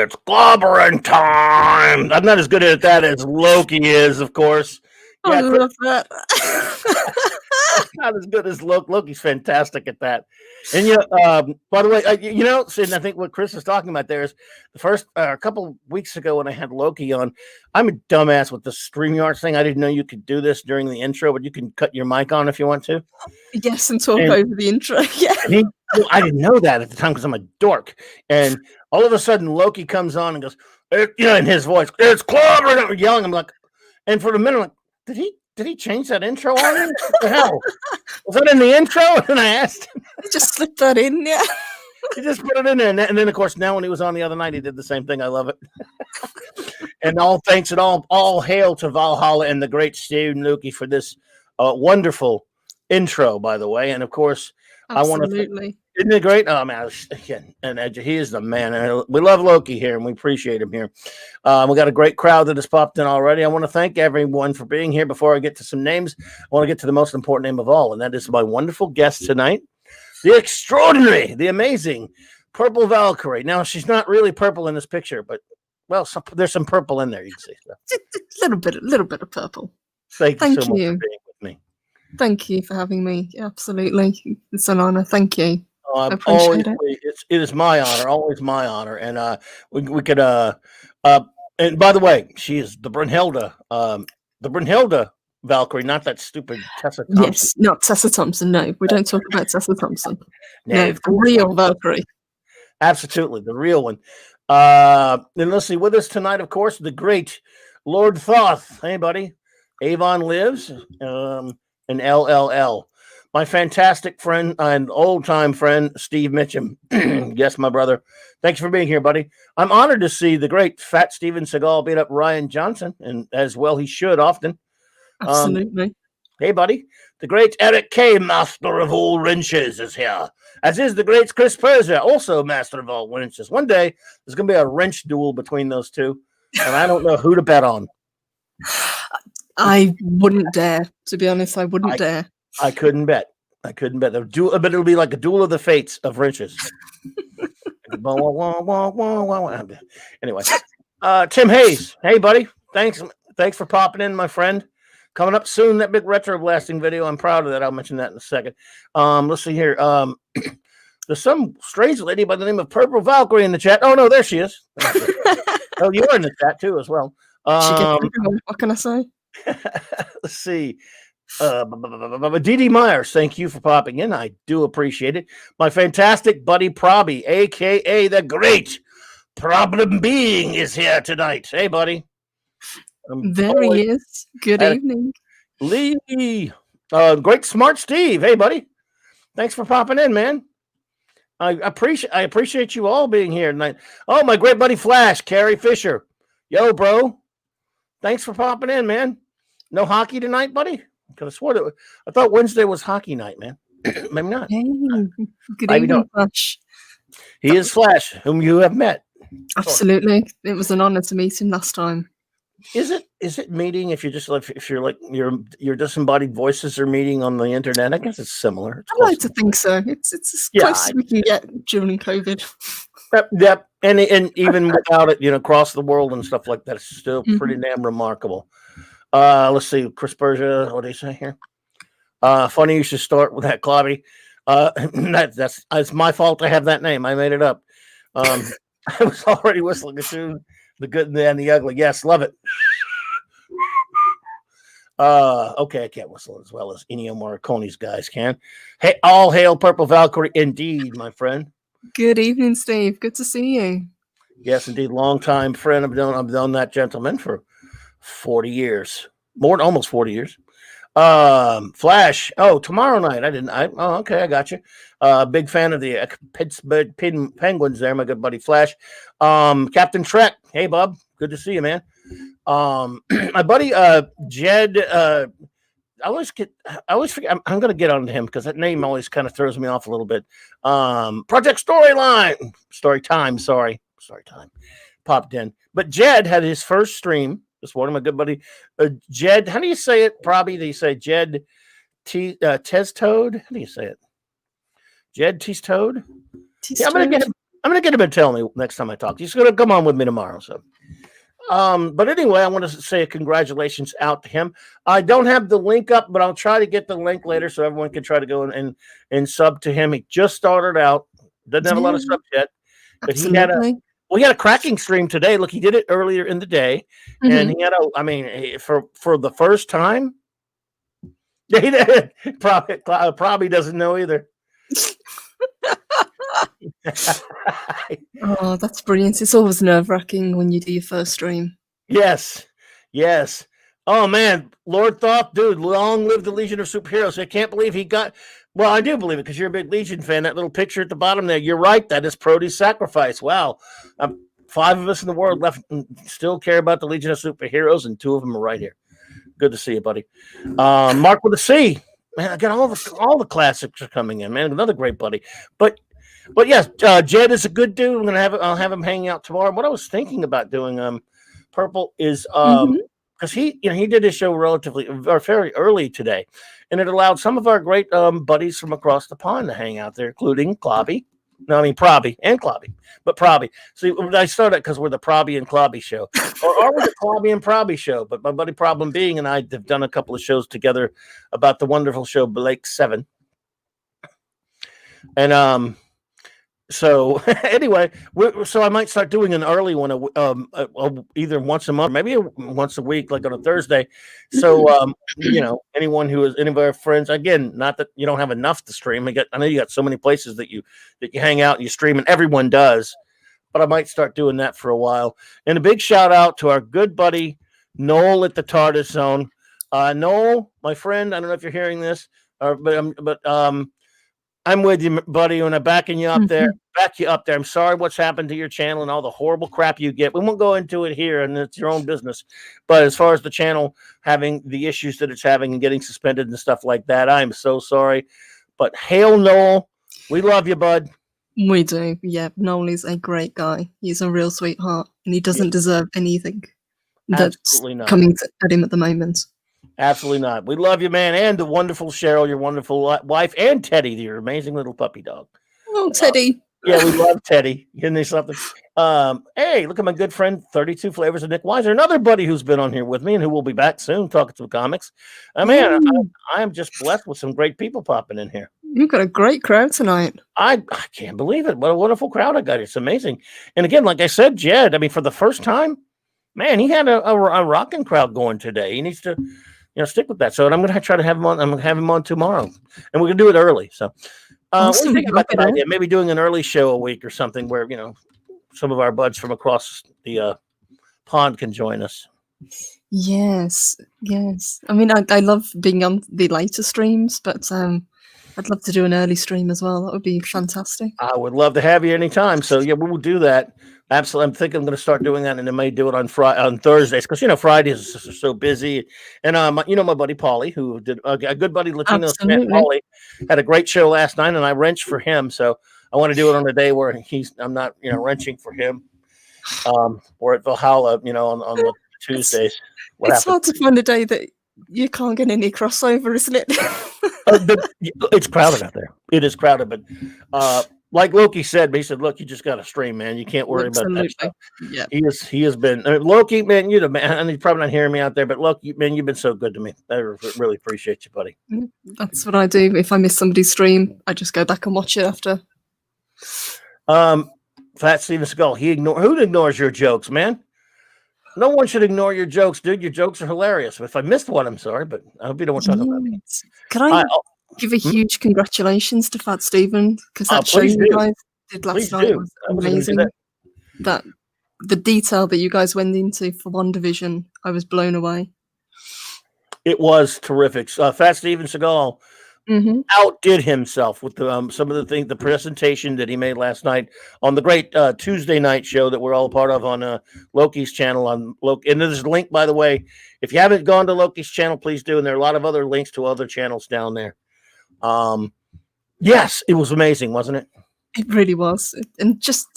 It's clobbering time. I'm not as good at that as Loki is, of course. I love that. Not as good as Loki. Loki's fantastic at that. And by the way, and I think what Chris is talking about there is the first a couple weeks ago when I had Loki on. I'm a dumbass with the StreamYard thing. I didn't know you could do this during the intro, but you can cut your mic on if you want to. Yes, and talk over the intro. Yeah. I didn't know that at the time because I'm a dork. And all of a sudden, Loki comes on and goes, in his voice, it's clobbering. I'm yelling. I'm like, and for a minute, I'm like, did he change that intro on me? What the hell? Was that in the intro? And I asked him. He just slipped that in, yeah. He just put it in there. And then, of course, now when he was on the other night, he did the same thing. I love it. And all thanks and all hail to Valhalla and the great Steve Nuki for this wonderful intro, by the way. And, of course, absolutely. Isn't it great? Oh, man. And he is the man. And we love Loki here, and we appreciate him here. We got a great crowd that has popped in already. I want to thank everyone for being here. Before I get to some names, I want to get to the most important name of all, and that is my wonderful guest tonight, the extraordinary, the amazing Purple Valkyrie. Now, she's not really purple in this picture, but, well, there's some purple in there, you can see. So. A little bit of purple. Thank you so much for being with me. Thank you for having me. Absolutely. It's an honor. Thank you. I appreciate it. It is my honor, always my honor. And we could and by the way, she is the Brunhilde Valkyrie, not that stupid Tessa Thompson. Yes, not Tessa Thompson. No, we don't talk about Tessa Thompson. No, the real Valkyrie. Absolutely, the real one. And let's see, with us tonight, of course, the great Lord Thoth. Hey, buddy. Avon Lives and LLL. My fantastic friend and old-time friend, Steve Mitchum. Yes, my brother. Thanks for being here, buddy. I'm honored to see the great Fat Steven Seagal beat up Ryan Johnson, and as well he should often. Absolutely. Hey, buddy. The great Eric K., master of all wrenches, is here, as is the great Chris Persia, also master of all wrenches. One day, there's going to be a wrench duel between those two, and I don't know who to bet on. I wouldn't dare. To be honest, I wouldn't dare. I couldn't bet. But it'll be like a duel of the fates of wrenches. Anyway, Tim Hayes. Hey, buddy. Thanks for popping in, my friend. Coming up soon, that big retro blasting video. I'm proud of that. I'll mention that in a second. Let's see here. There's some strange lady by the name of Purple Valkyrie in the chat. Oh, no, there she is. Oh, you're in the chat, too, as well. What can I say? Let's see. D.D. Myers, thank you for popping in. I do appreciate it. My fantastic buddy Probby, a.k.a. the great Problem Being, is here tonight. Hey, buddy. There he is. Good evening. Lee. Great Smart Steve. Hey, buddy. Thanks for popping in, man. I appreciate you all being here tonight. Oh, my great buddy Flash, Carrie Fisher. Yo, bro. Thanks for popping in, man. No hockey tonight, buddy? I thought Wednesday was hockey night, man. Maybe not. Hey, good evening, Flash. He is Flash, whom you have met. Absolutely. It was an honor to meet him last time. Is it meeting if you're like your disembodied voices are meeting on the internet? I guess it's similar. I like to think so. It's as close as we can get during COVID. Yep. And even without it, across the world and stuff like that, it's still pretty damn remarkable. Let's see, Chris Persia, what do you say here? Funny you should start with that, Clobby. That's my fault to have that name. I made it up. I was already whistling a tune, the good and the ugly. Yes, love it. Okay, I can't whistle as well as Ennio Morricone's guys can. Hey, all hail Purple Valkyrie, indeed, my friend. Good evening, Steve. Good to see you. Yes, indeed, long-time friend. I've known that gentleman for 40 years, almost 40 years. Flash. Oh, tomorrow night. Okay, I got you. Big fan of the Pittsburgh Penguins there, my good buddy Flash. Captain Trek. Hey, Bob. Good to see you, man. My buddy Jed. I always forget. I'm going to get onto him because that name always kind of throws me off a little bit. Project Story Time. Popped in. But Jed had his first stream this morning. My good buddy Jed. How do you say it? Probably do you say Jed Tez Toad? How do you say it? Jed Tease Toad. Yeah, I'm I'm gonna get him to tell me next time I talk. He's gonna come on with me tomorrow. So, but anyway, I want to say congratulations out to him. I don't have the link up, but I'll try to get the link later so everyone can try to go and sub to him. He just started out, doesn't have a lot of subs yet, but Absolutely. he had a cracking stream today. Look, he did it earlier in the day, and he had for the first time. Yeah, he did. Probably doesn't know either. Oh, that's brilliant. It's always nerve-wracking when you do your first stream. Yes. Oh man, Lord Thoth, dude, long live the Legion of Superheroes. I can't believe he got. Well, I do believe it because you're a big Legion fan. That little picture at the bottom there, you're right. That is Proteus sacrifice. Wow, 5 of us in the world left still care about the Legion of Superheroes, and 2 of them are right here. Good to see you, buddy. Mark with a C. Man, I got all the classics are coming in, man. Another great buddy. But yes, Jed is a good dude. I'll have him hanging out tomorrow. What I was thinking about doing, Purple, is because he did his show very early today, and it allowed some of our great buddies from across the pond to hang out there, including Clobby. No, I mean Probby and Clobby, but Probby. See, I started because we're the Probby and Clobby show, or are we the Clobby and Probby show? But my buddy Problem Being and I have done a couple of shows together about the wonderful show Blake 7, and so anyway, so I might start doing an early one, either once a month, maybe once a week, like on a Thursday. So anyone who is any of our friends, again, not that you don't have enough to stream. I know you got so many places that you hang out and you stream, and everyone does. But I might start doing that for a while. And a big shout out to our good buddy Noel at the TARDIS Zone. Noel, my friend, I don't know if you're hearing this, but I'm with you, buddy, and I'm backing you up there. Back you up there. I'm sorry what's happened to your channel and all the horrible crap you get. We won't go into it here, and it's your own business. But as far as the channel having the issues that it's having and getting suspended and stuff like that, I'm so sorry. But hail Noel. We love you, bud. We do. Yeah, Noel is a great guy. He's a real sweetheart, and he doesn't deserve anything that's coming at him at the moment. Absolutely not. We love you, man, and the wonderful Cheryl, your wonderful wife, and Teddy, your amazing little puppy dog. Oh, Teddy. Yeah, we love Teddy. Isn't there something? Hey, look at my good friend, 32 Flavors of Nick Weiser, another buddy who's been on here with me and who will be back soon talking to comics. Man, I am just blessed with some great people popping in here. You've got a great crowd tonight. I can't believe it. What a wonderful crowd I got. It's amazing. And again, like I said, Jed, I mean, for the first time, man, he had a rocking crowd going today. He needs to stick with that. So I'm going to try to have him on. I'm going to have him on tomorrow, and we're going to do it early. So awesome. we're thinking about that idea. Maybe doing an early show a week or something where, some of our buds from across the pond can join us. Yes. I mean, I love being on the later streams, but I'd love to do an early stream as well. That would be fantastic. I would love to have you anytime. So yeah, we will do that. Absolutely. I'm thinking I'm going to start doing that, and I may do it on Thursdays because Fridays are so busy. And my buddy Paulie, who did a good buddy Latino fan, Paulie, had a great show last night, and I wrenched for him. So I want to do it on a day where I'm not wrenching for him, or at Valhalla, on the Tuesdays. It's hard to find a day that you can't get any crossover, isn't it? It's crowded out there. It is crowded, but like Loki said, he said, "Look, you just got to stream, man. You can't worry about that stuff." Yeah, he has been Loki, man. You're the man, and he's probably not hearing me out there, but Loki, man, you've been so good to me. I really appreciate you, buddy. That's what I do. If I miss somebody's stream, I just go back and watch it after. Fat Steven Skull. Who ignores your jokes, man? No one should ignore your jokes, dude. Your jokes are hilarious. If I missed one, I'm sorry, but I hope you don't want to talk about me. Can I give a huge congratulations to Fat Steven? Because that show you guys did last night was amazing. That the detail that you guys went into for WandaVision, I was blown away. It was terrific. Fat Steven Seagal outdid himself with some of the presentation that he made last night on the great Tuesday night show that we're all a part of on Loki's channel on Loki. And there's a link, by the way, if you haven't gone to Loki's channel, please do. And there are a lot of other links to other channels down there. Yes, it was amazing, wasn't it? It really was. And just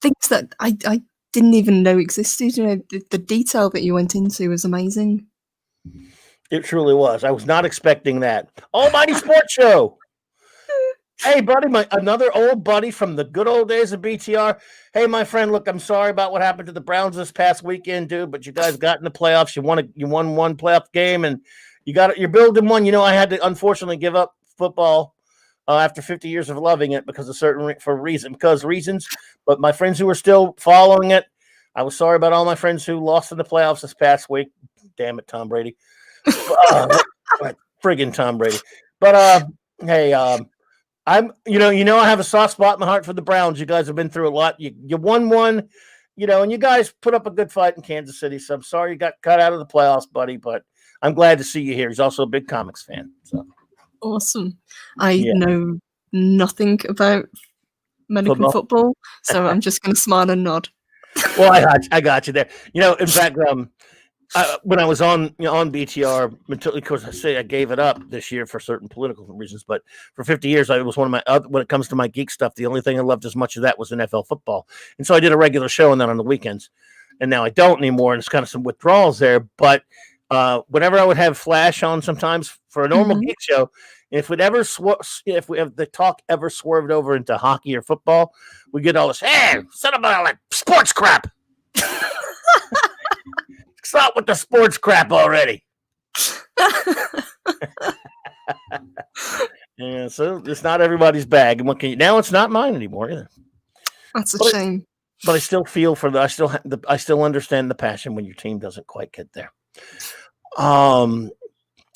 things that I didn't even know existed. The detail that you went into was amazing. It truly was. I was not expecting that. Almighty Sports Show. Hey, buddy, another old buddy from the good old days of BTR. Hey, my friend, look, I'm sorry about what happened to the Browns this past weekend, dude. But you guys got in the playoffs. You won one playoff game, and you're building one. I had to unfortunately give up football after 50 years of loving it because of reasons. But my friends who are still following it, I was sorry about all my friends who lost in the playoffs this past week. Damn it, Tom Brady. Friggin' Tom Brady. But hey, I have a soft spot in my heart for the Browns. You guys have been through a lot. You won one, and you guys put up a good fight in Kansas City. So I'm sorry you got cut out of the playoffs, buddy, but I'm glad to see you here. He's also a big comics fan. So awesome. I know nothing about American football, so I'm just going to smile and nod. Well, I got you there. In fact, when I was on BTR, until of course I gave it up this year for certain political reasons, but for 50 years I was one of my when it comes to my geek stuff, the only thing I loved as much of that was NFL football, and so I did a regular show on that on the weekends, and now I don't anymore, and it's kind of some withdrawals there. But whenever I would have Flash on, sometimes for a normal geek show, if the talk ever swerved over into hockey or football, we get all this, hey, son of a sports crap. Stop with the sports crap already. Yeah, so it's not everybody's bag, and now it's not mine anymore either. That's a shame. But I still feel for I still understand the passion when your team doesn't quite get there.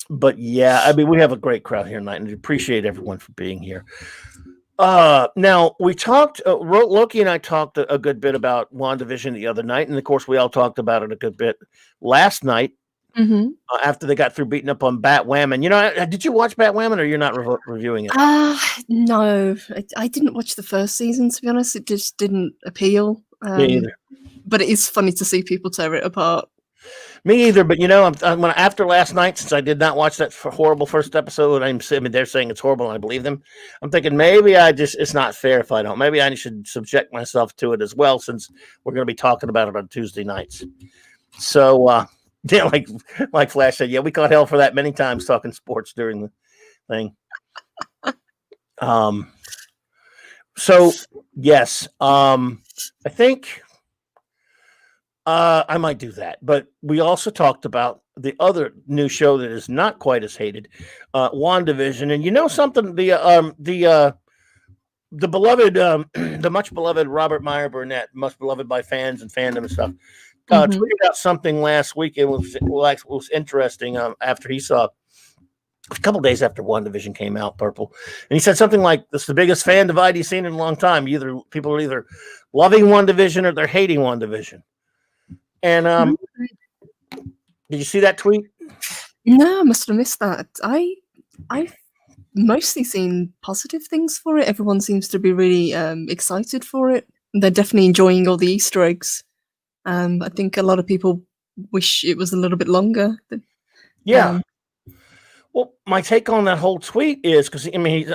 But yeah, I mean, we have a great crowd here tonight, and I appreciate everyone for being here. Now we talked, Loki and I talked a good bit about WandaVision the other night, and of course we all talked about it a good bit last night after they got through beating up on Batwoman. Did you watch Batwoman, or you're not reviewing it? No, I didn't watch the first season, to be honest. It just didn't appeal. Me either. But it is funny to see people tear it apart. Me either, but after last night, since I did not watch that horrible first episode, they're saying it's horrible, and I believe them. I'm thinking maybe it's not fair if I don't. Maybe I should subject myself to it as well, since we're going to be talking about it on Tuesday nights. So, like Flash said, we caught hell for that many times talking sports during the thing. So yes, I think. I might do that, but we also talked about the other new show that is not quite as hated, WandaVision. And something, the beloved, the much beloved Robert Meyer Burnett, much beloved by fans and fandom and stuff, tweeted out something last week. It was interesting after he saw a couple days after WandaVision came out, Purple, and he said something like, "This is the biggest fan divide he's seen in a long time. People are either loving WandaVision or they're hating WandaVision." And did you see that tweet? No, I must have missed that. I've mostly seen positive things for it. Everyone seems to be really excited for it. They're definitely enjoying all the Easter eggs. I think a lot of people wish it was a little bit longer. Yeah. Well, my take on that whole tweet is, because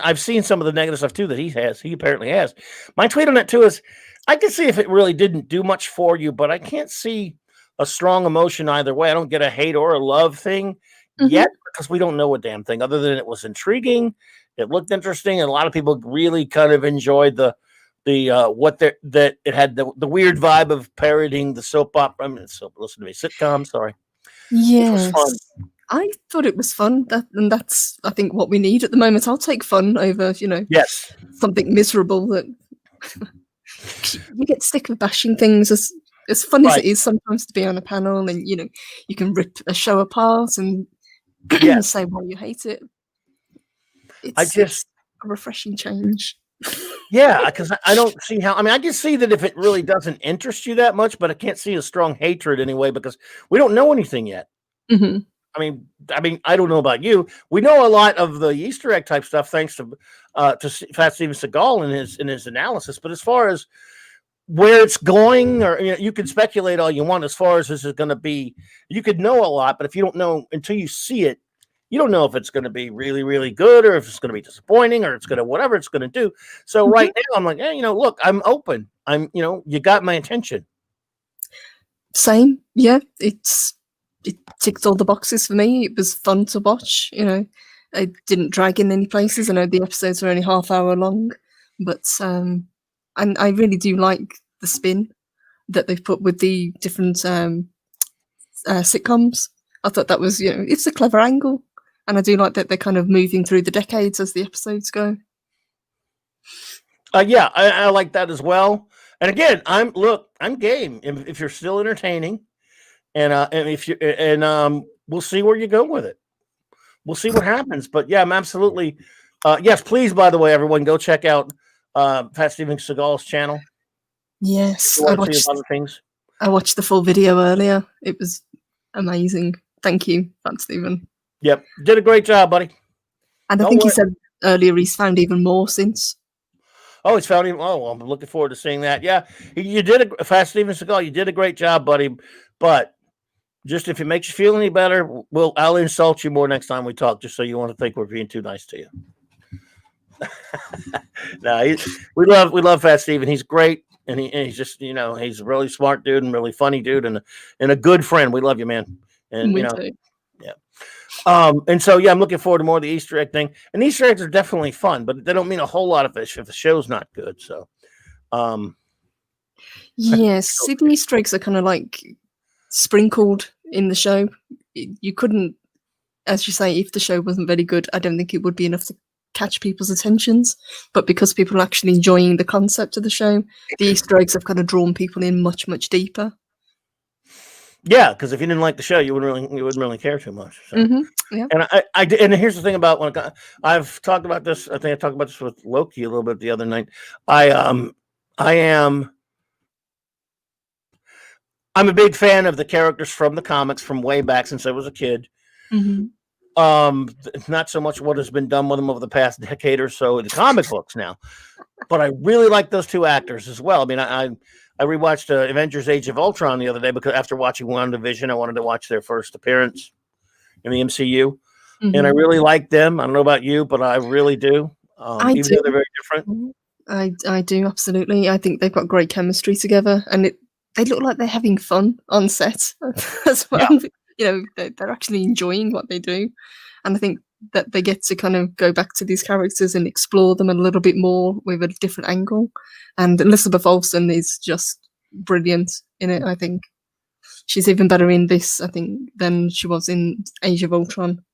I've seen some of the negative stuff too that he apparently has. My tweet on that too is, I can see if it really didn't do much for you, but I can't see a strong emotion either way. I don't get a hate or a love thing yet, because we don't know a damn thing other than it was intriguing. It looked interesting, and a lot of people really kind of enjoyed that it had the weird vibe of parodying the soap opera. Listen to me, sitcom. Sorry. Yes. I thought it was fun, and that's, I think, what we need at the moment. I'll take fun over, yes, something miserable that you get sick of bashing things. As fun as it is sometimes to be on a panel, and you can rip a show apart and say why you hate it. It's a refreshing change. Yeah, because I don't see how. I can see that if it really doesn't interest you that much, but I can't see a strong hatred anyway, because we don't know anything yet. I mean, I don't know about you. We know a lot of the Easter egg type stuff thanks to Fat Steven Seagal in his analysis. But as far as where it's going, or you can speculate all you want as far as this is going to be. You could know a lot, but if you don't know until you see it, you don't know if it's going to be really, really good, or if it's going to be disappointing, or it's going to whatever it's going to do. So right now, I'm like, hey, look, I'm open. You got my attention. Same, yeah. It ticked all the boxes for me. It was fun to watch, It didn't drag in any places. I know the episodes were only half-hour long, but and I really do like the spin that they've put with the different sitcoms. I thought that was, it's a clever angle, and I do like that they're kind of moving through the decades as the episodes go. Yeah, I like that as well. And again, I'm game if you're still entertaining, and if you we'll see where you go with it. We'll see what happens. But yeah, I'm absolutely yes. Please, by the way, everyone, go check out Pat Steven Seagal's channel. Yes, I watched other things. I watched the full video earlier. It was amazing. Thank you, Pat Steven. Yep, did a great job, buddy. And I think he said earlier he's found even more since. Oh, he's found even. Oh, well, I'm looking forward to seeing that. Yeah, you did Pat Steven Seagal. You did a great job, buddy. But just if it makes you feel any better, I'll insult you more next time we talk, just so you want to think we're being too nice to you. No, we love Pat Steven. He's great, and he's just he's a really smart dude and really funny dude and a good friend. We love you, man. And we do. Yeah. And so yeah, I'm looking forward to more of the Easter egg thing. And Easter eggs are definitely fun, but they don't mean a whole lot if the show's not good. So, yes, see, the Easter eggs are kind of like sprinkled in the show. You couldn't, as you say, if the show wasn't very good, I don't think it would be enough to catch people's attentions. But because people are actually enjoying the concept of the show, the Easter eggs have kind of drawn people in much, much deeper. Yeah, because if you didn't like the show, you wouldn't really care too much. So. Yeah. And I did, and here's the thing about I've talked about this. I think I talked about this with Loki a little bit the other night. I'm a big fan of the characters from the comics from way back since I was a kid. Not so much what has been done with them over the past decade or so in the comic books now, but I really like those two actors as well. I mean, I rewatched Avengers: Age of Ultron the other day because after watching WandaVision, I wanted to watch their first appearance in the MCU, and I really like them. I don't know about you, but I really do. Even though they're very different. I do, absolutely. I think they've got great chemistry together, and they look like they're having fun on set as well. Yeah. They're actually enjoying what they do, and I think that they get to kind of go back to these characters and explore them a little bit more with a different angle. And Elizabeth Olsen is just brilliant in it. I think she's even better in this, I think, than she was in Age of Ultron.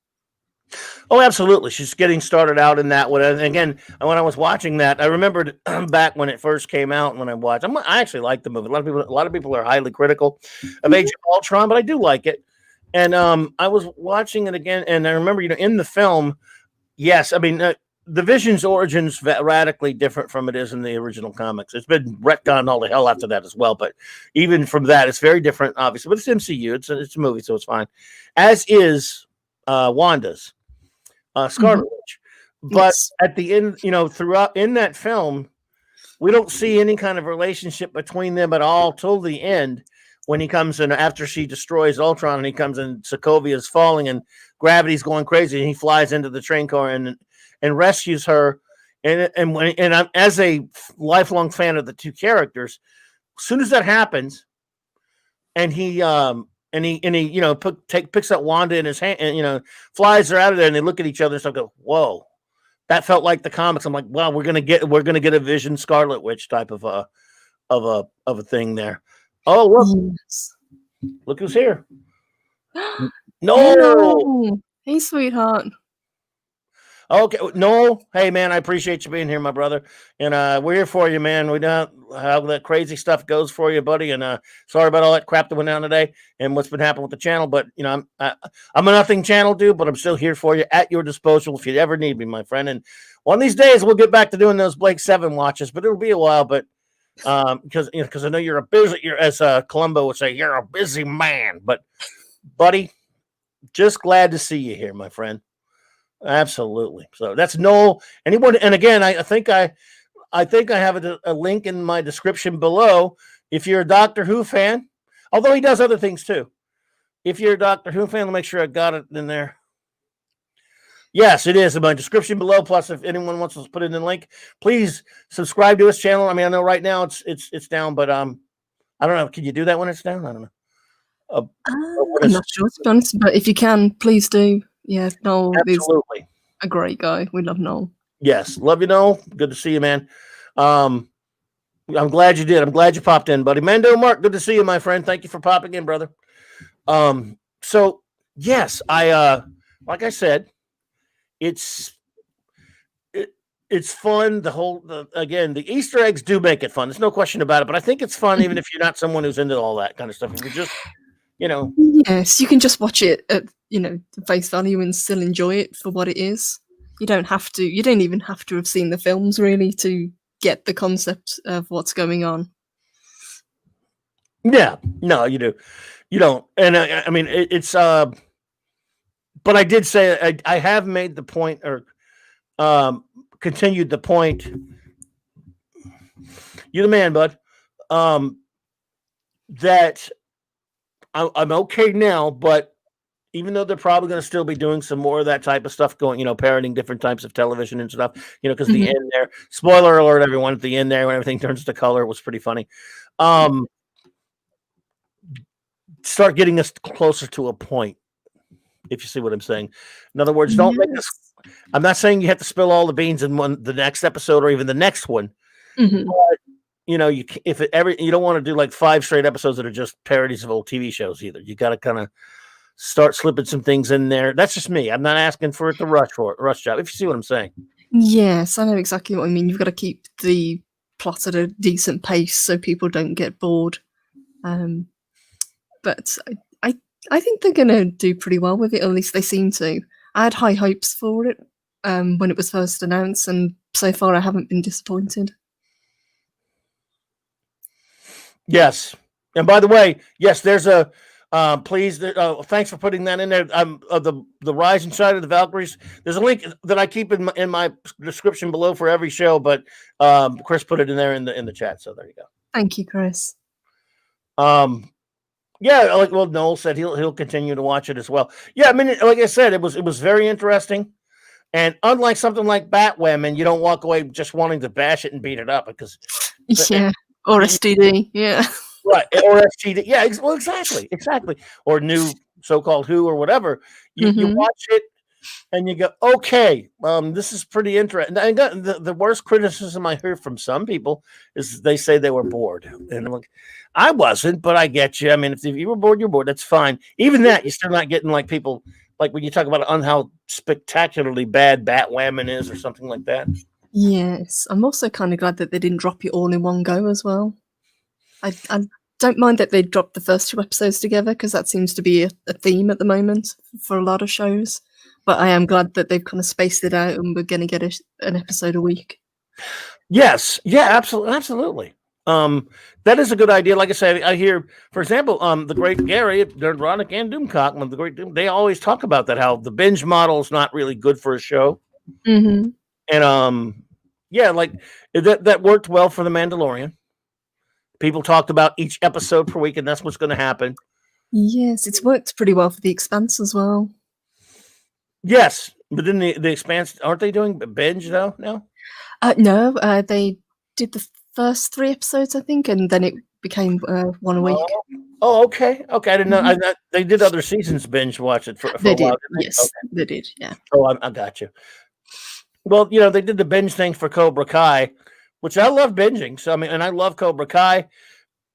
Oh, absolutely. She's getting started out in that one. And again, when I was watching that, I remembered back when it first came out when I watched. I actually like the movie. A lot of people are highly critical of Age of Ultron, but I do like it. And I was watching it again, and I remember, in the film, yes, I mean, the Vision's origins radically different from it is in the original comics. It's been retconned all the hell after that as well, but even from that, it's very different, obviously. But it's MCU, it's a movie, so it's fine. As is Wanda's Scarlet Witch. But at the end, throughout in that film, we don't see any kind of relationship between them at all till the end. When he comes in after she destroys Ultron and he comes in, Sokovia's falling and gravity's going crazy, and he flies into the train car and rescues her. And I'm, as a lifelong fan of the two characters, as soon as that happens, and he picks up Wanda in his hand and flies her out of there, and they look at each other and stuff, go, whoa, that felt like the comics. I'm like, wow, we're gonna get a Vision Scarlet Witch type of a thing there. Oh, look. Yes. Look who's here. No. Hey, sweetheart. Okay. No. Hey, man, I appreciate you being here, my brother. And we're here for you, man. We know how that crazy stuff goes for you, buddy. And sorry about all that crap that went down today and what's been happening with the channel. But, I'm a nothing channel dude, but I'm still here for you at your disposal if you ever need me, my friend. And one of these days we'll get back to doing those Blake 7 watches, but it'll be a while. But because I know you're as Columbo would say, you're a busy man. But buddy, just glad to see you here, my friend. Absolutely. So that's Noel. Anyone, and again, I think I have a link in my description below. If you're a Doctor Who fan, although he does other things too. If you're a Doctor Who fan, I'll make sure I got it in there. Yes, it is in my description below. Plus, if anyone wants to put it in the link, please subscribe to his channel. I mean, I know right now it's down, but I don't know. Can you do that when it's down? I don't know. I'm not sure, to be honest, but if you can, please do. Yeah, no, absolutely. a great guy. We love Noel. Yes, love you, Noel. Good to see you, man. I'm glad you did. I'm glad you popped in, buddy. Mando Mark, good to see you, my friend. Thank you for popping in, brother. So yes, I like I said, it's fun. The Easter eggs do make it fun. There's no question about it. But I think it's fun even if you're not someone who's into all that kind of stuff. If you're just, yes, you can just watch it at face value and still enjoy it for what it is. You don't have to. You don't even have to have seen the films really to get the concept of what's going on. Yeah, no, you do. You don't. And I mean, it's. But I did say I have made the point or continued the point. You're the man, bud. That I'm okay now, but even though they're probably going to still be doing some more of that type of stuff, going, parroting different types of television and stuff, because the end there, spoiler alert, everyone, at the end there when everything turns to color was pretty funny. Start getting us closer to a point, if you see what I'm saying. In other words, don't make us. I'm not saying you have to spill all the beans in the next episode or even the next one. But, you don't want to do like 5 straight episodes that are just parodies of old TV shows either. You got to kind of start slipping some things in there. That's just me. I'm not asking for it to rush job. If you see what I'm saying. Yes, I know exactly what I mean. You've got to keep the plot at a decent pace so people don't get bored. But I think they're going to do pretty well with it. At least they seem to. I had high hopes for it when it was first announced, and so far I haven't been disappointed. Yes, and by the way, yes, there's a please. Thanks for putting that in there. The Rise and Shine of the Valkyries. There's a link that I keep in my description below for every show, but Chris put it in there in the chat. So there you go. Thank you, Chris. Yeah, like Noel said, he'll continue to watch it as well. Yeah, I mean, like I said, it was very interesting, and unlike something like Batwoman, you don't walk away just wanting to bash it and beat it up because or STD, right, or STD, well, exactly, or new so-called Who or whatever. You watch it and you go, okay, this is pretty interesting. I got the worst criticism I hear from some people is they say they were bored, and I'm like, I wasn't, but I get you. I mean, if you were bored, you're bored. That's fine. Even that, you're still not getting like people like when you talk about on how spectacularly bad Batwoman is or something like that. Yes, I'm also kind of glad that they didn't drop it all in one go as well. I don't mind that they dropped the first 2 episodes together because that seems to be a theme at the moment for a lot of shows. But I am glad that they've kind of spaced it out and we're going to get an episode a week. Yes, yeah, absolutely. That is a good idea. Like I said, I hear, for example, the great Gary, Ronick and Doomcock, the great Doom, they always talk about that, how the binge model is not really good for a show. And like that worked well for The Mandalorian. People talked about each episode per week, and that's what's going to happen. Yes, it's worked pretty well for The Expanse as well. Yes, but then the Expanse, aren't they doing binge though? No, they did the first 3 episodes, I think, and then it became 1 a week. Oh, okay. I didn't know. They did other seasons binge watch it for they a while. Did. Yes, okay. They did. Yeah. Oh, I got you. Well, they did the binge thing for Cobra Kai, which I love binging. So I mean, and I love Cobra Kai.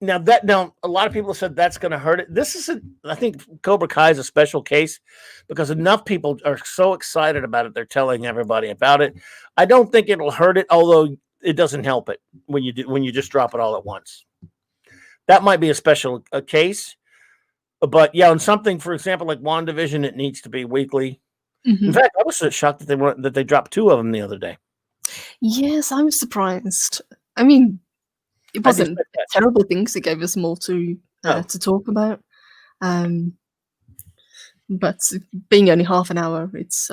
Now a lot of people said that's going to hurt it. I think Cobra Kai is a special case because enough people are so excited about it. They're telling everybody about it. I don't think it'll hurt it, although it doesn't help it when you just drop it all at once. That might be a special case, but yeah, on something, for example, like WandaVision, it needs to be weekly. In fact, I was so shocked that they dropped 2 of them the other day. Yes, I was surprised. I mean, it wasn't a terrible thing because it gave us more to talk about. But being only half an hour, it's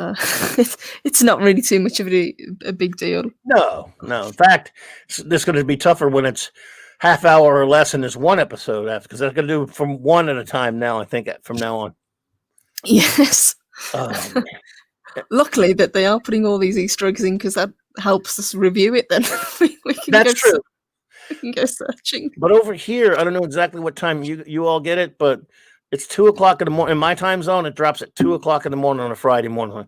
it's not really too much of a big deal. No. In fact, it's going to be tougher when it's half hour or less and there's 1 episode after, because they're going to do from 1 at a time now. I think from now on. Yes. Luckily that they are putting all these Easter eggs in because that helps us review it. Then we can That's true. We can go searching. But over here, I don't know exactly what time you all get it, but it's 2:00 in the morning. In my time zone, it drops at 2:00 in the morning on a Friday morning.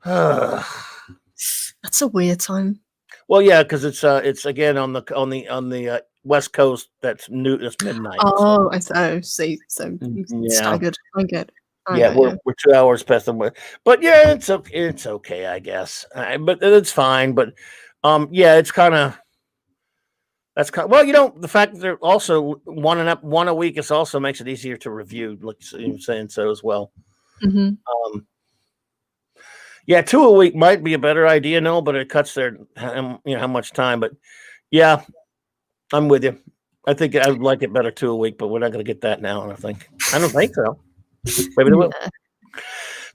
That's a weird time. Well, yeah, because it's again on the West Coast. That's midnight. Oh, I see. So Yeah, staggered. I get. we're 2 hours past the. But yeah, it's okay. It's okay, I guess. But it's fine. But yeah, it's kind of. That's kind of, well, the fact that they're also one a week is also makes it easier to review. Like you're saying so as well. Yeah, 2 a week might be a better idea, no, but it cuts their how much time. But yeah, I'm with you. I think I would like it better 2 a week, but we're not going to get that now. I don't think so. Maybe they will.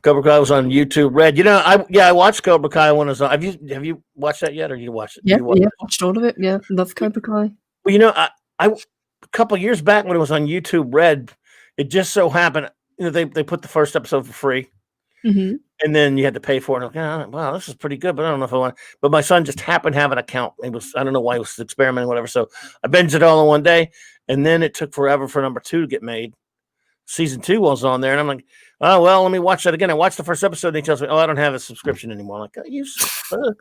Cobra Kai was on YouTube Red. I watched Cobra Kai when it was on. Have you watched that yet, or you watched it? Yeah, watched all of it. Yeah, love Cobra Kai. Well, I a couple years back when it was on YouTube Red, it just so happened they put the first episode for free, and then you had to pay for it. I'm like, wow, this is pretty good, but I don't know if I want. But my son just happened to have an account. I don't know why he was experimenting, whatever. So I binged it all in one day, and then it took forever for number 2 to get made. Season 2 was on there, and I'm like, oh well, let me watch that again. I watched the first episode, and he tells me, oh, I don't have a subscription anymore. I'm like,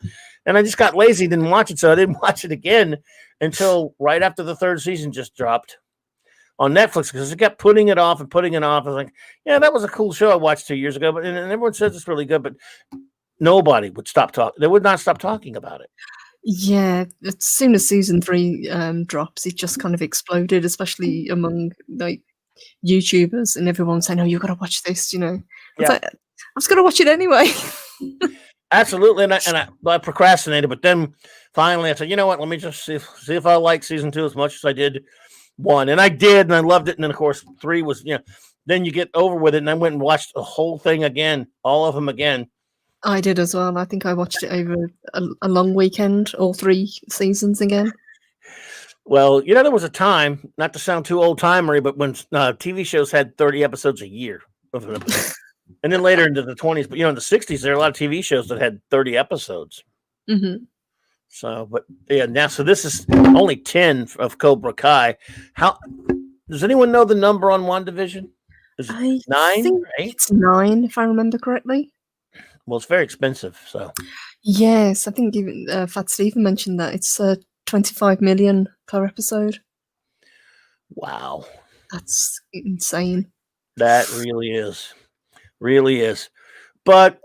and I just got lazy, didn't watch it, so I didn't watch it again until right after the 3rd season just dropped on Netflix because it kept putting it off and putting it off. I was like, yeah, that was a cool show I watched 2 years ago, but and everyone says it's really good, but nobody would stop talking. They would not stop talking about it. Yeah, as soon as season 3 drops, it just kind of exploded, especially among like YouTubers, and everyone saying, "Oh, you got to watch this." I was going to watch it anyway. Absolutely, and I procrastinated, but then finally I said, you know what? Let me just see if I like season 2 as much as I did 1, and I did, and I loved it. And then of course 3 was, then you get over with it, and I went and watched the whole thing again, all of them again. I did as well. I think I watched it over a long weekend, all 3 seasons again. Well, there was a time, not to sound too old-timery, but when TV shows had 30 episodes a year. And then later into the 20s, but in the 60s, there were a lot of TV shows that had 30 episodes. So, but yeah, now, so this is only 10 of Cobra Kai. How does anyone know the number on WandaVision? Is it 9 or 8? It's 9, if I remember correctly. Well, it's very expensive, so. Yes, I think even Fat Stephen mentioned that. It's 25 million per episode. Wow. That's insane. That really is. Really is. But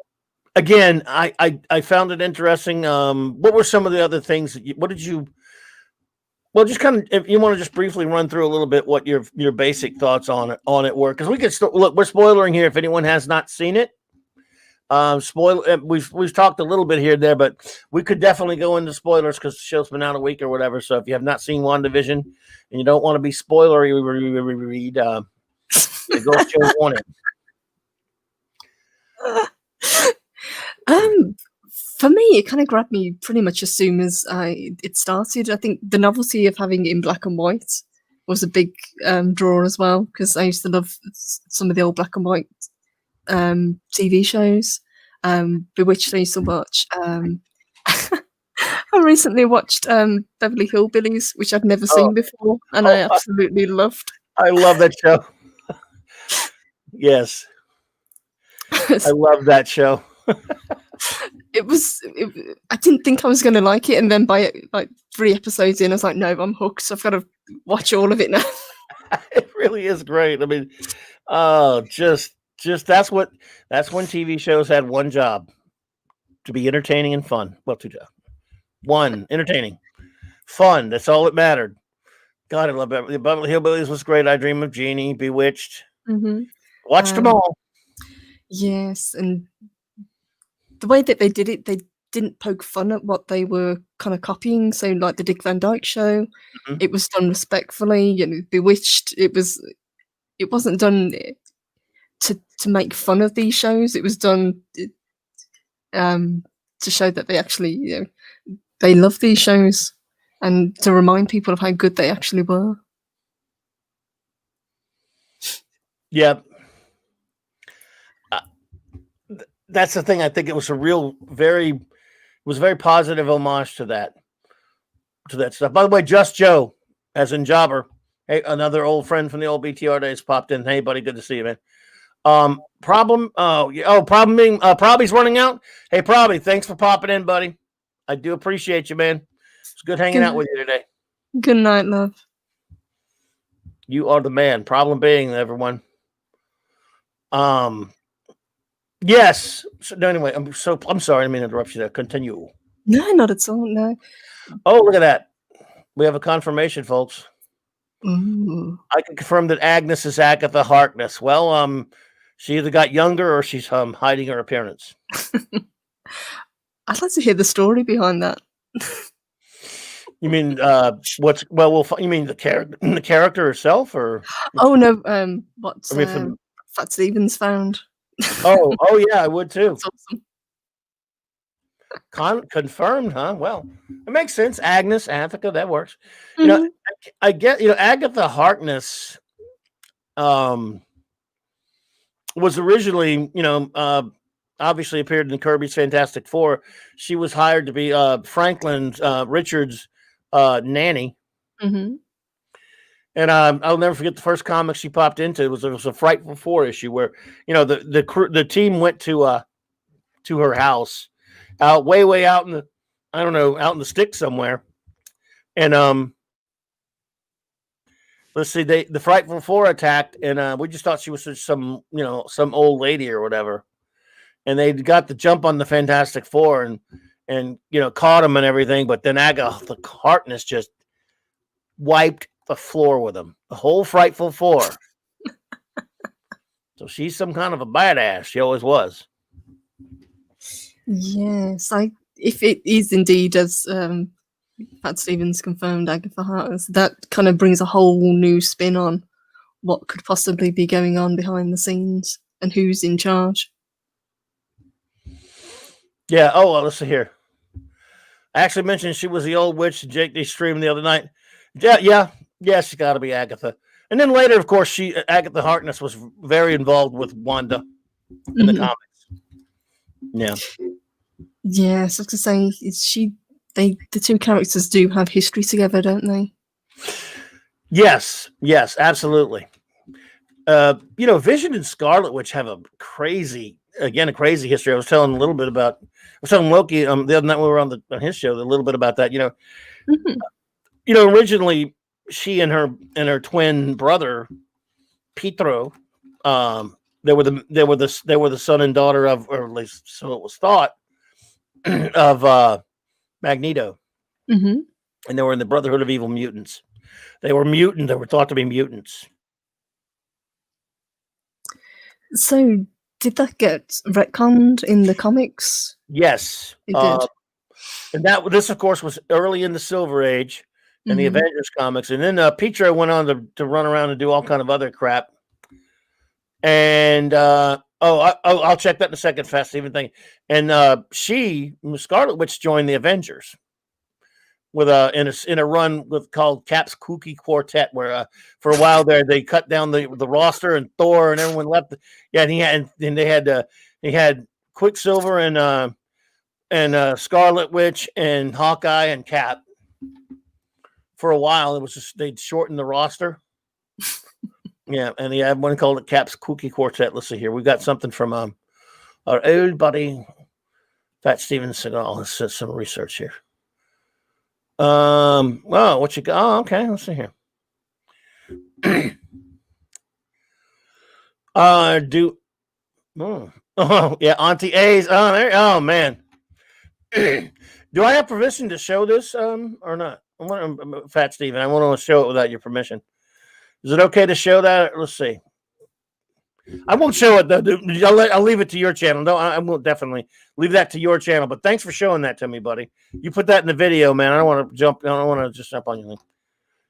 again, I found it interesting. What were some of the other things well, just kind of, if you want to just briefly run through a little bit what your basic thoughts on it were, because we could look, we're spoilering here if anyone has not seen it. We've talked a little bit here and there, but we could definitely go into spoilers because the show's been out a week or whatever. So if you have not seen WandaVision and you don't want to be spoilery, read the Ghost Show on it. For me, it kind of grabbed me pretty much as soon as it started. I think the novelty of having it in black and white was a big draw as well, because I used to love some of the old black and white TV shows. Bewitched I used to watch. I recently watched Beverly Hillbillies, which I'd never seen before, and I absolutely loved. I love that show. Yes. I love that show. I didn't think I was going to like it, and then by like 3 episodes in, I was like, no, I'm hooked. So I've got to watch all of it now. It really is great. I mean, just that's when TV shows had one job: to be entertaining and fun. Well, 2 jobs. 1, entertaining, fun. That's all that mattered. God, I love Beverly Hillbillies was great. I Dream of Jeannie, Bewitched. Watched them all. Yes, and the way that they did it, they didn't poke fun at what they were kind of copying. So, like the Dick Van Dyke Show, it was done respectfully. Bewitched, it wasn't done to make fun of these shows. It was done to show that they actually, they love these shows and to remind people of how good they actually were. Yeah. That's the thing. I think it was very positive homage to that stuff. By the way, Just Joe, as in Jobber, hey, another old friend from the old BTR days popped in. Hey, buddy, good to see you, man. Problem. Problem being Probby's running out. Hey, Probby, thanks for popping in, buddy. I do appreciate you, man. It's good hanging out with you today. Good night, love. You are the man. Problem being, everyone. Yes. So, anyway, I'm sorry. I didn't mean to interrupt you there. Continue. No, not at all. No. Oh, look at that. We have a confirmation, folks. Ooh. I can confirm that Agnes is Agatha Harkness. Well, she either got younger or she's hiding her appearance. I'd like to hear the story behind that. You mean you mean the character herself, or? Oh no, what Fat Stevens found. oh yeah, I would too. That's awesome. Confirmed, huh? Well, it makes sense. Agnes, Attica, that works. You know, I get, Agatha Harkness was originally, obviously appeared in Kirby's Fantastic Four. She was hired to be Franklin Richards' nanny. Mm-hmm. And I'll never forget the first comic she popped into. It was a Frightful Four issue where, the team went to her house out way out in the, out in the sticks somewhere. And let's see, the Frightful Four attacked, and we just thought she was some old lady or whatever. And they got the jump on the Fantastic Four and caught him and everything. But then Agatha Harkness just wiped the floor with them. The whole Frightful Four. So she's some kind of a badass. She always was. Yes, if it is indeed as Pat Stevens confirmed, Agatha Harkness, that kind of brings a whole new spin on what could possibly be going on behind the scenes and who's in charge. Yeah. Oh, well, let's see here. I actually mentioned she was the old witch Jake D streamed the other night. Yeah, she's got to be Agatha. And then later, of course, Agatha Harkness was very involved with Wanda in the comics. Yeah. Yes, I was going to say, the two characters do have history together, don't they? Yes, absolutely. Vision and Scarlet Witch have a crazy history. I was telling Loki the other night when we were on his show a little bit about that. Originally she and her twin brother Pietro, they were the son and daughter of, or at least so it was thought, of Magneto. Mm-hmm. And they were in the Brotherhood of Evil Mutants. They were mutant. They were thought to be mutants. So did that get retconned in the comics? Yes, it did. And this, of course, was early in the Silver Age in the Avengers comics. And then Pietro went on to run around and do all kind of other crap. And I'll check that in a second, Fast Stephen thing. And Scarlet Witch, joined the Avengers with in a run called Cap's Kooky Quartet, where for a while there they cut down the roster, and Thor and everyone left. Yeah, and he had Quicksilver and Scarlet Witch and Hawkeye and Cap. For a while, it was just they'd shorten the roster. Yeah, and he had one called Cap's Kooky Quartet. Let's see here. We got something from our old buddy Fat Steven Seagal. Let's set some research here. Well, what you got? Oh, okay. Let's see here. Yeah, Auntie A's. Oh man. Do I have permission to show this or not? Fat Steven, I want to show it without your permission. Is it okay to show that? Let's see. I won't show it though. I'll leave it to your channel. No, I will definitely leave that to your channel. But thanks for showing that to me, buddy. You put that in the video, man. I don't want to jump. I don't want to just jump on you.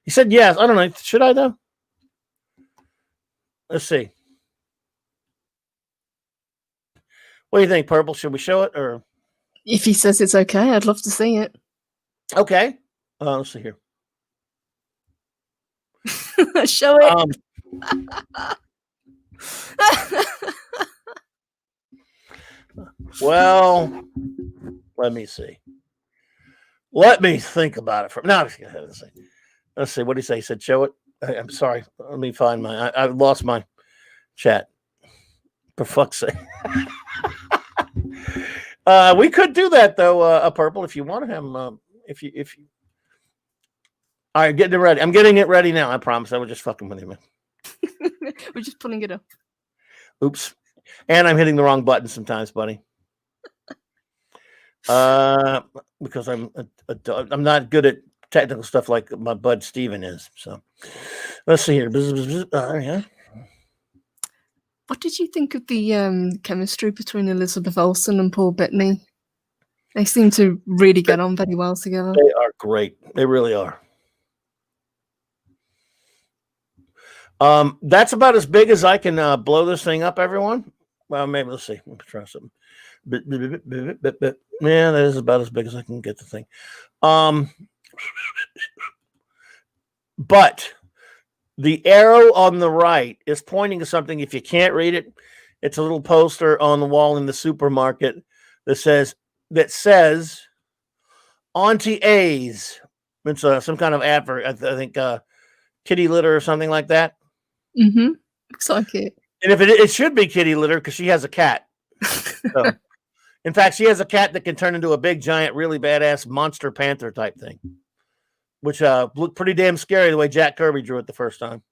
He said yes. I don't know. Should I though? Let's see. What do you think, Purple? Should we show it or? If he says it's okay, I'd love to see it. Okay. Let's see here. Show it. Well, let me see. Let me think about it. Let's see. What did he say? He said, show it. I'm sorry. Let me find I lost my chat. For fuck's sake. We could do that though, a purple if you want him. If you. All right, getting it ready. I'm getting it ready now. I promise. I was just fucking with you, man. We're just pulling it up. Oops. And I'm hitting the wrong button sometimes, buddy. Because I'm not good at technical stuff like my bud Steven is. So let's see here. Yeah. What did you think of the chemistry between Elizabeth Olsen and Paul Bettany? They seem to really get on very well together. They are great. They really are. That's about as big as I can blow this thing up, everyone. Well, maybe let's see. Let me try something. Yeah, that is about as big as I can get the thing. But the arrow on the right is pointing to something. If you can't read it, it's a little poster on the wall in the supermarket that says Auntie A's. It's some kind of ad for, I think, kitty litter or something like that. Mm-hmm. Looks like it. And if it should be kitty litter because she has a cat. So, in fact, she has a cat that can turn into a big, giant, really badass monster panther type thing, which looked pretty damn scary the way Jack Kirby drew it the first time.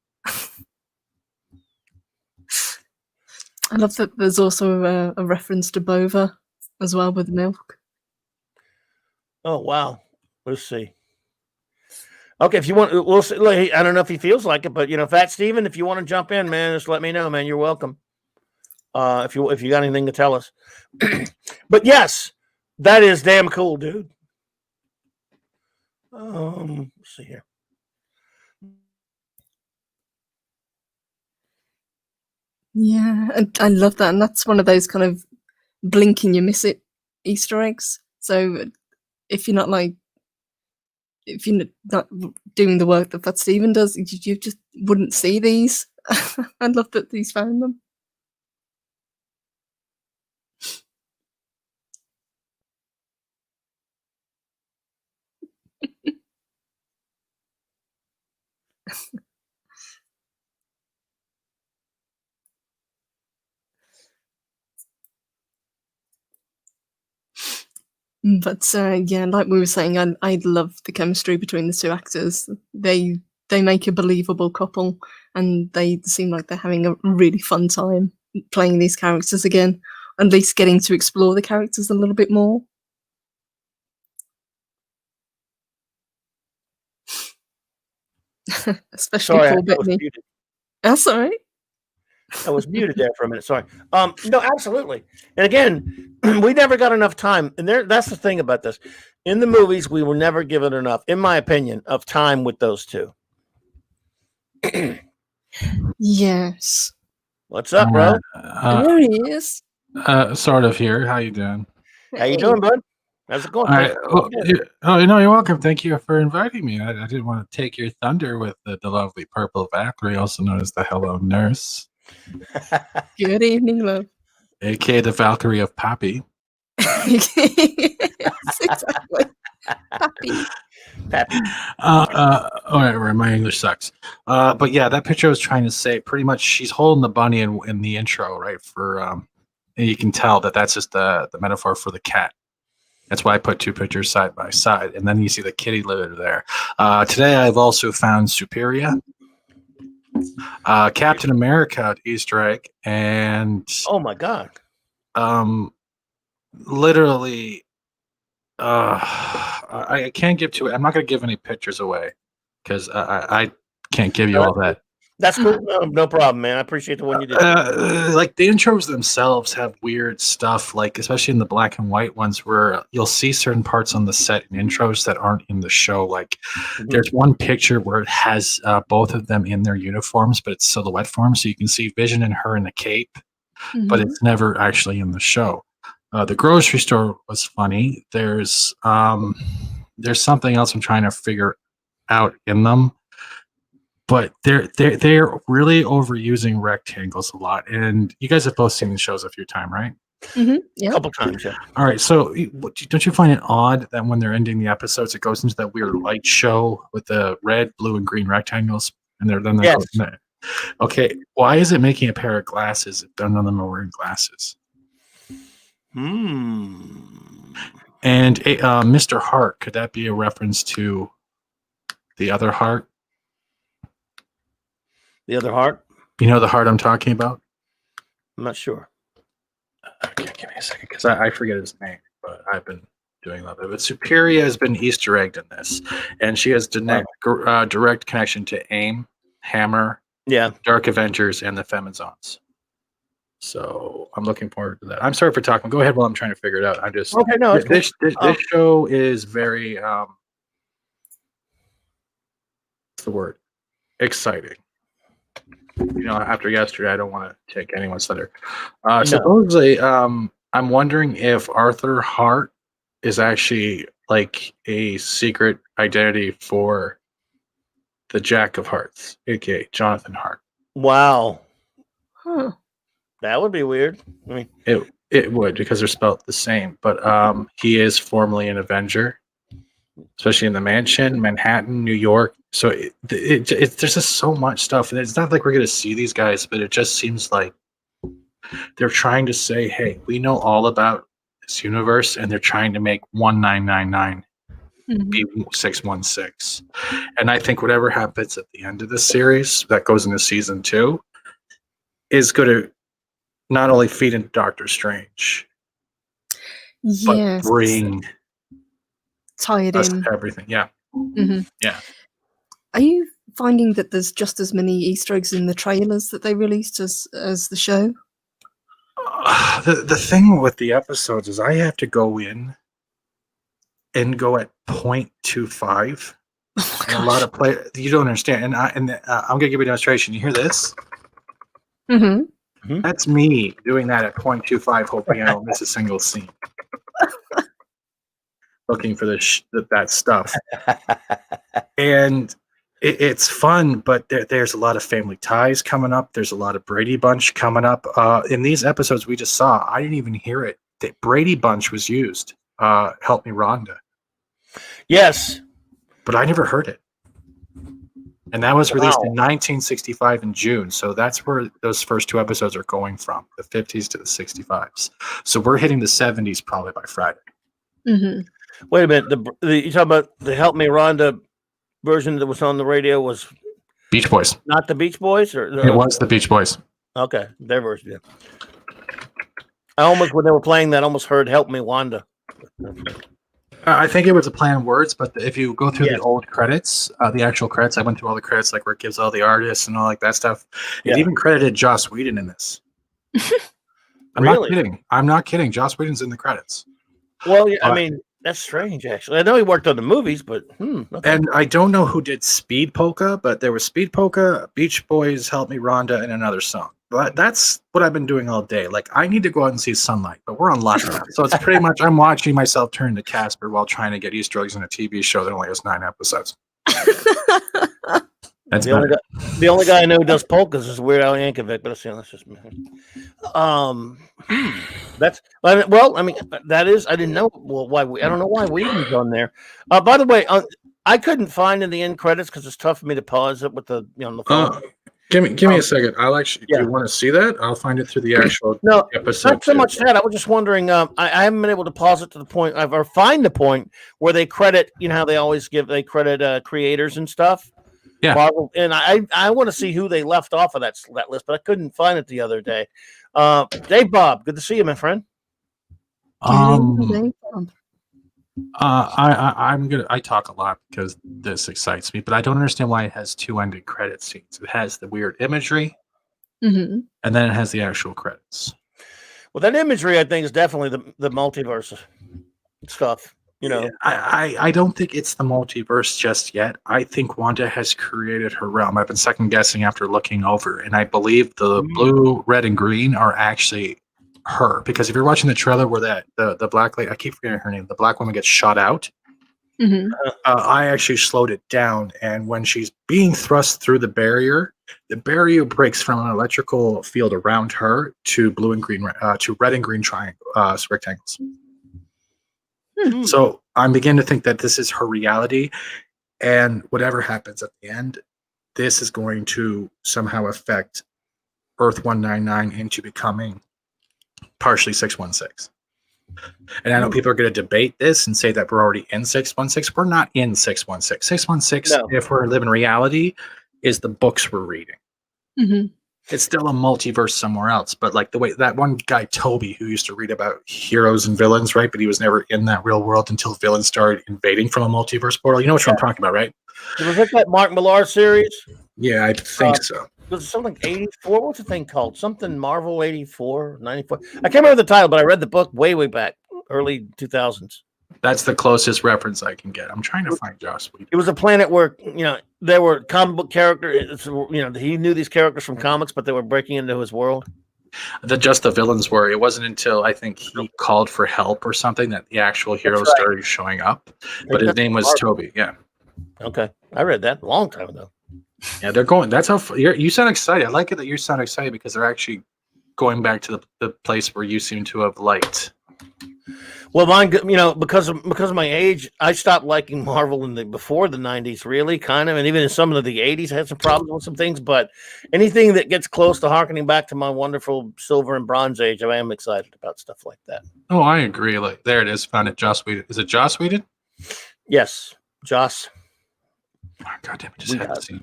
I love that there's also a reference to Bova as well with milk. Oh, wow. Let's see. Okay, if you want, we'll see. I don't know if he feels like it, but Fat Steven, if you want to jump in, man, just let me know, man. You're welcome. If you got anything to tell us. But yes, that is damn cool, dude. Let's see here. Yeah, and I love that, and that's one of those kind of blink and you miss it Easter eggs. So if you're not doing the work that Fat Steven does, you just wouldn't see these. I love that he's found them. But yeah, like we were saying, I love the chemistry between the two actors. They make a believable couple, and they seem like they're having a really fun time playing these characters again, at least getting to explore the characters a little bit more. Especially Paul Bettany. That's all right. I was muted there for a minute. Sorry. No, absolutely. And again, we never got enough time. And that's the thing about this. In the movies, we were never given enough, in my opinion, of time with those two. Yes. What's up, bro? There he is. Sort of here. How you doing? How you doing, bud? How's it going? All right. You're welcome. Thank you for inviting me. I didn't want to take your thunder with the lovely purple VALKYRIE, also known as the Hello Nurse. Good evening, love. AKA the VALKYRIE of Pappy. Yes, exactly. Pappy. All right, my English sucks. But yeah, that picture I was trying to say, pretty much she's holding the bunny in the intro, right? For and you can tell that's just the metaphor for the cat. That's why I put two pictures side by side, and then you see the kitty litter there. Today I've also found Superia, Captain America Easter egg, and oh my god, literally, I can't give to it. I'm not going to give any pictures away because I can't give you all that. That's cool. No problem, man. I appreciate the one you did. Like the intros themselves have weird stuff, like especially in the black and white ones, where you'll see certain parts on the set in intros that aren't in the show. Like there's one picture where it has both of them in their uniforms, but it's silhouette form, so you can see Vision and her in a cape, but it's never actually in the show. The grocery store was funny. There's something else I'm trying to figure out in them. But they're really overusing rectangles a lot, and you guys have both seen the shows a few times, right? Yeah, a couple times, yeah. All right, so don't you find it odd that when they're ending the episodes, it goes into that weird light show with the red, blue, and green rectangles, and they're yes. Okay, why is it making a pair of glasses if none of them are wearing glasses? And Mr. Hart, could that be a reference to the other heart? The other heart? You know the heart I'm talking about? I'm not sure. Okay, give me a second, because I forget his name, but I've been doing a lot of it. But Superior has been Easter egged in this, and she has direct connection to AIM, Hammer, Dark Avengers, and the Femizons. So I'm looking forward to that. I'm sorry for talking. Go ahead while I'm trying to figure it out. I'm just okay. No, this show is very what's the word? Exciting. You know, after yesterday, I don't want to take anyone's thunder. Supposedly, I'm wondering if Arthur Hart is actually like a secret identity for the Jack of Hearts, aka Jonathan Hart. Wow. Huh. That would be weird. I mean, it would, because they're spelled the same. But he is formerly an Avenger, especially in the Mansion, Manhattan, New York. So there's just so much stuff, and it's not like we're going to see these guys, but it just seems like they're trying to say, "Hey, we know all about this universe," and they're trying to make 1999 be 616. And I think whatever happens at the end of this series that goes into season 2 is going to not only feed into Doctor Strange, but tie it in everything. Yeah. Yeah. Are you finding that there's just as many Easter eggs in the trailers that they released as the show? The thing with the episodes is I have to go in and go at 0.25. And a lot of you don't understand. And I'm going to give you a demonstration. You hear this? That's me doing that at 0.25, hoping I don't miss a single scene. Looking for that stuff. And it's fun, but there's a lot of family ties coming up. There's a lot of Brady Bunch coming up. In these episodes we just saw, I didn't even hear it. The Brady Bunch was used. Help Me, Rhonda. Yes. But I never heard it. And that was released in 1965 in June. So that's where those first 2 episodes are going from, the 50s to the 65s. So we're hitting the 70s probably by Friday. Wait a minute. You talking about the Help Me Rhonda version that was on the radio was Beach Boys. Not the Beach Boys? It was the Beach Boys. Okay, their version. Yeah. I almost, when they were playing that, almost heard Help Me Wanda. I think it was a play on words, but if you go through the old credits, the actual credits, I went through all the credits, like where it gives all the artists and all like that stuff. It even credited Joss Whedon in this. I'm not kidding. Joss Whedon's in the credits. Well, I mean, that's strange, actually. I know he worked on the movies, but okay. And I don't know who did Speed Polka, but there was Speed Polka, Beach Boys, Help Me Rhonda, and another song. But that's what I've been doing all day. Like, I need to go out and see sunlight, but we're on lockdown. So it's pretty much I'm watching myself turn to Casper while trying to get Easter eggs in a TV show that only has 9 episodes. That's the only guy I know who does polkas is Weird Al Yankovic, but that's just me. That's well. I mean, that is. I didn't know. Well, why? I don't know why Whedon's on there. By the way, I couldn't find in the end credits because it's tough for me to pause it with the on the phone. Give me a second. I'll actually. Do you want to see that? I'll find it through the actual episode. Not so much that. I was just wondering. I haven't been able to pause it to the point, or find the point where they credit. You know how they always credit creators and stuff. Yeah. Marvel, and I want to see who they left off of that list, but I couldn't find it the other day. Dave Bob, good to see you, my friend. I talk a lot because this excites me, but I don't understand why it has 2 ending credit scenes. It has the weird imagery, and then it has the actual credits. Well, that imagery, I think, is definitely the multiverse stuff. You know, I don't think it's the multiverse just yet. I think Wanda has created her realm. I've been second guessing after looking over, and I believe the blue, red, and green are actually her. Because if you're watching the trailer where the black lady, I keep forgetting her name, the black woman gets shot out. I actually slowed it down, and when she's being thrust through the barrier breaks from an electrical field around her to blue and green, to red and green rectangles. So I'm beginning to think that this is her reality, and whatever happens at the end, this is going to somehow affect Earth 199 into becoming partially 616. And I know people are going to debate this and say that we're already in 616. We're not in 616. 616, if we're living reality, is the books we're reading. Mm-hmm. It's still a multiverse somewhere else. But like the way that one guy, Toby, who used to read about heroes and villains, right? But he was never in that real world until villains started invading from a multiverse portal. You know what I'm talking about, right? Was it that Mark Millar series? Yeah, I think so. Was it something 84? What's the thing called? Something Marvel 84, 94. I can't remember the title, but I read the book way back, early 2000s. That's the closest reference I can get. I'm trying to find Joss Whedon. It was a planet where, there were comic book characters. He knew these characters from comics, but they were breaking into his world. Just the villains were. It wasn't until I think he called for help or something that the actual heroes started showing up. But his name was Toby. Yeah. Okay. I read that a long time ago. Yeah, they're going. That's how you sound excited. I like it that you sound excited because they're actually going back to the place where you seem to have liked. Well, mine, because of my age, I stopped liking Marvel before the 90s, really, kind of, and even in some of the 80s, I had some problems with some things. But anything that gets close to harkening back to my wonderful Silver and Bronze Age, I am excited about stuff like that. Oh, I agree. Like there it is. Found it. Joss Whedon. Is it Joss Whedon? Yes, Joss. Oh, God damn it! Just had to see.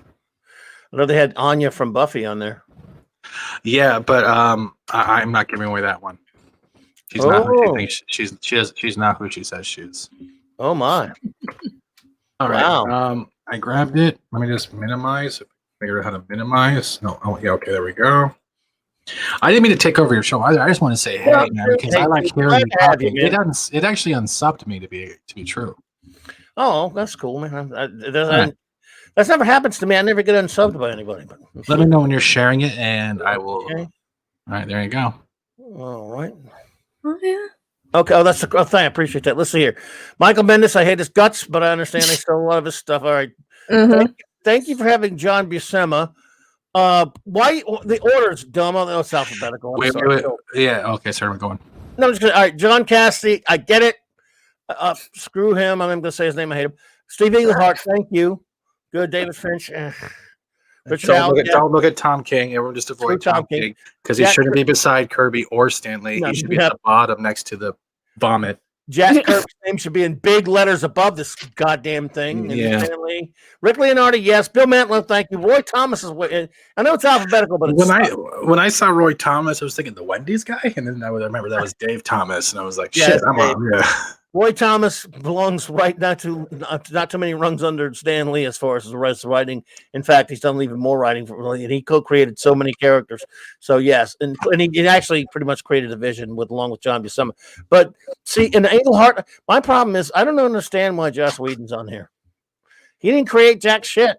I know they had Anya from Buffy on there. Yeah, but I'm not giving away that one. She's not who she thinks she's not who she says she is. Oh my! All right. Wow. I grabbed it. Let me just minimize. Figure out how to minimize. No. Oh yeah. Okay. There we go. I didn't mean to take over your show either. I just want to say, hey, man, because I like hearing you talking. It actually unsubbed me to be true. Oh, that's cool, man. That's never happens to me. I never get unsubbed by anybody. But let me know when you're sharing it, and I will. Okay. All right, there you go. All right. Oh yeah. Okay. Oh, that's a thing. I appreciate that. Let's see here. Michael Bendis. I hate his guts, but I understand they stole a lot of his stuff. All right. Mm-hmm. Thank you for having John Buscema. Why the order's dumb? Oh, it's alphabetical. Wait. Yeah. Okay. Sorry, I'm going. No, all right. John Cassidy. I get it. Screw him. I'm going to say his name. I hate him. Steve Englehart. Thank you. Good, David Finch. Don't look at Tom King. Everyone just avoid Tom King because he shouldn't be beside Kirby or Stanley. He should be at the bottom next to the vomit. Jack Kirby's name should be in big letters above this goddamn thing. Yeah. Stanley. Rick Leonardi, yes. Bill Mantlo, thank you. Roy Thomas is. I know it's alphabetical, but when I saw Roy Thomas, I was thinking the Wendy's guy, and then I remember that was Dave Thomas, and I was like, shit, I'm on. Yeah. Roy Thomas belongs right not too many rungs under Stan Lee as far as the rest of writing. In fact, he's done even more writing and he co-created so many characters. So yes, and he actually pretty much created a vision along with John Buscema. But see, in Englehart, my problem is I don't understand why Joss Whedon's on here. He didn't create jack shit.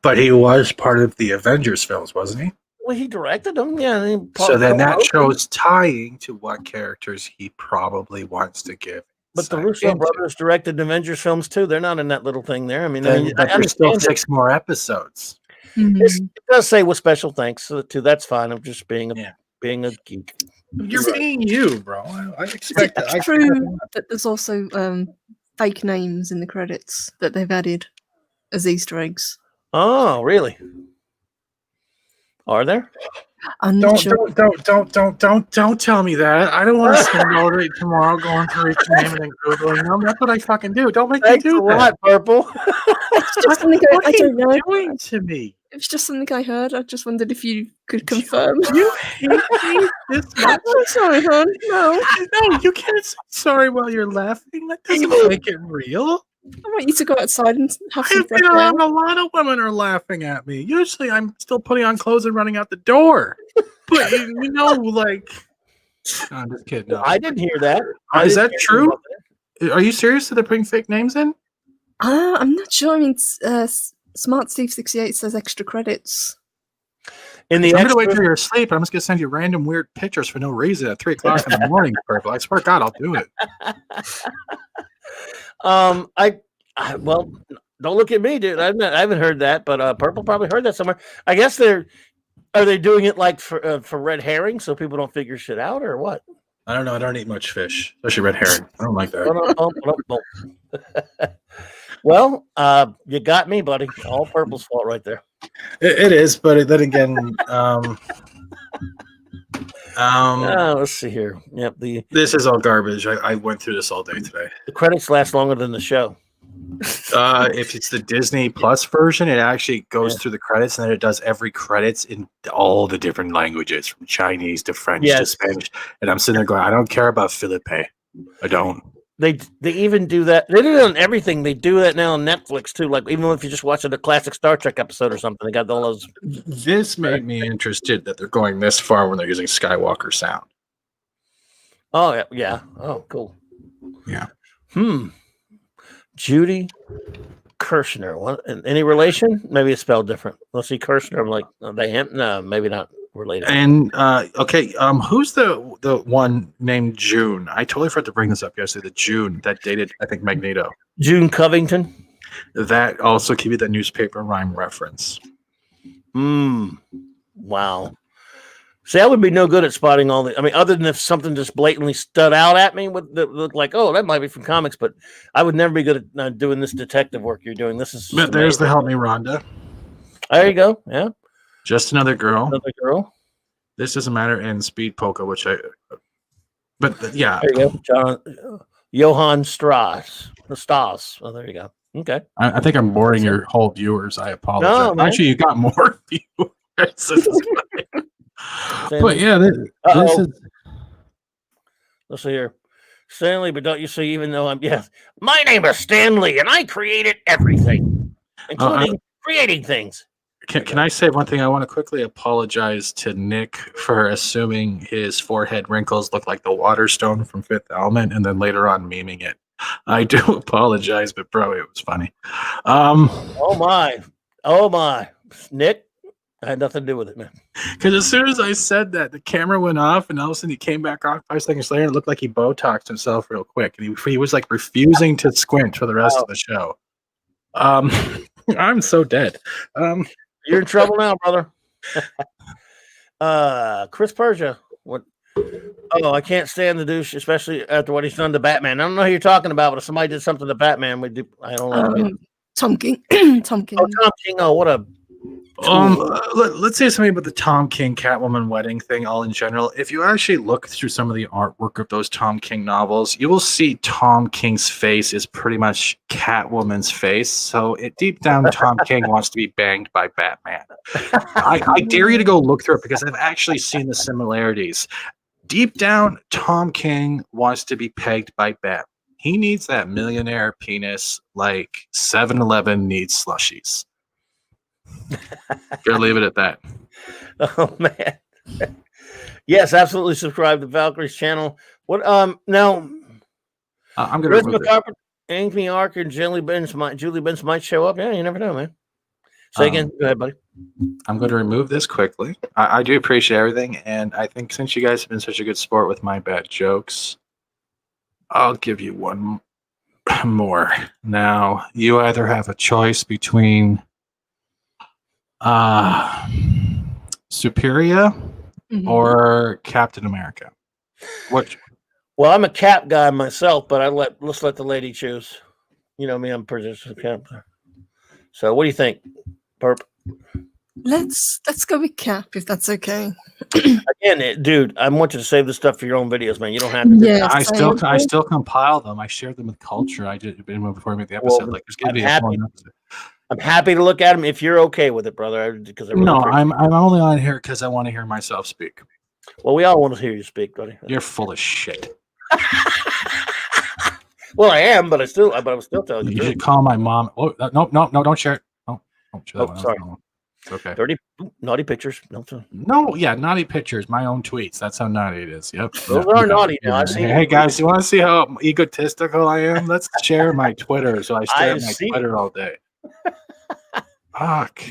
But he was part of the Avengers films, wasn't he? Well, he directed them, yeah. So then that shows tying to what characters he probably wants to give. But the Russo brothers directed Avengers films too. They're not in that little thing there. I mean, there's still 6 more episodes. Mm-hmm. It does say with special thanks to. That's fine. I'm just being a geek. You're being you, bro. I expect that. It's true that there's also fake names in the credits that they've added as Easter eggs. Oh, really? Are there? Don't tell me that. I don't want to spend all day tomorrow going through each name and then Googling them. That's what I fucking do. Don't make me do that. Purple. It's just something I don't know. Doing to me? It's just something I heard. I just wondered if you could confirm. You hate me this much? I'm sorry, hon. No, you can't say sorry while you're laughing. That doesn't make it real. I want you to go outside and have some fresh air. air. A lot of women are laughing at me. Usually I'm still putting on clothes and running out the door. But I'm just kidding. No. I didn't hear that. Is that true? Are you serious that they're putting fake names in? I'm not sure. I mean, Smart Steve 68 says extra credits. I'm going to wait till you're asleep. I'm just going to send you random weird pictures for no reason at 3 o'clock in the morning. Purple. I swear to God, I'll do it. Well, don't look at me, dude. I haven't heard that, but Purple probably heard that somewhere. I guess are they doing it like for red herring so people don't figure shit out or what? I don't know. I don't eat much fish, especially red herring. I don't like that. Well, you got me, buddy. All Purple's fault right there. It is, but then again, let's see here. Yep, this is all garbage. I went through this all day today. the credits last longer than the show. If it's the Disney Plus version, it actually goes through the credits, and then it does every credits in all the different languages, from Chinese to French to Spanish. And I'm sitting there going, I don't care about Philippe. I don't. They even do that. They do it on everything. They do that now on Netflix too. Like even if you're just watching a classic Star Trek episode or something, they got all those. This made me interested that they're going this far when they're using Skywalker sound. Oh yeah. Oh cool. Yeah. Judy Kirshner. What? Any relation? Maybe it's spelled different. Let's see, Kirshner. I'm like, they him? No, maybe not related. And okay, who's the one named June? I totally forgot to bring this up yesterday. The June that dated, I think, Magneto. June Covington. That also could be the newspaper rhyme reference. Wow. See, I would be no good at spotting all the. I mean, other than if something just blatantly stood out at me, would look like, oh, that might be from comics. But I would never be good at doing this detective work you're doing. This is. But there's the Help Me Rhonda. There you go. Yeah. Just another girl. Another girl. This doesn't matter. And Speed Polka, which I. But yeah. There you go. Johann Strauss. Oh, there you go. Okay. I think I'm boring your whole viewers. I apologize. No, actually, you got more viewers. This is but yeah, this is. Let's see here. Stanley, but don't you see, even though my name is Stanley and I created everything, including creating things. Can I say one thing? I want to quickly apologize to Nick for assuming his forehead wrinkles look like the Waterstone from Fifth Element and then later on memeing it. I do apologize, but bro, it was funny. Oh my. Nick, I had nothing to do with it, man. Because as soon as I said that, the camera went off, and all of a sudden he came back on 5 seconds later, and it looked like he Botoxed himself real quick, and he was like refusing to squint for the rest of the show. I'm so dead. You're in trouble now, brother. Chris Persia. What? Oh, I can't stand the douche, especially after what he's done to Batman. I don't know who you're talking about, but if somebody did something to Batman, we do. I don't know. Tom King. Tom King. Oh, Tom King. Oh, what a. Let's say something about the Tom King Catwoman wedding thing all in general. If you actually look through some of the artwork of those Tom King novels, you will see Tom King's face is pretty much Catwoman's face. So deep down, Tom King wants to be banged by Batman. I dare you to go look through it because I've actually seen the similarities. Deep down, Tom King wants to be pegged by Batman. He needs that millionaire penis like 7-Eleven needs slushies. Gonna leave it at that. Oh man. Yes, absolutely subscribe to Valkyrie's channel. What now I'm gonna remove it. Amy Ark and Julie Benz might show up. Yeah, you never know, man. Say again. Go ahead, buddy. I'm going to remove this quickly. I do appreciate everything, and I think since you guys have been such a good sport with my bad jokes, I'll give you one more. Now, you either have a choice between Superior or Captain America. What? Well, I'm a Cap guy myself, but let's let the lady choose. You know me, I'm pretty Cap. So, what do you think, Perp? Let's go with Cap if that's okay. Again, dude, I want you to save this stuff for your own videos, man. You don't have to. Yeah, I still compile them. I share them with culture. I did before we made the episode. Like, there's gonna be a full episode. I'm happy to look at them if you're okay with it, brother. Because I'm only on here because I want to hear myself speak. Well, we all want to hear you speak, buddy. You're full of shit. Well, I am, but I'm still telling you. You should call my mom. Oh, no, don't share it. No, don't share that one. Sorry. It's okay. Dirty, naughty pictures. No, yeah, naughty pictures. My own tweets. That's how naughty it is. Yep. Those are naughty. Now, hey guys, you want to see how egotistical I am? Let's share my Twitter. So I stare at my Twitter all day. Fuck.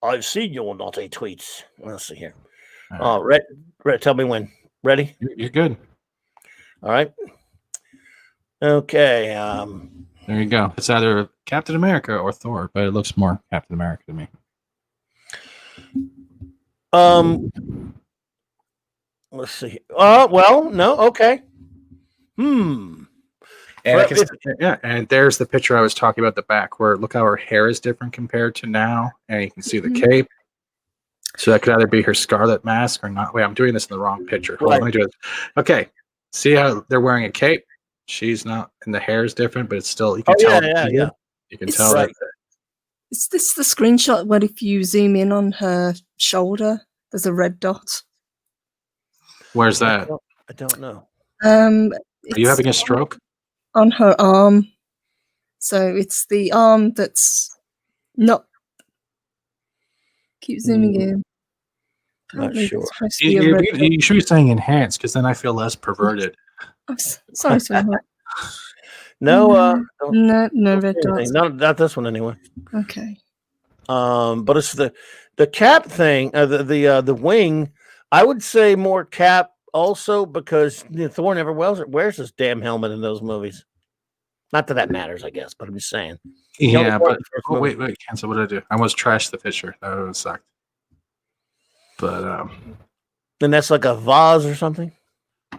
I've seen your naughty tweets. Let's see here. Oh, Rhett, tell me when. Ready? You're good. All right. Okay. There you go. It's either Captain America or Thor, but it looks more Captain America to me. Let's see. Well, no. Okay. And yeah, and there's the picture I was talking about at the back, where look how her hair is different compared to now, and you can see the cape. So that could either be her scarlet mask or not. Wait, I'm doing this in the wrong picture. Hold on, let me do it. Okay, see how they're wearing a cape? She's not, and the hair is different, but it's still, you can tell. Yeah. You can tell that. Is this the screenshot where if you zoom in on her shoulder, there's a red dot? Where's that? I don't know. Are you having a stroke? On her arm. So it's the arm that's not. Keep zooming in. Not sure. You should be saying enhanced, because then I feel less perverted. I'm sorry, sweetheart. No, no red dots. Not this one anyway. Okay. But it's the cap thing, the wing. I would say more cap also because Thor never wears his damn helmet in those movies. Not that matters, I guess, but I'm just saying. Yeah, but wait, cancel. What did I do? I almost trashed the picture. That would have sucked. But then that's like a vase or something.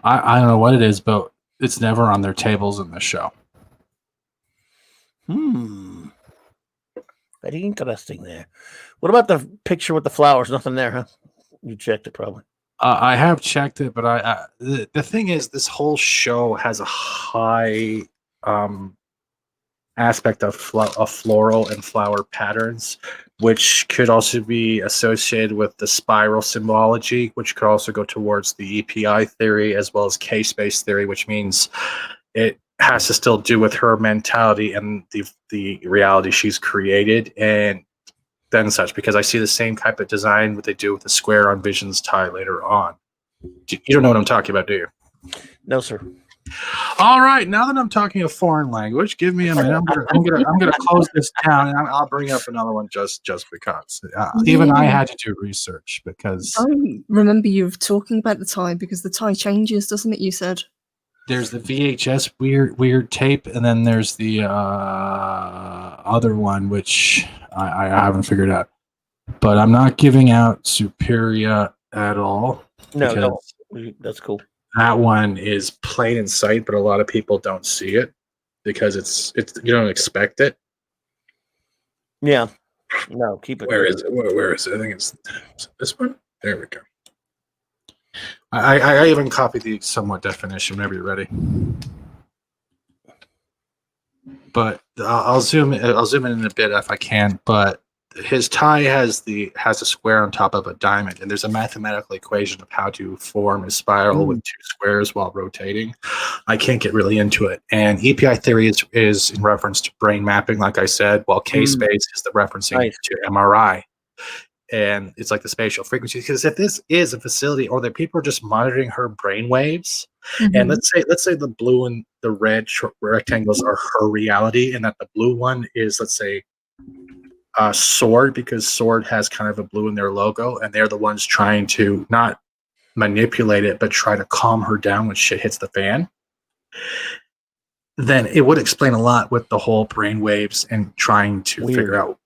I don't know what it is, but it's never on their tables in the show. Very interesting there. What about the picture with the flowers? Nothing there, huh? You checked it probably. I have checked it, but the thing is, this whole show has a high aspect of floral and flower patterns, which could also be associated with the spiral symbology, which could also go towards the EPI theory as well as K-space theory, which means it has to still do with her mentality and the reality she's created and then such, because I see the same type of design what they do with the square on Vision's tie later on. You don't know what I'm talking about, do you? No, sir. All right, now that I'm talking a foreign language, give me a minute. I'm gonna close this down, and I'll bring up another one just because. Even I had to do research because I remember you talking about the tie, because the tie changes, doesn't it? You said there's the VHS weird tape, and then there's the other one which I haven't figured out. But I'm not giving out Superior at all. No, that's cool. That one is plain in sight, but a lot of people don't see it because it's you don't expect it. Yeah. No, keep it. Where is it? Where is it? I think it's this one. There we go. I even copied the somewhat definition whenever you're ready. But I'll zoom in a bit if I can. But his tie has a square on top of a diamond, and there's a mathematical equation of how to form a spiral with two squares while rotating. I can't get really into it. And EPI theory is in reference to brain mapping, like I said, while K-space is the referencing to MRI. And it's like the spatial frequency, because if this is a facility or that people are just monitoring her brain waves, and let's say the blue and the red rectangles are her reality, and that the blue one is, let's say, Sword, because Sword has kind of a blue in their logo, and they're the ones trying to not manipulate it, but try to calm her down when shit hits the fan. Then it would explain a lot with the whole brain waves and trying to figure out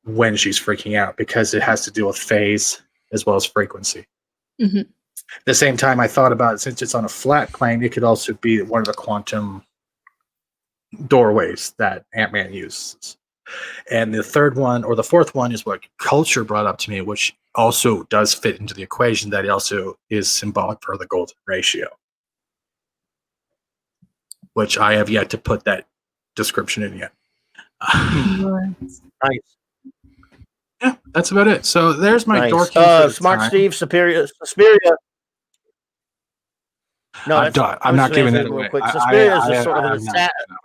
when she's freaking out, because it has to do with phase as well as frequency. At the same time, I thought about it, since it's on a flat plane, it could also be one of the quantum doorways that Ant-Man uses. And the third one, or the fourth one, is what Culture brought up to me, which also does fit into the equation, that it also is symbolic for the golden ratio, which I have yet to put that description in yet. Nice. Yeah, that's about it. So there's my dorky Smart Steve, Superior. No, I'm not giving that away. Suspiria is just sort of an assassin.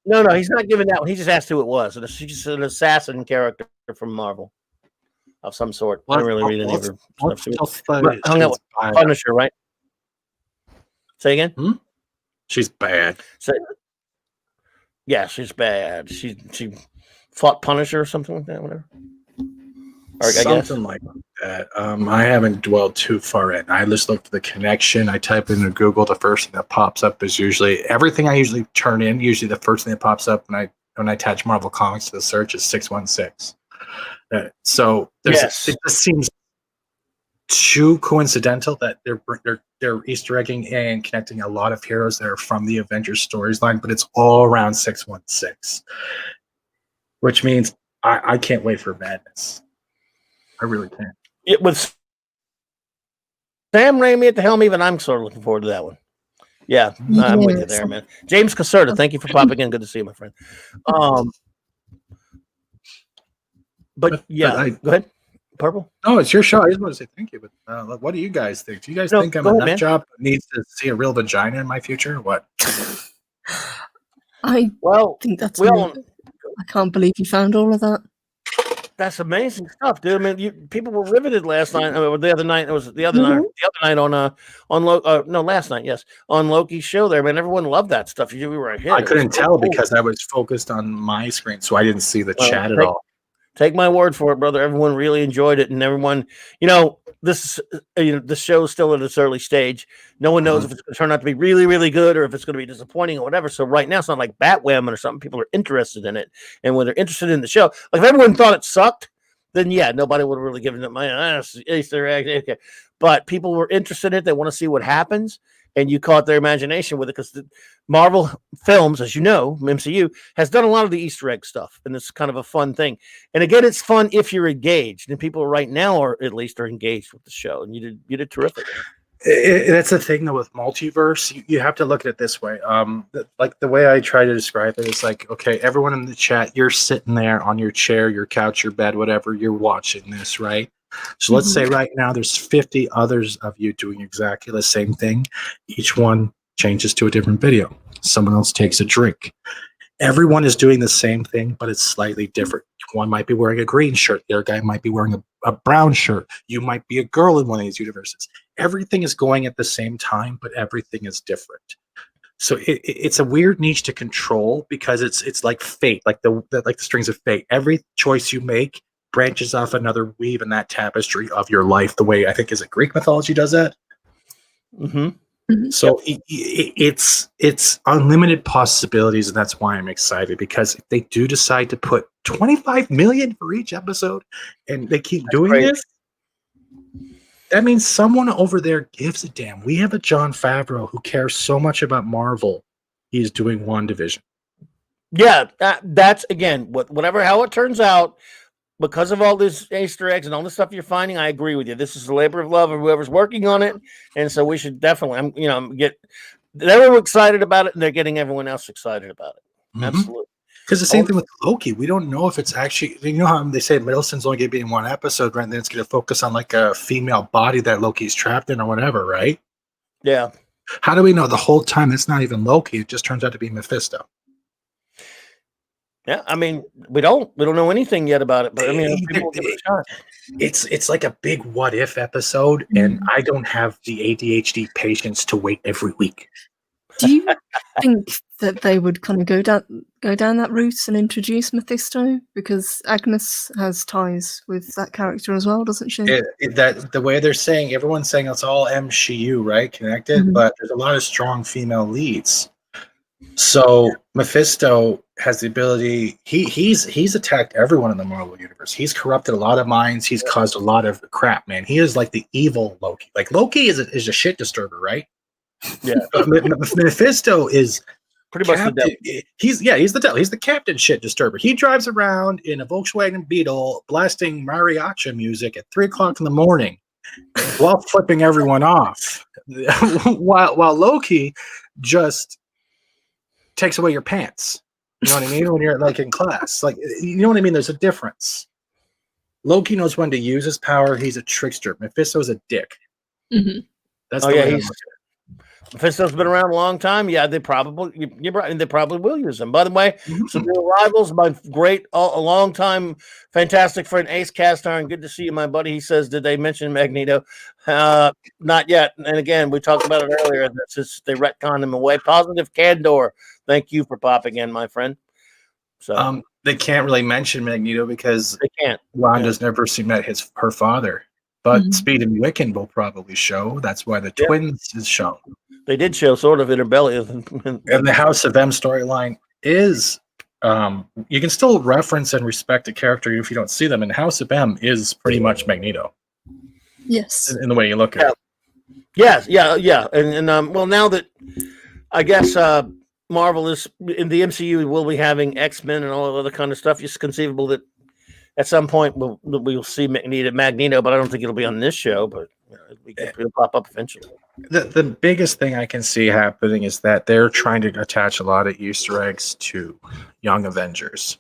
No, he's not giving that one. He just asked who it was. She's just an assassin character from Marvel of some sort. I don't really read any of her stuff. Hung out with Punisher, right? Say again? She's bad. Yeah, she's bad. She fought Punisher or something like that, whatever. Or, something like that. I haven't dwelled too far in. I just looked at the connection. I type into Google. The first thing that pops up is usually everything I usually turn in. Usually, the first thing that pops up when I attach Marvel Comics to the search is 616. So it just seems too coincidental that they're Easter egging and connecting a lot of heroes that are from the Avengers storyline, but it's all around 616, which means I can't wait for madness. I really can't. It was Sam Raimi at the helm. Even I'm sort of looking forward to that one. Yeah, I'm with you there, man. James Caserta, thank you for popping in. Good to see you, my friend. But yeah, go ahead. Purple? No, it's your show. I just want to say thank you. But what do you guys think? Do you guys think I'm a nut job that needs to see a real vagina in my future? Or what? I think that's I can't believe you found all of that. That's amazing stuff, dude. I mean, people were riveted last night, or the other night. It was the other night. The other night last night. Yes, on Loki's show. There, man. Everyone loved that stuff. You were a hit. I couldn't tell because I was focused on my screen, so I didn't see the chat at all. Take my word for it, brother. Everyone really enjoyed it, and everyone, this the show is still at its early stage. No one knows if it's going to turn out to be really, really good or if it's going to be disappointing or whatever. So right now, it's not like Batwoman or something. People are interested in it, and when they're interested in the show, like if everyone thought it sucked, then yeah, nobody would have really given it my Easter egg. Okay. But people were interested in it. They want to see what happens. And you caught their imagination with it because the Marvel films, as you know, MCU has done a lot of the Easter egg stuff, and it's kind of a fun thing. And again, it's fun if you're engaged, and people right now are engaged with the show. And you did terrific. That's the thing though with multiverse. You have to look at it this way. Like the way I try to describe it is like, okay, everyone in the chat, you're sitting there on your chair, your couch, your bed, whatever, you're watching this, right? So let's say right now there's 50 others of you doing exactly the same thing. Each one changes to a different video. Someone else takes a drink. Everyone is doing the same thing, but it's slightly different. One might be wearing a green shirt. The other guy might be wearing a brown shirt. You might be a girl in one of these universes. Everything is going at the same time, but everything is different. So it's a weird niche to control because it's like fate, like the strings of fate. Every choice you make branches off another weave in that tapestry of your life, the way I think is it Greek mythology does that. So it's unlimited possibilities, and that's why I'm excited, because if they do decide to put 25 million for each episode and they keep doing this, that means someone over there gives a damn. We have a Jon Favreau who cares so much about Marvel. He's doing WandaVision. Yeah, that's again how it turns out. Because of all these Easter eggs and all the stuff you're finding, I agree with you. This is a labor of love of whoever's working on it, and so we should definitely, they're excited about it, and they're getting everyone else excited about it. Absolutely. Because the same thing with Loki, we don't know if it's actually, how they say Middleton's only going to be in one episode, right? And then it's going to focus on like a female body that Loki's trapped in or whatever, right? Yeah. How do we know the whole time it's not even Loki? It just turns out to be Mephisto. Yeah, I mean, we don't know anything yet about it, but I mean, people give it a shot. It's like a big what if episode, and I don't have the ADHD patience to wait every week. Do you think that they would kind of go down that route and introduce Mephisto, because Agnes has ties with that character as well, doesn't she? That the way they're saying, everyone's saying it's all MCU, right, connected, but there's a lot of strong female leads. So Mephisto has the ability. He's attacked everyone in the Marvel universe. He's corrupted a lot of minds. He's caused a lot of crap, man. He is like the evil Loki. Like Loki is a shit disturber, right? Yeah. But Mephisto is pretty much the devil. He's the devil. He's the captain shit disturber. He drives around in a Volkswagen Beetle, blasting mariachi music at 3:00 in the morning, while flipping everyone off. while Loki just takes away your pants. You know what I mean? When you're like in class, like, you know what I mean? There's a difference. Loki knows when to use his power. He's a trickster. Mephisto's a dick. That's Mephisto's been around a long time. Yeah, they probably will use him. By the way, some new arrivals. My great, a long time, fantastic friend Ace Cast Iron. Good to see you, my buddy. He says, did they mention Magneto? Not yet. And again, we talked about it earlier. That's just, they retconned him away. Positive Candor. Thank you for popping in, my friend. So they can't really mention Magneto because they can't. Wanda's never met her father. But Speed and Wiccan will probably show. That's why the twins is shown. They did show sort of in her belly. And the House of M storyline is, you can still reference and respect a character if you don't see them. And House of M is pretty much Magneto. Yes. in the way you look at it. Yes, yeah. And well, now that I guess Marvel is in the MCU, will be having X-Men and all that other kind of stuff. It's conceivable that at some point we'll see Magneto, but I don't think it'll be on this show. But it'll pop up eventually. The biggest thing I can see happening is that they're trying to attach a lot of Easter eggs to Young Avengers.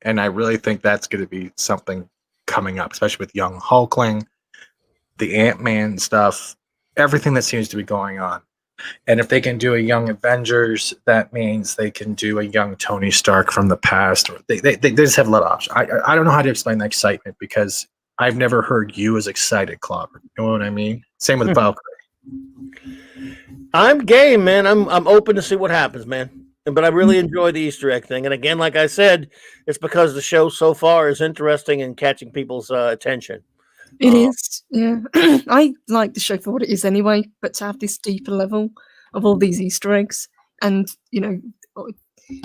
And I really think that's going to be something coming up, especially with Young Hulkling, the Ant-Man stuff, everything that seems to be going on. And if they can do a Young Avengers, that means they can do a young Tony Stark from the past. Or they just have a lot of options. I don't know how to explain the excitement because I've never heard you as excited, Clobber. You know what I mean? Same with Valkyrie. I'm game, man. I'm open to see what happens, man. But I really enjoy the Easter egg thing. And again, like I said, it's because the show so far is interesting and catching people's attention. It is, yeah. I like the show for what it is anyway, but to have this deeper level of all these Easter eggs, and you know,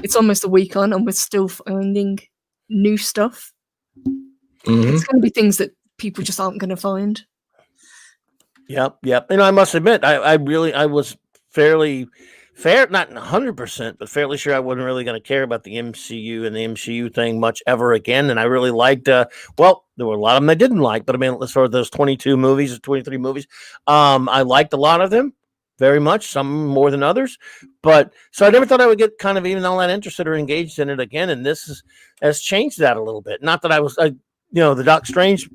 it's almost a week on, and we're still finding new stuff. It's going to be things that people just aren't going to find. Yep. And I must admit, I was fairly fair, not 100%, but fairly sure I wasn't really going to care about the MCU and the MCU thing much ever again. And I really liked, well, there were a lot of them I didn't like, but I mean, as far as those 22 movies or 23 movies, I liked a lot of them very much, some more than others. But so I never thought I would get kind of even all that interested or engaged in it again. And this has changed that a little bit. Not that the Doc Strange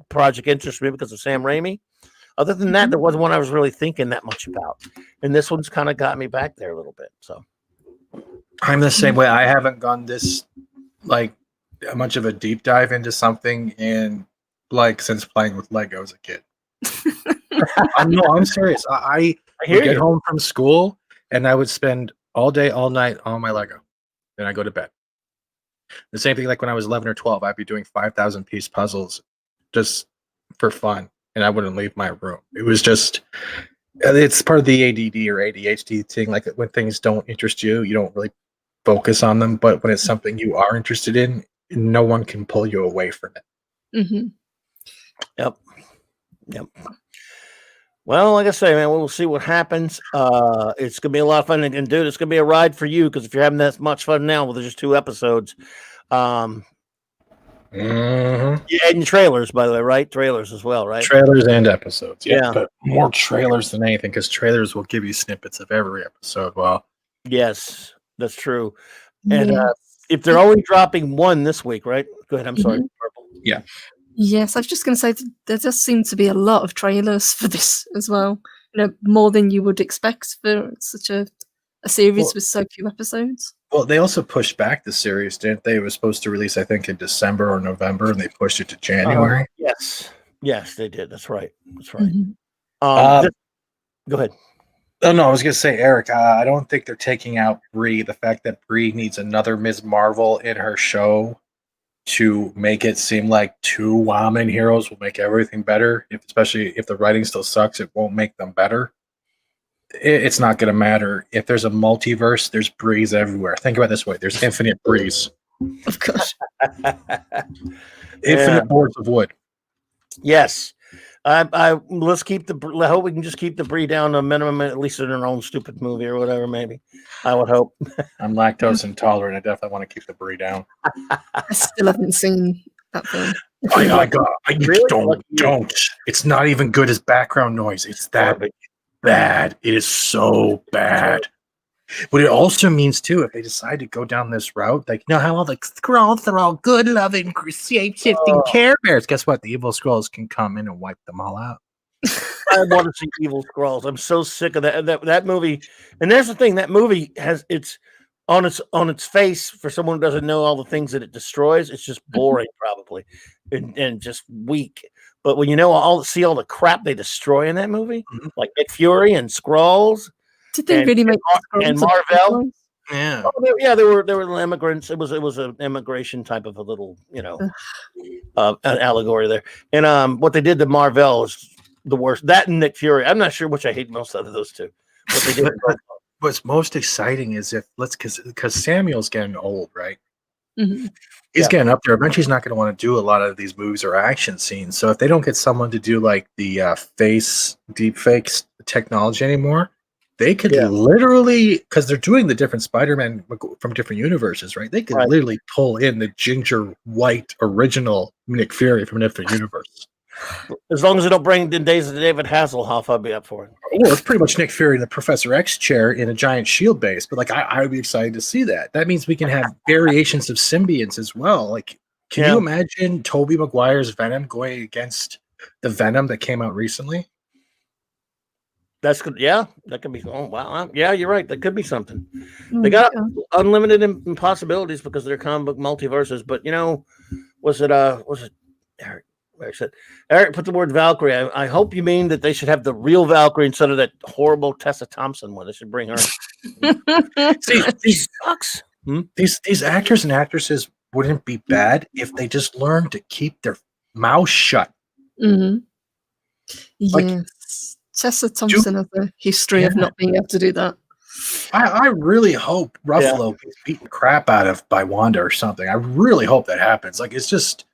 project interests me because of Sam Raimi. Other than that, there wasn't one I was really thinking that much about. And this one's kind of got me back there a little bit. So I'm the same way. I haven't gone this much of a deep dive into something since playing with Lego as a kid. I'm serious. I would get home from school and I would spend all day, all night on my Lego. Then I go to bed. The same thing like when I was 11 or 12, I'd be doing 5,000 piece puzzles just for fun. And I wouldn't leave my room. It was just, it's part of the ADD or ADHD thing. Like when things don't interest you, you don't really focus on them. But when it's something you are interested in, no one can pull you away from it. Mm-hmm. Yep. Well, like I say, man, we'll see what happens. It's going to be a lot of fun. And dude, it's going to be a ride for you because if you're having that much fun now, well, there's just 2 episodes. Yeah, and trailers, by the way, right? Trailers as well, right? Trailers and episodes, yeah. But more trailers than anything, because trailers will give you snippets of every episode. Well, yes, that's true. And if they're only dropping 1 this week, right? Go ahead. I'm sorry, Purple. Yeah. Yes, I was just going to say there does seem to be a lot of trailers for this as well. You know, more than you would expect for such a series with so few episodes. Well, they also pushed back the series, didn't they? It was supposed to release, I think, in December or November, and they pushed it to January. Yes, they did. That's right. Mm-hmm. Go ahead. Oh no, I was going to say, Eric, I don't think they're taking out Brie. The fact that Brie needs another Ms. Marvel in her show to make it seem like 2 woman heroes will make everything better. Especially if the writing still sucks, it won't make them better. It's not going to matter. If there's a multiverse, there's Brees everywhere. Think about it this way. There's infinite Brees. Of course. Infinite boards of wood. Yes. Let's keep I hope we can just keep the Brie down to a minimum, at least in her own stupid movie or whatever, maybe. I would hope. I'm lactose intolerant. I definitely want to keep the Brie down. I still haven't seen that film. Oh my God. Really? Don't. It's not even good as background noise. It's that bad. It is so bad. But it also means too, if they decide to go down this route, like you know how all the Skrulls are all good, loving, shape-shifting Care Bears. Guess what? The evil Skrulls can come in and wipe them all out. I want to see evil Skrulls. I'm so sick of that movie. And there's the thing: that movie has it's on its face. For someone who doesn't know all the things that it destroys, it's just boring, probably, and just weak. But when you know see all the crap they destroy in that movie, like Nick Fury and Skrulls. Did they really make and Marvel? Yeah. Oh, they were immigrants. It was an immigration type of a little, an allegory there. And what they did to Marvel is the worst. That and Nick Fury. I'm not sure which I hate most out of those two. What they did. What's most exciting is because Samuel's getting old, right? Mm-hmm. He's getting up there. Eventually, he's not going to want to do a lot of these moves or action scenes. So if they don't get someone to do like the face deep fakes technology anymore, they could literally, because they're doing the different Spider-Man from different universes, right? They could literally pull in the ginger white original Nick Fury from a different universe. As long as they don't bring in Days of David Hasselhoff, I'll be up for it. Well, it's pretty much Nick Fury in the Professor X chair in a giant shield base, but like I would be excited to see that. That means we can have variations of symbionts as well. Like, can you imagine Tobey Maguire's Venom going against the Venom that came out recently? That's good. Yeah, that could be. Oh wow, yeah, you're right. That could be something. They got unlimited possibilities because they're comic book multiverses. But was it Eric? Eric put the word Valkyrie. I hope you mean that they should have the real Valkyrie instead of that horrible Tessa Thompson one. They should bring her. See, she sucks. These actors and actresses wouldn't be bad if they just learned to keep their mouth shut. Mm-hmm. Yes, Tessa Thompson has a history of not being able to do that. I really hope Ruffalo gets beaten the crap out of by Wanda or something. I really hope that happens. Like, it's just.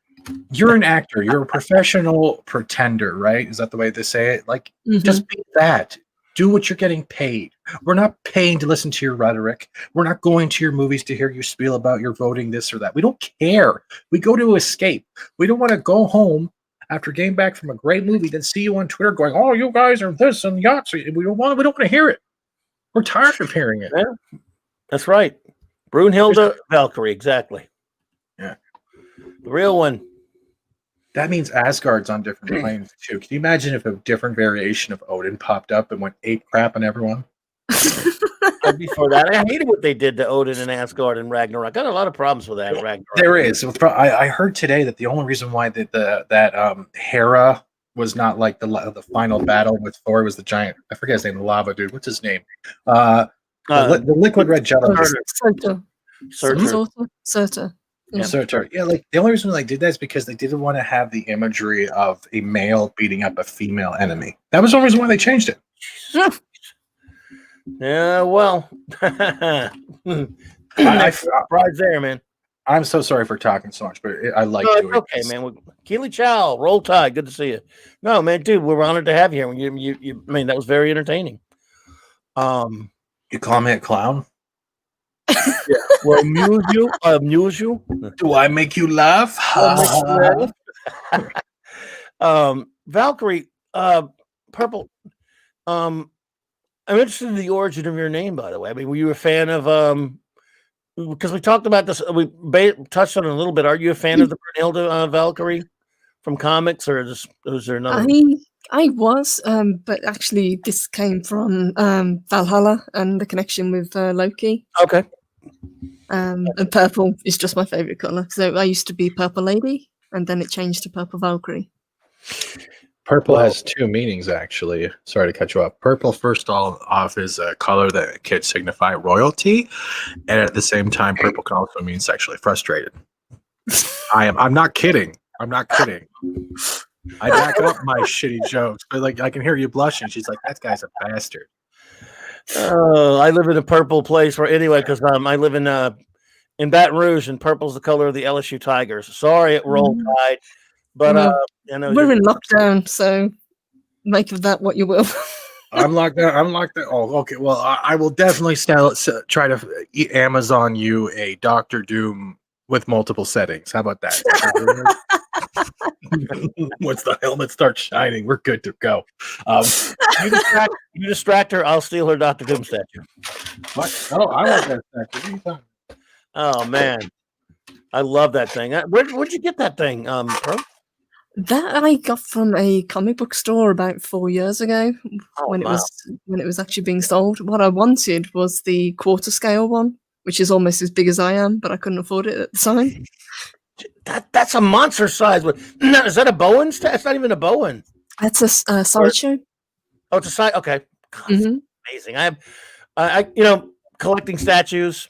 You're an actor. You're a professional pretender, right? Is that the way they say it? Like, just be that. Do what you're getting paid. We're not paying to listen to your rhetoric. We're not going to your movies to hear you spiel about your voting this or that. We don't care. We go to escape. We don't want to go home after getting back from a great movie, then see you on Twitter going, "Oh, you guys are this and Yahtzee." We don't want to hear it. We're tired of hearing it. Yeah, that's right. Brunhilde Valkyrie, exactly. Yeah, the real one. That means Asgard's on different planes too. Can you imagine if a different variation of Odin popped up and went ape crap on everyone? I'd be for that. I hated what they did to Odin and Asgard and Ragnarok. I got a lot of problems with that. Ragnarok. There is. I heard today that the only reason why that Hera was not like the final battle with Thor was the giant. I forget his name. The lava dude. What's his name? The liquid red jellyfish. Surtur. Yeah, like the only reason they did that is because they didn't want to have the imagery of a male beating up a female enemy. That was the only reason why they changed it. Yeah, well, I right there, man. I'm so sorry for talking so much, but I like doing it. Okay, man. Keely Chow, roll tide. Good to see you. No, man, dude, we're honored to have you here. You I mean, that was very entertaining. You call me a clown? Yeah. Well, amuse you. Do I make you laugh? Valkyrie, Purple. I'm interested in the origin of your name, by the way. I mean, were you a fan of because we talked about this, we touched on it a little bit. Are you a fan of the Brunhilde Valkyrie from comics, or was there another? I was, but actually, this came from Valhalla and the connection with Loki. Okay. And purple is just my favorite color. So I used to be Purple Lady, and then it changed to Purple Valkyrie. Purple has two meanings, actually. Sorry to cut you off. Purple, first off, is a color that could signify royalty, and at the same time, purple can also mean sexually frustrated. I'm not kidding. I'm not kidding. I back up my shitty jokes, but like I can hear you blushing. She's like, "That guy's a bastard." I live in a purple place because I live in Baton Rouge, and purple's the color of the LSU Tigers. Sorry, it rolled tide, but we're in lockdown, so make of that what you will. I'm locked down. Oh, okay. Well, I will definitely try to Amazon you a Dr. Doom with multiple settings. How about that? Once the helmet starts shining, we're good to go. You distract her, I'll steal her Dr. Doom statue. What? Oh, I want that statue. Oh man, I love that thing. Where'd you get that thing, Pro? That I got from a comic book store about 4 years ago when it was actually being sold. What I wanted was the quarter scale one, which is almost as big as I am, but I couldn't afford it at the time. That's a monster size. No, is that a Bowen? It's not even a Bowen. That's a sideshow. Oh, it's a side. Okay, God, amazing. I collecting statues.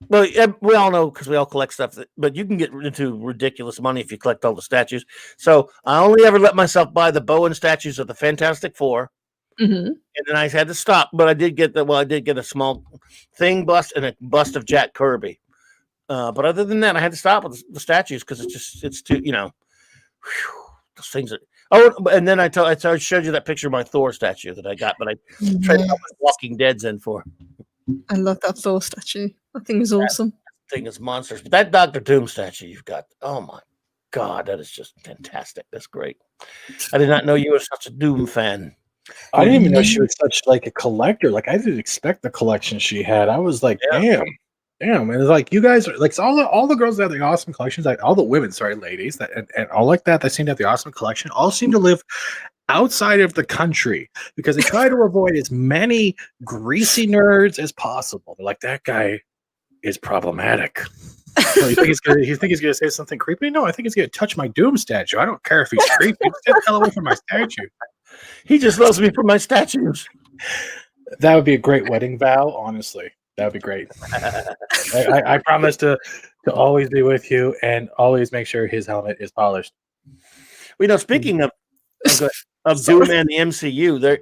Well, we all know because we all collect stuff, but you can get into ridiculous money if you collect all the statues. So I only ever let myself buy the Bowen statues of the Fantastic Four, and then I had to stop. But I did get a small thing bust and a bust of Jack Kirby. But other than that, I had to stop with the statues because it's too, those things are. Oh, and then I showed you that picture of my Thor statue that I got, but I traded out my Walking Dead's in for. I love that Thor statue. That thing is awesome. That thing is monsters. But that Doctor Doom statue you've got, oh my God, that is just fantastic. That's great. I did not know you were such a Doom fan. I didn't even know she was such like a collector. Like I didn't expect the collection she had. I was like, damn. And it's like you guys are like all the girls that have the awesome collections, like all the women, ladies that and all like that seem to have the awesome collection, all seem to live outside of the country because they try to avoid as many greasy nerds as possible. They're like, that guy is problematic. So you think he's gonna say something creepy? No, I think he's gonna touch my Doom statue. I don't care if he's creepy. Just get the hell away from my statue. He just loves me for my statues. That would be a great wedding vow, honestly. That would be great. I promise to always be with you and always make sure his helmet is polished. Speaking of Doom and the MCU, there.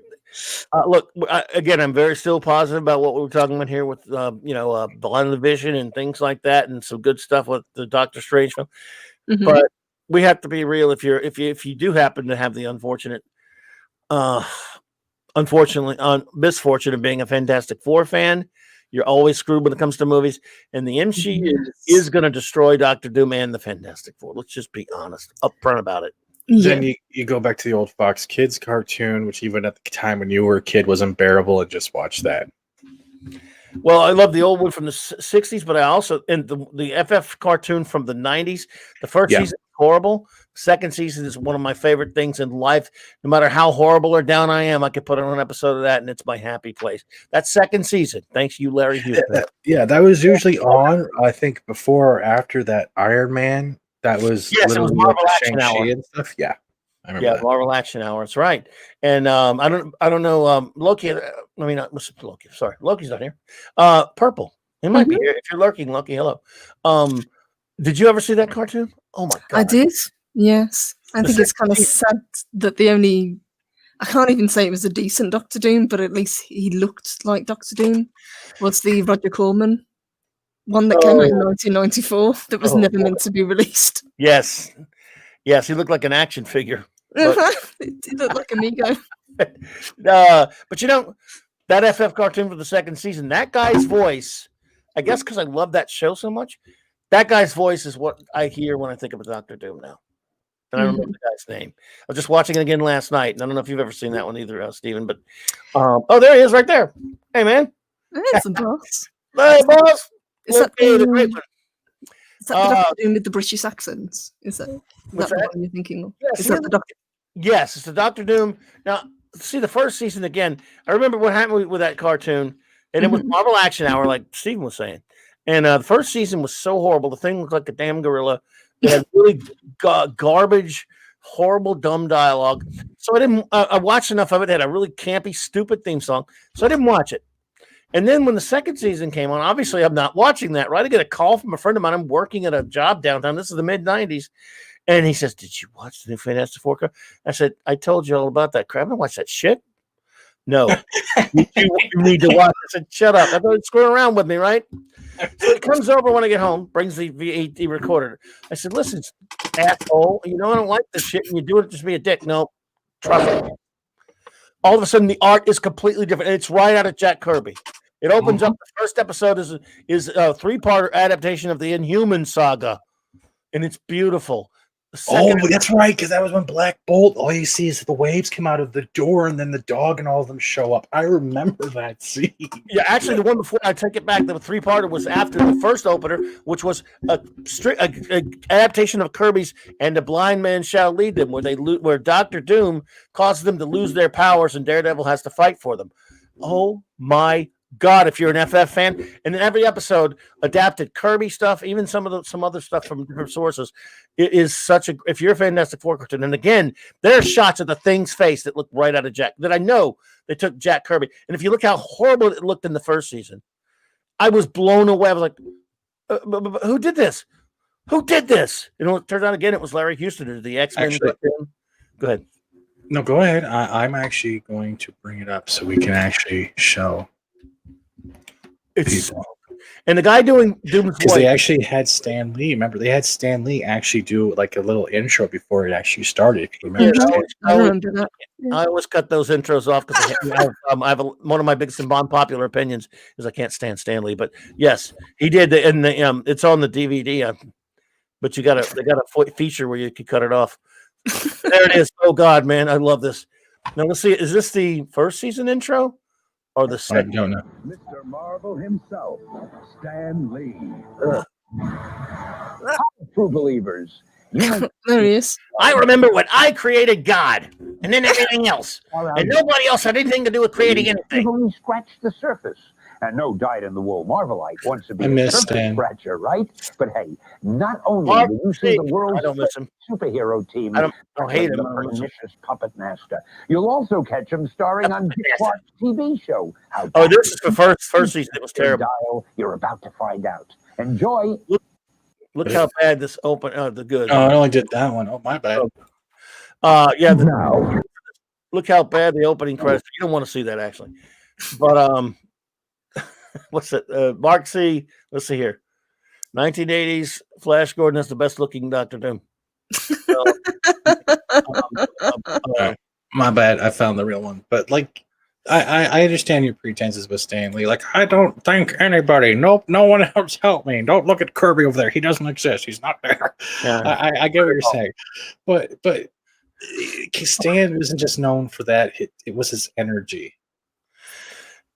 Look, again, I'm very still positive about what we were talking about here with WandaVision and things like that, and some good stuff with the Doctor Strange film. Mm-hmm. But we have to be real. If you do happen to have the misfortune of being a Fantastic Four fan, you're always screwed when it comes to movies. And the MCU is going to destroy Doctor Doom and the Fantastic Four. Let's just be honest, upfront about it. Then you go back to the old Fox Kids cartoon, which even at the time when you were a kid was unbearable, and just watch that. Well, I love the old one from the 60s, but I also and the FF cartoon from the 90s. The first season is horrible. Second season is one of my favorite things in life. No matter how horrible or down I am, I could put on an episode of that, and it's my happy place. That second season, thanks you, Larry Houston. Yeah, that was usually on, I think, before or after that Iron Man. That was it was Marvel Action Hour and stuff. Yeah, I remember that. Marvel Action Hour. That's right. And I don't know Loki. Loki? Sorry, Loki's not here. Purple. He might be here. If you're lurking, Loki, hello. Did you ever see that cartoon? Oh my God, I did. Yes, I think it's kind of sad that I can't even say it was a decent Doctor Doom, but at least he looked like Doctor Doom. Was the Roger Corman one that came out in 1994 that was never meant to be released? Yes, he looked like an action figure. He looked like Amigo. But that FF cartoon for the second season, that guy's voice, I guess because I love that show so much, that guy's voice is what I hear when I think of Doctor Doom now. And I remember the guy's name. I was just watching it again last night, and I don't know if you've ever seen that one either, Steven, but there he is right there. Hey, man. There's the boss. Hey, boss. Is that the Doctor Doom with the British accents? Is that what you're thinking of? Yes, is that the Doctor? Yes, it's the Doctor Doom. Now, see the first season again. I remember what happened with that cartoon, and it was Marvel Action Hour, like Steven was saying. And the first season was so horrible. The thing looked like a damn gorilla. It had really garbage, horrible, dumb dialogue. So I didn't. I watched enough of it. It had a really campy, stupid theme song. So I didn't watch it. And then when the second season came on, obviously I'm not watching that, right? I get a call from a friend of mine. I'm working at a job downtown. This is the mid-90s. And he says, "Did you watch the new Fantastic Four?" I said, "I told you all about that crap. I don't watch that shit." No. you need to watch. I said, "Shut up. I thought you'd screw around with me, right?" So he comes over when I get home, brings the VAD recorder. I said, "Listen, asshole, I don't like this shit, and you do it just be a dick." No, trust me. All of a sudden, the art is completely different. And it's right out of Jack Kirby. It opens up. The first episode is a 3-part adaptation of the Inhuman saga, and it's beautiful. That's right, because that was when Black Bolt, all you see is the waves come out of the door, and then the dog and all of them show up. I remember that scene. Yeah, actually, the one before, I take it back, the 3-parter was after the first opener, which was a adaptation of Kirby's And the Blind Man Shall Lead Them, where Doctor Doom causes them to lose their powers, and Daredevil has to fight for them. Oh my God, if you're an FF fan, and then every episode adapted Kirby stuff, even some other stuff from different sources. It is if you're a Fantastic Four cartoon, and again, there are shots of the Thing's face that look right out of Jack, that I know they took Jack Kirby. And if you look how horrible it looked in the first season, I was blown away. I was like, who did this? Who did this? It turns out again, it was Larry Houston, or the X-Men. Go ahead. No, go ahead. I'm actually going to bring it up so we can actually show. And the guy doing Doom's Because voice. they actually had Stan Lee. Remember, they had Stan Lee actually do like a little intro before it actually started. If you remember, I always cut those intros off because one of my biggest and unpopular opinions is I can't stand Stan Lee. But yes, he did, and it's on the DVD. But they got a feature where you can cut it off. There it is. Oh God, man, I love this. Now let's see. Is this the first season intro or the second? I don't know. Mr. Marvel himself, Stan Lee. True believers. There he is. I remember when I created God, and then everything else, and nobody else had anything to do with creating anything. You've only scratched the surface. And no dyed-in-the-wool Marvelite wants to be a surface scratcher, right? But hey, not only do you see the world's superhero team I hate him. the pernicious puppet master, you'll also catch him starring on Dick Clark's TV show. This is the first season. It was terrible. You're about to find out. Enjoy. Look how bad this the good. Oh, I only did that one. Oh, my bad. Now, look how bad the opening credits. You don't want to see that actually, but what's it? Mark C. Let's see here. 1980s. Flash Gordon is the best looking Dr. Doom. My bad. I found the real one, but like. I understand your pretenses with Stan Lee. Like, I don't think anybody, nope, no one else helped me. Don't look at Kirby over there. He doesn't exist. He's not there. Yeah. I get what you're saying. But Stan wasn't just known for that. It was his energy.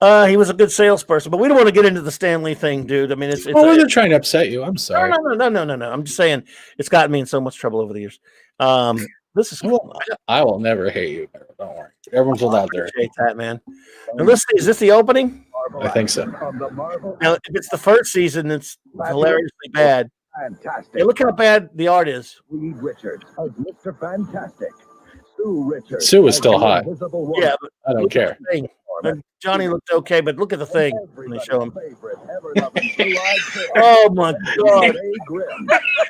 He was a good salesperson, but we don't want to get into the Stan Lee thing, dude. I mean, I wasn't trying to upset you. I'm sorry. No. I'm just saying it's gotten me in so much trouble over the years. This is cool. I will never hate you. Don't worry. Everyone's allowed there. Appreciate that, man. Now, listen, is this the opening? I think so. Now, if it's the first season, it's hilariously bad. Fantastic. Hey, look how bad the art is. Reed Richards as Mr. Fantastic. Sue Richards. Sue is still hot. Yeah, but I don't care. Johnny looked okay, but look at the thing when they show him. Oh my God!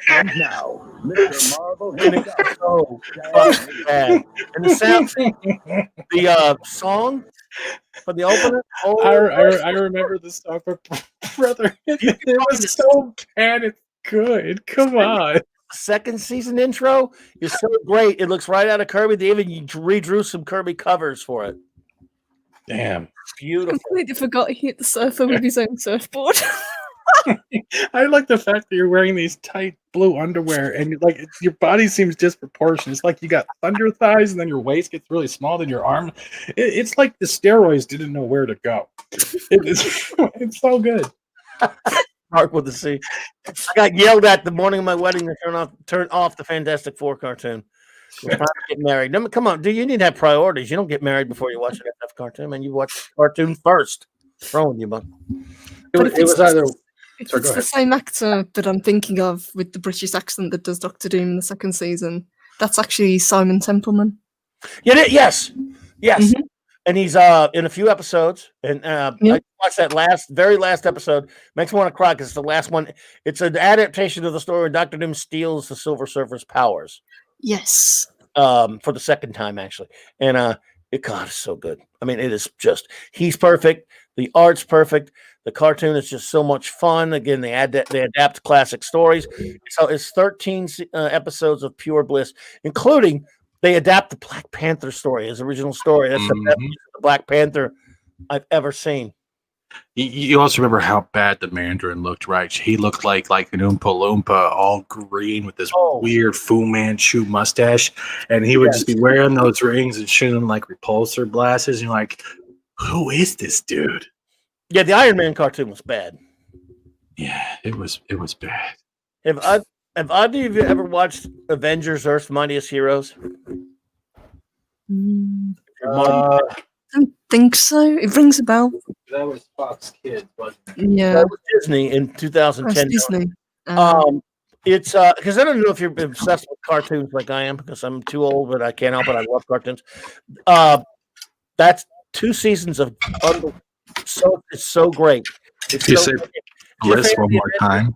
And now, Mr. Marvel himself. So fucking bad. And the sound, the song for the opener. Oh, I remember the song, but brother, it was so bad. It's good. Come on. Second season intro is so great. It looks right out of Kirby. They even redrew some Kirby covers for it. Damn. Beautiful. Completely forgot he hit the surfer with his own surfboard. I like the fact that you're wearing these tight blue underwear and like your body seems disproportionate. It's like you got thunder thighs and then your waist gets really small, then your arm. It's like the steroids didn't know where to go. It's so good. Mark with the C. I got yelled at the morning of my wedding to turn off the Fantastic Four cartoon. We're trying to get married. No, come on, dude. You need to have priorities. You don't get married before you watch an FF cartoon, and you watch the cartoon first. What's wrong with you, bud? It was either. It's the same actor that I'm thinking of with the British accent that does Doctor Doom in the second season. That's actually Simon Templeman. Yeah, yes. Mm-hmm. And he's in a few episodes. And I watched that very last episode. Makes me want to cry because it's the last one. It's an adaptation of the story where Dr. Doom steals the Silver Surfer's powers. Yes. For the second time, actually. And God, is so good. I mean, it is just, he's perfect. The art's perfect. The cartoon is just so much fun. Again, they adapt classic stories. So it's 13 episodes of pure bliss, including they adapt the Black Panther story, his original story. That's the best Black Panther I've ever seen. You also remember how bad the Mandarin looked, right? He looked like an Oompa Loompa, all green with this weird Fu Manchu mustache, and he would just be wearing those rings and shooting like repulsor blasts. And you're like, who is this dude? Yeah, the Iron Man cartoon was bad. Yeah, it was bad. Have either of you ever watched Avengers: Earth's Mightiest Heroes? I don't think so. It rings a bell. That was Fox Kids, wasn't it? Yeah, that was Disney in 2010. Disney. It's because I don't know if you're obsessed with cartoons like I am, because I'm too old, but I can't help it. I love cartoons. That's 2 seasons of it's so great. If you say Bliss one more time,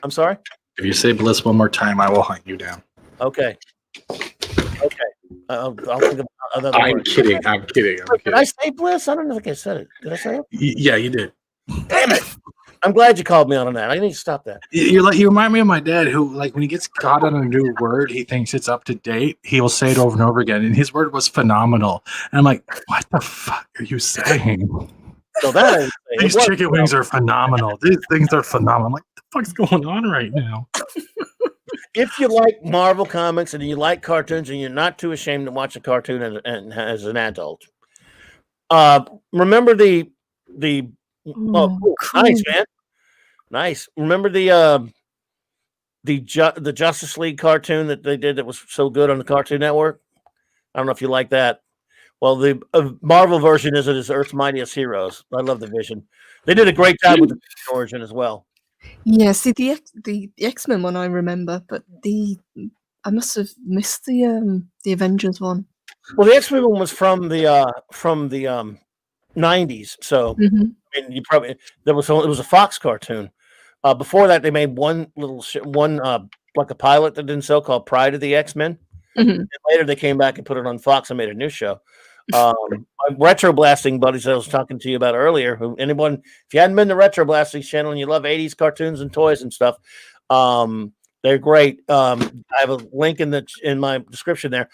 I'm sorry. If you say Bliss one more time, I will hunt you down. Okay. I'll think of another I'm word. kidding. Did I say Bliss? I don't think I said it. Did I say it? Yeah, you did. Damn it. I'm glad you called me on that. I need to stop that. You remind me of my dad, who, like, when he gets caught on a new word, he thinks it's up to date. He will say it over and over again, and his word was phenomenal. And I'm like, what the fuck are you saying? So that these chicken wings are phenomenal. These things are phenomenal. I'm like, what the fuck's going on right now? If you like Marvel comics and you like cartoons and you're not too ashamed to watch a cartoon as an adult, remember the cool. Nice, man. Nice. Remember the Justice League cartoon that they did that was so good on the Cartoon Network? I don't know if you like that. Well, the Marvel version is Earth's Mightiest Heroes. I love the Vision. They did a great job with the origin as well. Yeah, see the X-Men one I remember, but I must have missed the Avengers one. Well, the X-Men one was from the 90s, so I mean, you probably it was a Fox cartoon. Before that, they made one little like a pilot that didn't sell called Pride of the X-Men. And later, they came back and put it on Fox and made a new show. My Retro Blasting buddies that I was talking to you about earlier. If you hadn't been to Retro Blasting channel and you love 80s cartoons and toys and stuff, they're great. I have a link in my description there.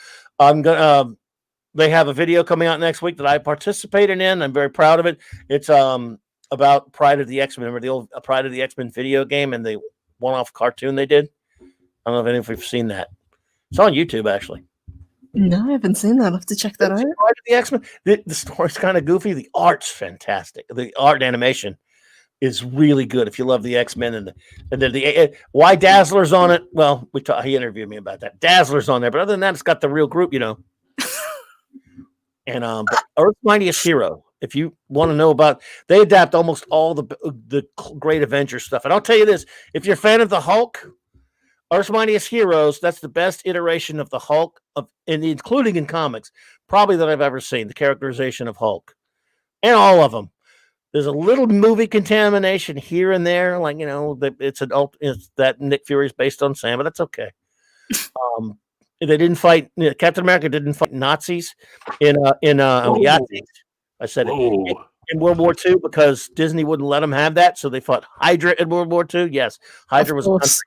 They have a video coming out next week that I participated in. I'm very proud of it. It's about Pride of the X-Men. Remember the old Pride of the X-Men video game and the one-off cartoon they did? I don't know if any of you have seen that. It's on YouTube, actually. No, I haven't seen that. I'll have to check that out. Pride of the X-Men. The story's kind of goofy. The art's fantastic. The art animation is really good if you love the X-Men and the why Dazzler's on it. Well, he interviewed me about that. Dazzler's on there, but other than that, it's got the real group, And but Earth's Mightiest Hero. If you want to know about, they adapt almost all the great Avengers stuff. And I'll tell you this: if you're a fan of the Hulk, Earth's Mightiest Heroes, that's the best iteration of the Hulk, including in comics, probably that I've ever seen. The characterization of Hulk, and all of them. There's a little movie contamination here and there, like it's that Nick Fury's based on Sam, but that's okay. They didn't fight. Captain America didn't fight Nazis in Yazis. I said it in World War II because Disney wouldn't let them have that, so they fought Hydra in World War II. Yes, Hydra was a country.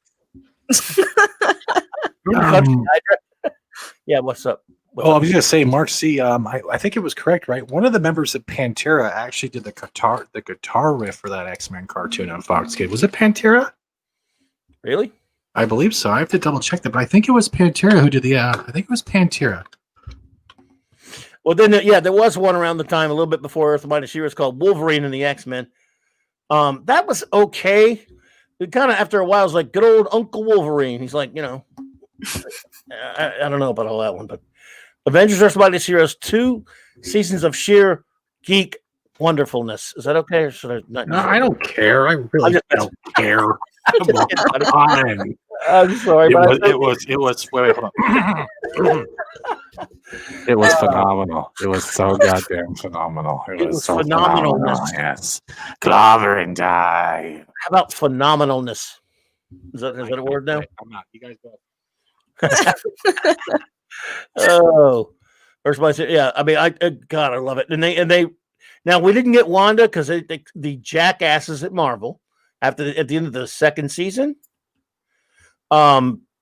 Yeah, what's up? I was going to say, Mark C. I think it was correct, right? One of the members of Pantera actually did the guitar riff for that X-Men cartoon on Fox Kids. Was it Pantera? Really? I believe so. I have to double check that, but I think it was Pantera who did the. I think it was Pantera. Well, then, there was one around the time, a little bit before Earth Mightiest Heroes, called Wolverine and the X-Men. That was okay. It kind of, after a while, it was like good old Uncle Wolverine. He's like, I don't know about all that one, but Avengers Earth Mightiest Heroes, 2 seasons of sheer geek wonderfulness. Is that okay? Or should I not? No, I don't care. I really don't care. I'm sorry, it was. Wait, hold on. It was phenomenal. It was so goddamn phenomenal. It was so phenomenal. Yes, CLOBBERIN die. How about phenomenalness? Is that a word now? I'm not. You guys go. Oh, yeah. I mean, God, I love it. And they now we didn't get Wanda because the jackasses at Marvel at the end of the second season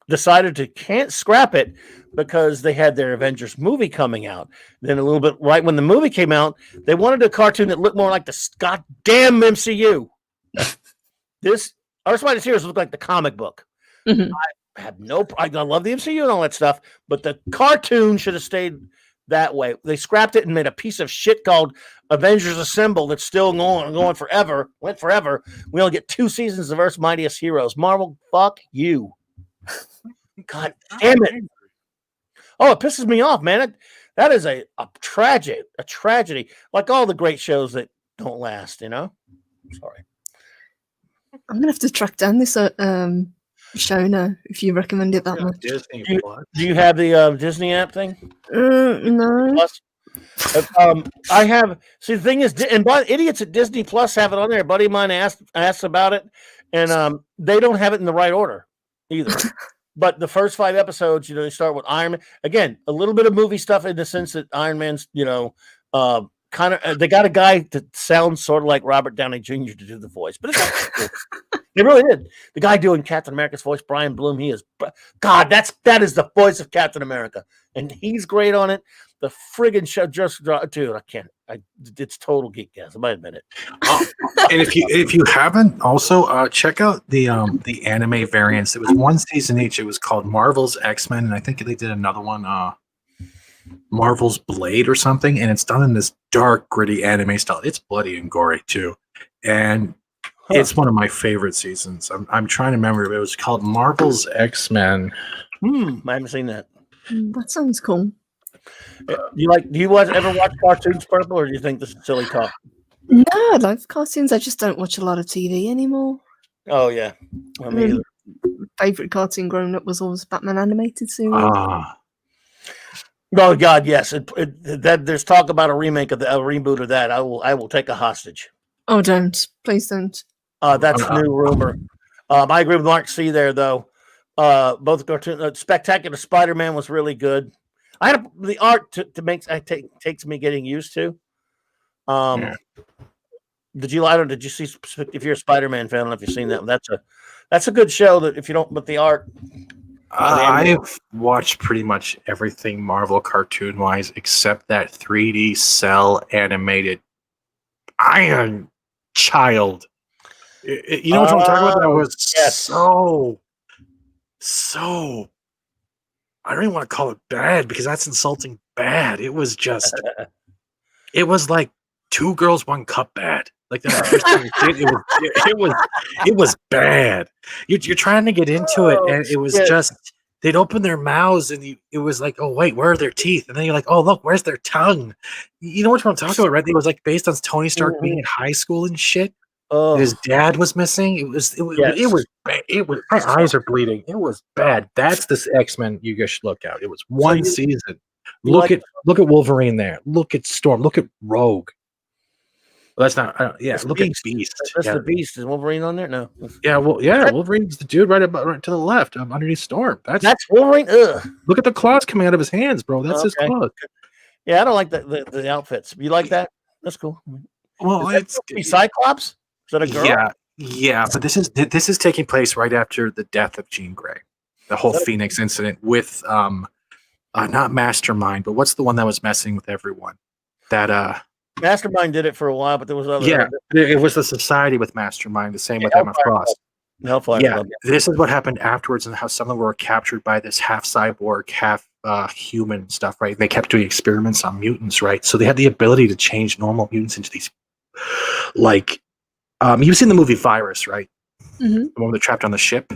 decided to can't scrap it because they had their Avengers movie coming out. Then a little bit right when the movie came out, they wanted a cartoon that looked more like the goddamn MCU. This Earth's Mightiest Heroes looked like the comic book. I love the MCU and all that stuff, but the cartoon should have stayed that way. They scrapped it and made a piece of shit called Avengers Assemble that's still going forever. Went forever. We only get 2 seasons of Earth's Mightiest Heroes. Marvel, fuck you. God damn it. Oh, it pisses me off, man. That is a tragedy. Like all the great shows that don't last, Sorry. I'm gonna have to track down this show now if you recommend it that much. Disney do you have the Disney app thing? No. Plus? I have. See, the thing is, and idiots at Disney Plus have it on there. A buddy of mine asked about it, and they don't have it in the right order either. But the first 5 episodes, they start with Iron Man. Again, a little bit of movie stuff in the sense that Iron Man's, kind of they got a guy that sounds sort of like Robert Downey Jr. to do the voice, but it's cool. They really did. The guy doing Captain America's voice, Brian Bloom, he is God. That is the voice of Captain America, and he's great on it. The friggin' show just dude, I can't. It's total geekness. I might admit it. And if you haven't, also check out the anime variants. It was one season each. It was called Marvel's X-Men, and I think they did another one, Marvel's Blade or something. And it's done in this dark, gritty anime style. It's bloody and gory too, and it's one of my favorite seasons. I'm trying to remember. It was called Marvel's X-Men. I haven't seen that. That sounds cool. Do you ever watch cartoons, Purple, or do you think this is silly talk? No, I love cartoons. I just don't watch a lot of TV anymore. Oh yeah, me either. Favorite cartoon growing up was always Batman animated series. Oh God, yes. There's talk about a remake of a reboot of that. I will take a hostage. Oh, don't, please don't. That's the new rumor. I agree with Mark C there, though. Both cartoons. Spectacular Spider-Man was really good. The art takes me getting used to. Did you see if you're a Spider-Man fan? I don't know if you've seen that. That's a good show. That if you don't, but the art. I've watched pretty much everything Marvel cartoon wise except that 3D cell animated Iron Child. You know what I'm talking about? That was so. I don't even want to call it bad because that's insulting bad. It was just, it was like 2 girls, 1 cup bad. Like that first time it was bad. You're trying to get into it, and it was just they'd open their mouths, and it was like, oh wait, where are their teeth? And then you're like, oh look, where's their tongue? You know what I'm talking about, right? It was like based on Tony Stark being in high school and shit. His dad was missing. It was bad. My eyes are bleeding. It was bad. That's this X-Men you guys should look out. It was one season. Look at Wolverine there. Look at Storm. Look at Rogue. Well, that's not. Look at Beast. That's the Beast. Is Wolverine on there? No. Yeah. Well, yeah. Wolverine's the dude right to the left, underneath Storm. That's Wolverine. Ugh. Look at the claws coming out of his hands, bro. That's his claws. Yeah, I don't like the outfits. You like that? That's cool. Well, it's Cyclops. Is that a girl? Yeah. But this is taking place right after the death of Jean Grey, the whole Phoenix incident with not Mastermind, but what's the one that was messing with everyone? That Mastermind did it for a while, but there was other. Yeah, it was the Society with Mastermind. The same with Emma Frost. Hellfire Club. This is what happened afterwards, and how some of them were captured by this half cyborg, half human stuff. Right? They kept doing experiments on mutants. Right? So they had the ability to change normal mutants into these, like. You've seen the movie Virus, right? Mm-hmm. The one they're trapped on the ship.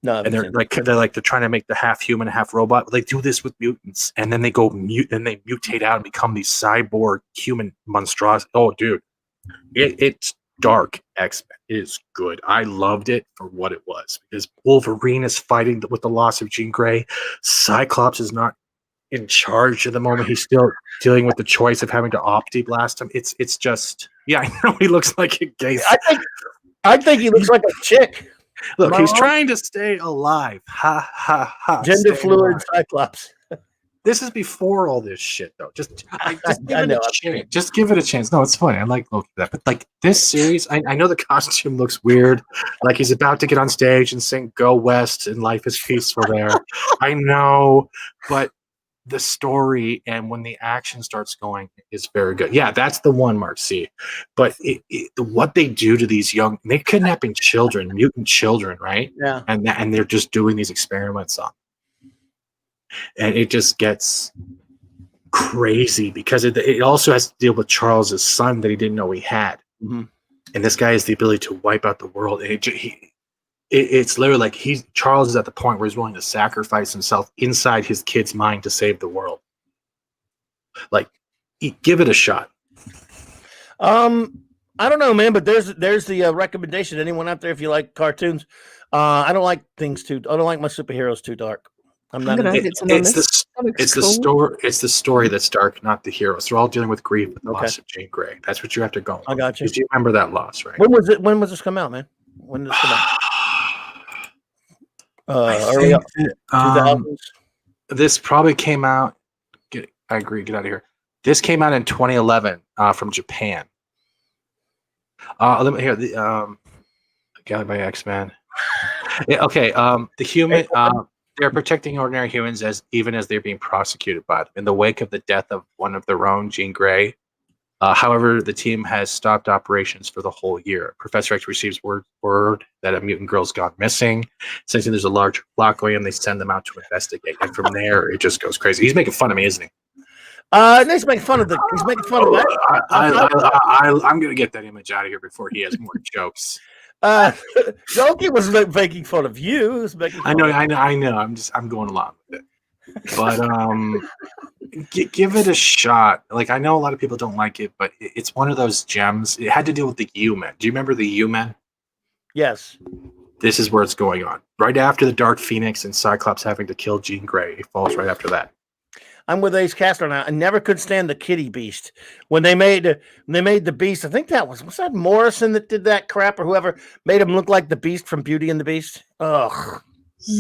No, and they're trying to make the half human, half robot. But they do this with mutants, and then they go mute, and they mutate out and become these cyborg human monstrosities. Oh, dude, it's dark X-Men. It is good. I loved it for what it was because Wolverine is fighting with the loss of Jean Grey. Cyclops is not in charge at the moment. He's still dealing with the choice of having to opti-blast him. It's just, yeah, I know he looks like a gay. I think he looks like a chick. Look, he's trying to stay alive. Ha ha ha. Gender fluid Cyclops. This is before all this shit, though. Just give it a chance. Just give it a chance. No, it's funny. I like looking at that. But like this series, I know the costume looks weird. Like he's about to get on stage and sing "Go West" and "Life is Peaceful" there. I know, but the story and when the action starts going is very good. Yeah, that's the one, Mark C. But what they do to these they're kidnapping children, mutant children, right? Yeah. And they're just doing these experiments on. And it just gets crazy because it also has to deal with Charles's son that he didn't know he had. Mm-hmm. And this guy has the ability to wipe out the world. And it's literally like Charles is at the point where he's willing to sacrifice himself inside his kid's mind to save the world. Like, give it a shot. I don't know, man, but there's the recommendation. Anyone out there, if you like cartoons, I don't like my superheroes too dark. I'm not. It's the story that's dark, not the heroes. They're all dealing with grief with the loss of Jean Grey. That's what you have to go. I got you. Because you remember that loss, right? When was it? When was this come out, man? When did this come out? Early 2000s. This probably came out. I agree. Get out of here. This came out in 2011 from Japan. Let me hear the gathered by X-Men. Yeah, okay. The human they're protecting ordinary humans even as they're being prosecuted by them. In the wake of the death of one of their own, Jean Grey. However, the team has stopped operations for the whole year. Professor X receives word that a mutant girl's gone missing. Sensing there's a large flock going in, they send them out to investigate. And from there, it just goes crazy. He's making fun of me, isn't he? He's making fun of that. I'm gonna get that image out of here before he has more jokes. Loki was making fun of you. He was making fun I know. I'm going along with it. But give it a shot. Like, I know a lot of people don't like it, but it's one of those gems. It had to do with the U-Men. Do you remember the U-Men? Yes. This is where it's going on. Right after the Dark Phoenix and Cyclops having to kill Jean Grey, it falls right after that. I'm with Ace Castro now. I never could stand the Kitty Beast when they made the Beast. I think was that Morrison that did that crap, or whoever made him look like the Beast from Beauty and the Beast. Ugh.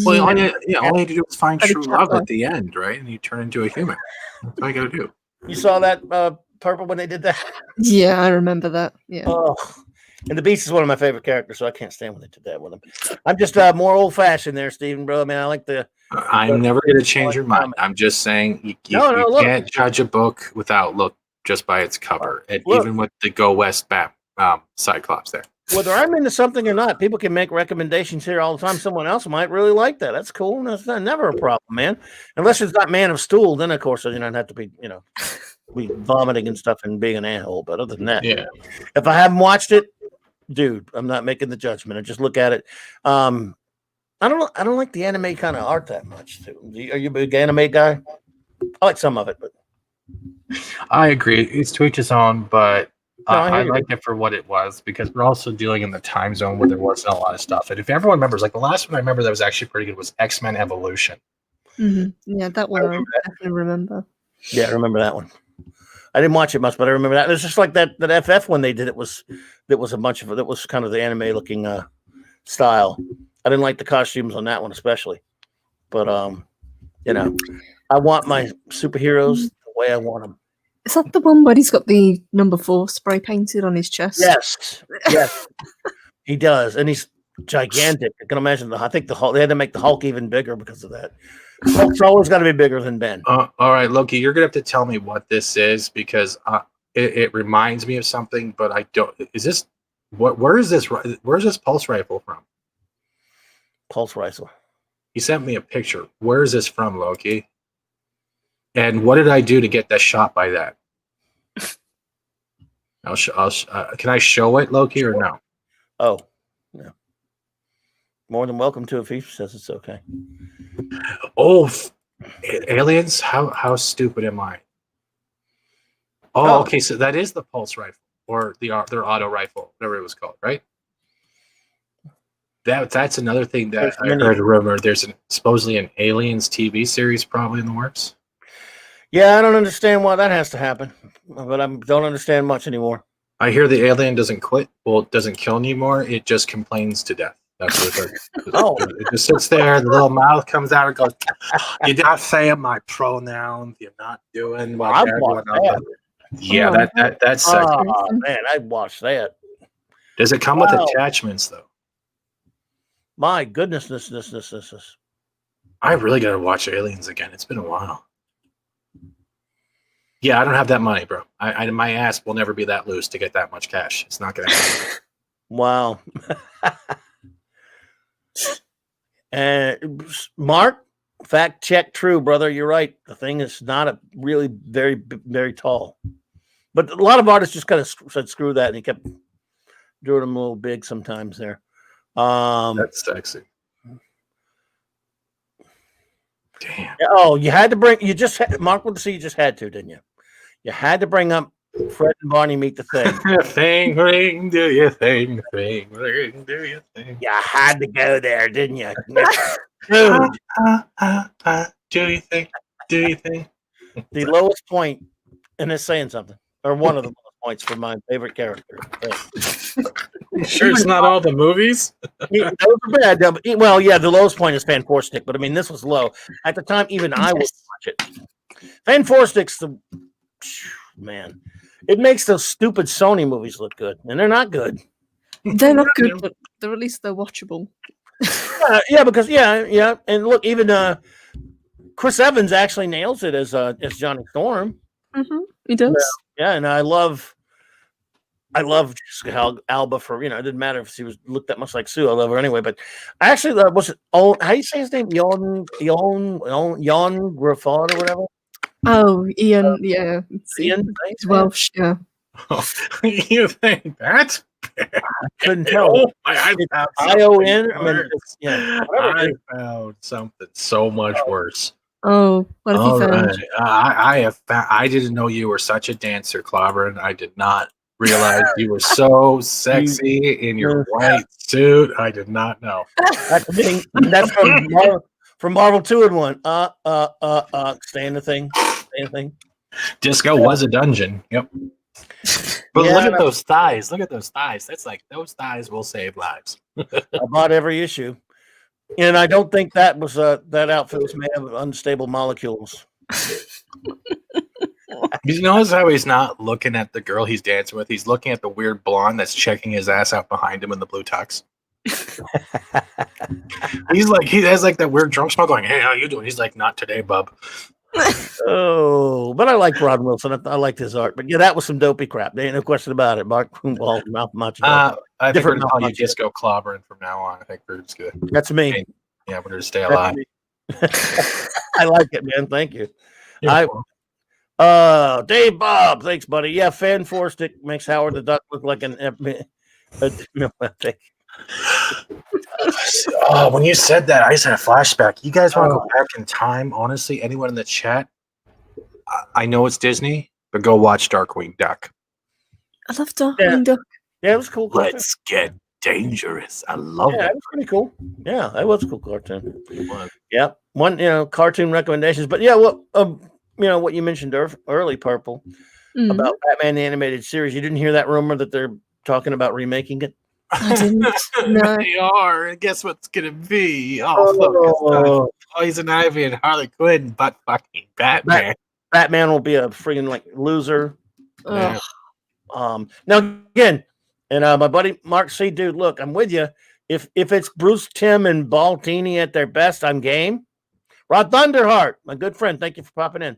Well, all you had to do was find true love at the end, right? And you turn into a human. That's all you got to do. You saw that Purple when they did that? Yeah, I remember that. Yeah. Oh. And the Beast is one of my favorite characters, so I can't stand when they did that with him. I'm just more old-fashioned there, Stephen, bro. I mean, I like the... I'm never going to change your mind. I'm just saying you can't judge a book without just by its cover. And even with the Go West Cyclops there. Whether I'm into something or not, people can make recommendations here all the time. Someone else might really like that. That's cool. That's never a problem, man. Unless it's not Man of Steel, then, of course, I'd have to be, be vomiting and stuff and being an a-hole. But other than that, if I haven't watched it, dude, I'm not making the judgment. I just look at it. I don't like the anime kind of art that much. Too. Are you a big anime guy? I like some of it, but I agree. It's to each his own, but I liked it for what it was because we're also dealing in the time zone where there wasn't a lot of stuff. And if everyone remembers, like the last one I remember that was actually pretty good was X-Men Evolution. Mm-hmm. Yeah, that one I definitely remember. Yeah, I remember that one. I didn't watch it much, but I remember that. It was just like that FF when they did it was a bunch of it. That was kind of the anime looking style. I didn't like the costumes on that one especially, but I want my superheroes the way I want them. Is that the one where he's got the number 4 spray painted on his chest? Yes, he does, and he's gigantic. I can imagine I think they had to make the Hulk even bigger because of that. Hulk's always got to be bigger than Ben. All right, Loki, you're gonna have to tell me what this is because it reminds me of something, but I don't. Is this where is this pulse rifle from? Pulse rifle. He sent me a picture. Where is this from, Loki? And what did I do to get that shot by that? Can I show it, Loki, or no? Oh, yeah. More than welcome to if he says it's okay. Oh, aliens? How stupid am I? Oh, okay. So that is the pulse rifle or their auto rifle, whatever it was called, right? That's another thing that I heard a rumor. There's supposedly an Aliens TV series probably in the works. Yeah, I don't understand why that has to happen, but I don't understand much anymore. I hear the alien doesn't quit. Well, it doesn't kill anymore. It just complains to death. That's what it does. It just sits there. The little mouth comes out and goes, "You're not saying my pronouns. You're not doing what they're doing." Yeah, that's sexy. Oh, man, I'd watch that. Does it come with attachments though? My goodness, this. I really got to watch Aliens again. It's been a while. Yeah, I don't have that money, bro. My ass will never be that loose to get that much cash. It's not going to happen. Wow. And Mark, fact check true, brother. You're right. The thing is not really very, very tall. But a lot of artists just kind of said screw that, and he kept doing them a little big sometimes there. That's sexy. Damn. Oh, you had to bring. Mark wanted to see. You just had to, didn't you? You had to bring up Fred and Barney Meet the Thing. Thing ring, do you thing? Thing ring, do you thing? You had to go there, didn't you? Dude. Do you think? Do you think? The lowest point, and it's saying something, or one of the lowest points for my favorite character. Sure, it's not all the movies. Those are bad. Well, yeah, the lowest point is Fan Four Stick, but I mean, this was low at the time. Even I would watch it. Fan Four Stick's man, it makes those stupid Sony movies look good, and they're not good. They're not good, but at least they're watchable. Because and look, even Chris Evans actually nails it as Johnny Storm. He does. Yeah, and I love Jessica Alba for it didn't matter if she looked that much like Sue. I love her anyway. But I actually how do you say his name? Jon Griffard or whatever. Oh, Ian. Yeah, Ian. He's Welsh. Yeah. You think that's? I couldn't tell. I-O-N. I found something so much worse. Oh, what have you found? Right. I didn't know you were such a dancer, Clobberin. I did not realize you were so sexy in your white suit. I did not know. That's from Marvel 2-in-1. Stay in the thing. Disco was a dungeon. Yep. But look at those thighs. Look at those thighs. That's like those thighs will save lives. I bought every issue, and I don't think that was that outfit was made of unstable molecules. You notice how he's not looking at the girl he's dancing with. He's looking at the weird blonde that's checking his ass out behind him in the blue tux. He has like that weird drunk smile going, "Hey, how you doing?" He's like, "Not today, bub." Oh, but I like Ron Wilson. I liked his art. But yeah, that was some dopey crap. There ain't no question about it. Mark Mouth Macho. I think we're gonna call you Disco Clobbering from now on. I think we're just good. That's me. Yeah, we're gonna stay alive. I like it, man. Thank you. Dave Bob, thanks, buddy. Yeah, Fan Four Stick makes Howard the Duck look like an when you said that, I just had a flashback. You guys want to go back in time? Honestly, anyone in the chat? I know it's Disney, but go watch Darkwing Duck. I love Darkwing Duck. Yeah, it was cool. Let's get dangerous. I love that. It was pretty cool. Yeah, that was a cool cartoon. Yeah, one cartoon recommendations, but yeah, what you mentioned early, Purple, about Batman the Animated Series. You didn't hear that rumor that they're talking about remaking it? I didn't. No. They are. And guess what's gonna be? Oh, Poison Ivy and Harley Quinn, but fucking Batman. Batman will be a friggin' loser. Yeah. Now again, and my buddy Mark C. Dude, look, I'm with you. If it's Bruce Timm and Baltini at their best, I'm game. Rod Thunderheart, my good friend, thank you for popping in.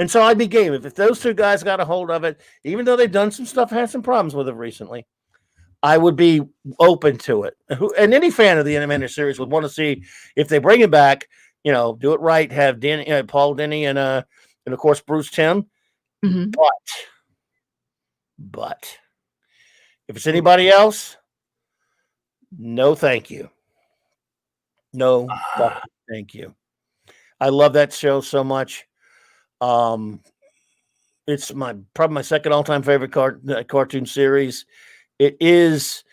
And so I'd be game if those two guys got a hold of it, even though they've done some stuff, had some problems with it recently. I would be open to it. And any fan of the animated series would want to see if they bring it back, do it right, have Paul Dini and of course Bruce Timm. Mm-hmm. But if it's anybody else, no, thank you. No, thank you. I love that show so much. It's probably my second all-time favorite cartoon series. It is,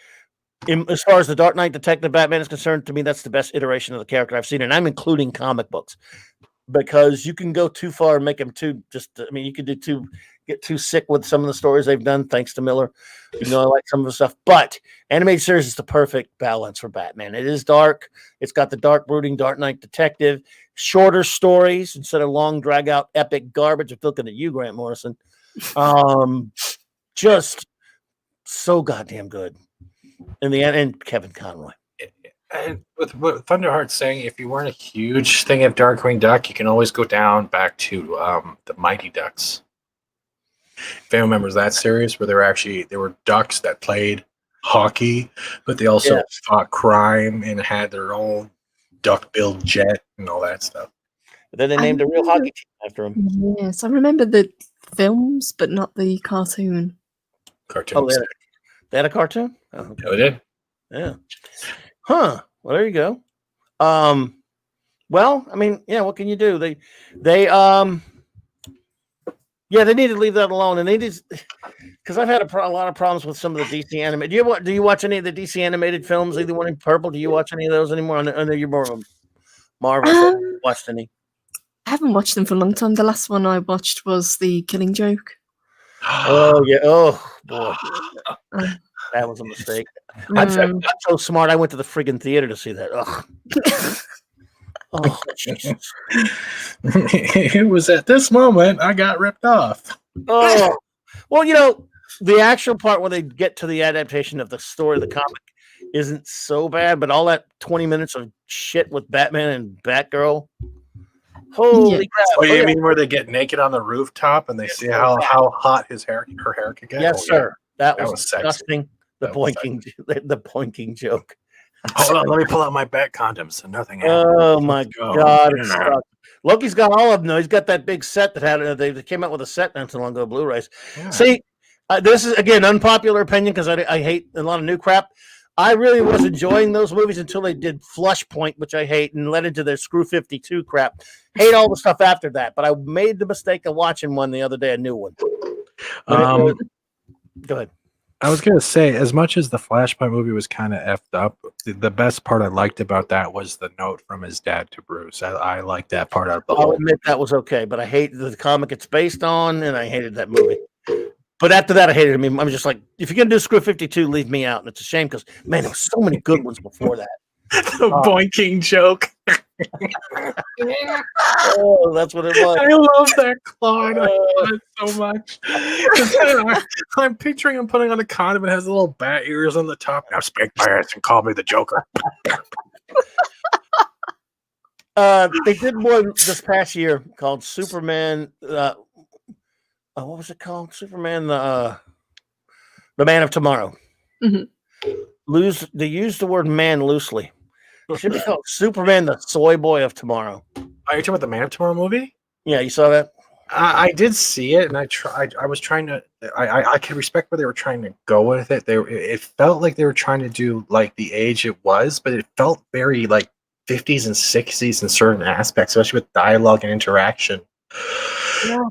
as far as the Dark Knight Detective Batman is concerned, to me that's the best iteration of the character I've seen, and I'm including comic books because you can go too far and make them you could get too sick with some of the stories they've done. Thanks to Miller, I like some of the stuff, but animated series is the perfect balance for Batman. It is dark. It's got the dark, brooding Dark Knight Detective. Shorter stories instead of long, drag out, epic garbage. I'm looking at you, Grant Morrison. Just so goddamn good. In the end, and Kevin Conroy. And with Thunderheart saying, if you weren't a huge thing of Darkwing Duck, you can always go down back to the Mighty Ducks. If anyone remembers that series, where there were ducks that played hockey, but they also fought crime and had their own duck-billed jet and all that stuff. But then they named a real hockey team after him. Yes, I remember the films, but not the cartoon. Cartoon. They had a cartoon? Oh, okay. Yeah, they did. Yeah. Huh. Well, there you go. Well, I mean, what can you do? They need to leave that alone, and they just because I've had a lot of problems with some of the DC animated. Do you watch any of the DC animated films? Either one in Purple? Do you watch any of those anymore? I know you're more of a Marvel. Fan. Watched any? I haven't watched them for a long time. The last one I watched was The Killing Joke. Oh yeah. Oh boy, that was a mistake. I'm so smart. I went to the friggin' theater to see that. Ugh. Oh, Jesus. It was at this moment I got ripped off. Oh, well, you know, the actual part when they get to the adaptation of the story of the comic isn't so bad, but all that 20 minutes of shit with Batman and Batgirl. Holy crap. Oh, you mean where they get naked on the rooftop and they see how hot her hair could get? Yes, sir. That was disgusting. Sexy. The pointing joke. Hold on, let me pull out my bat condoms and nothing happened. Oh my God. Loki's got all of them though. He's got that big set that had they came out with a set not too long ago, Blu-rays. Yeah. See, this is again unpopular opinion because I hate a lot of new crap. I really was enjoying those movies until they did Flush Point, which I hate, and led into their Screw 52 crap. Hate all the stuff after that, but I made the mistake of watching one the other day, a new one. Go ahead. I was going to say, as much as the Flashpoint movie was kind of effed up, the best part I liked about that was the note from his dad to Bruce. I liked that part of the whole. I'll admit that was okay, but I hated the comic it's based on, and I hated that movie. But after that, I hated him. I'm just like, if you're going to do Screw 52, leave me out. And it's a shame because, man, there were so many good ones before that. The boinking joke. Oh, that's what it was. I love that, Claude. I love it so much. I'm picturing him putting on a condom and has little bat ears on the top. Now spank my ass and call me the Joker. They did one this past year called Superman. What was it called? Superman, the Man of Tomorrow. Mm-hmm. They used the word man loosely. It should be called Superman, the Soy Boy of Tomorrow. Are you talking about the Man of Tomorrow movie? Yeah, you saw that? I did see it, and I was trying to. I can respect where they were trying to go with it. It felt like they were trying to do like the age it was, but it felt very like 50s and 60s in certain aspects, especially with dialogue and interaction. Yeah,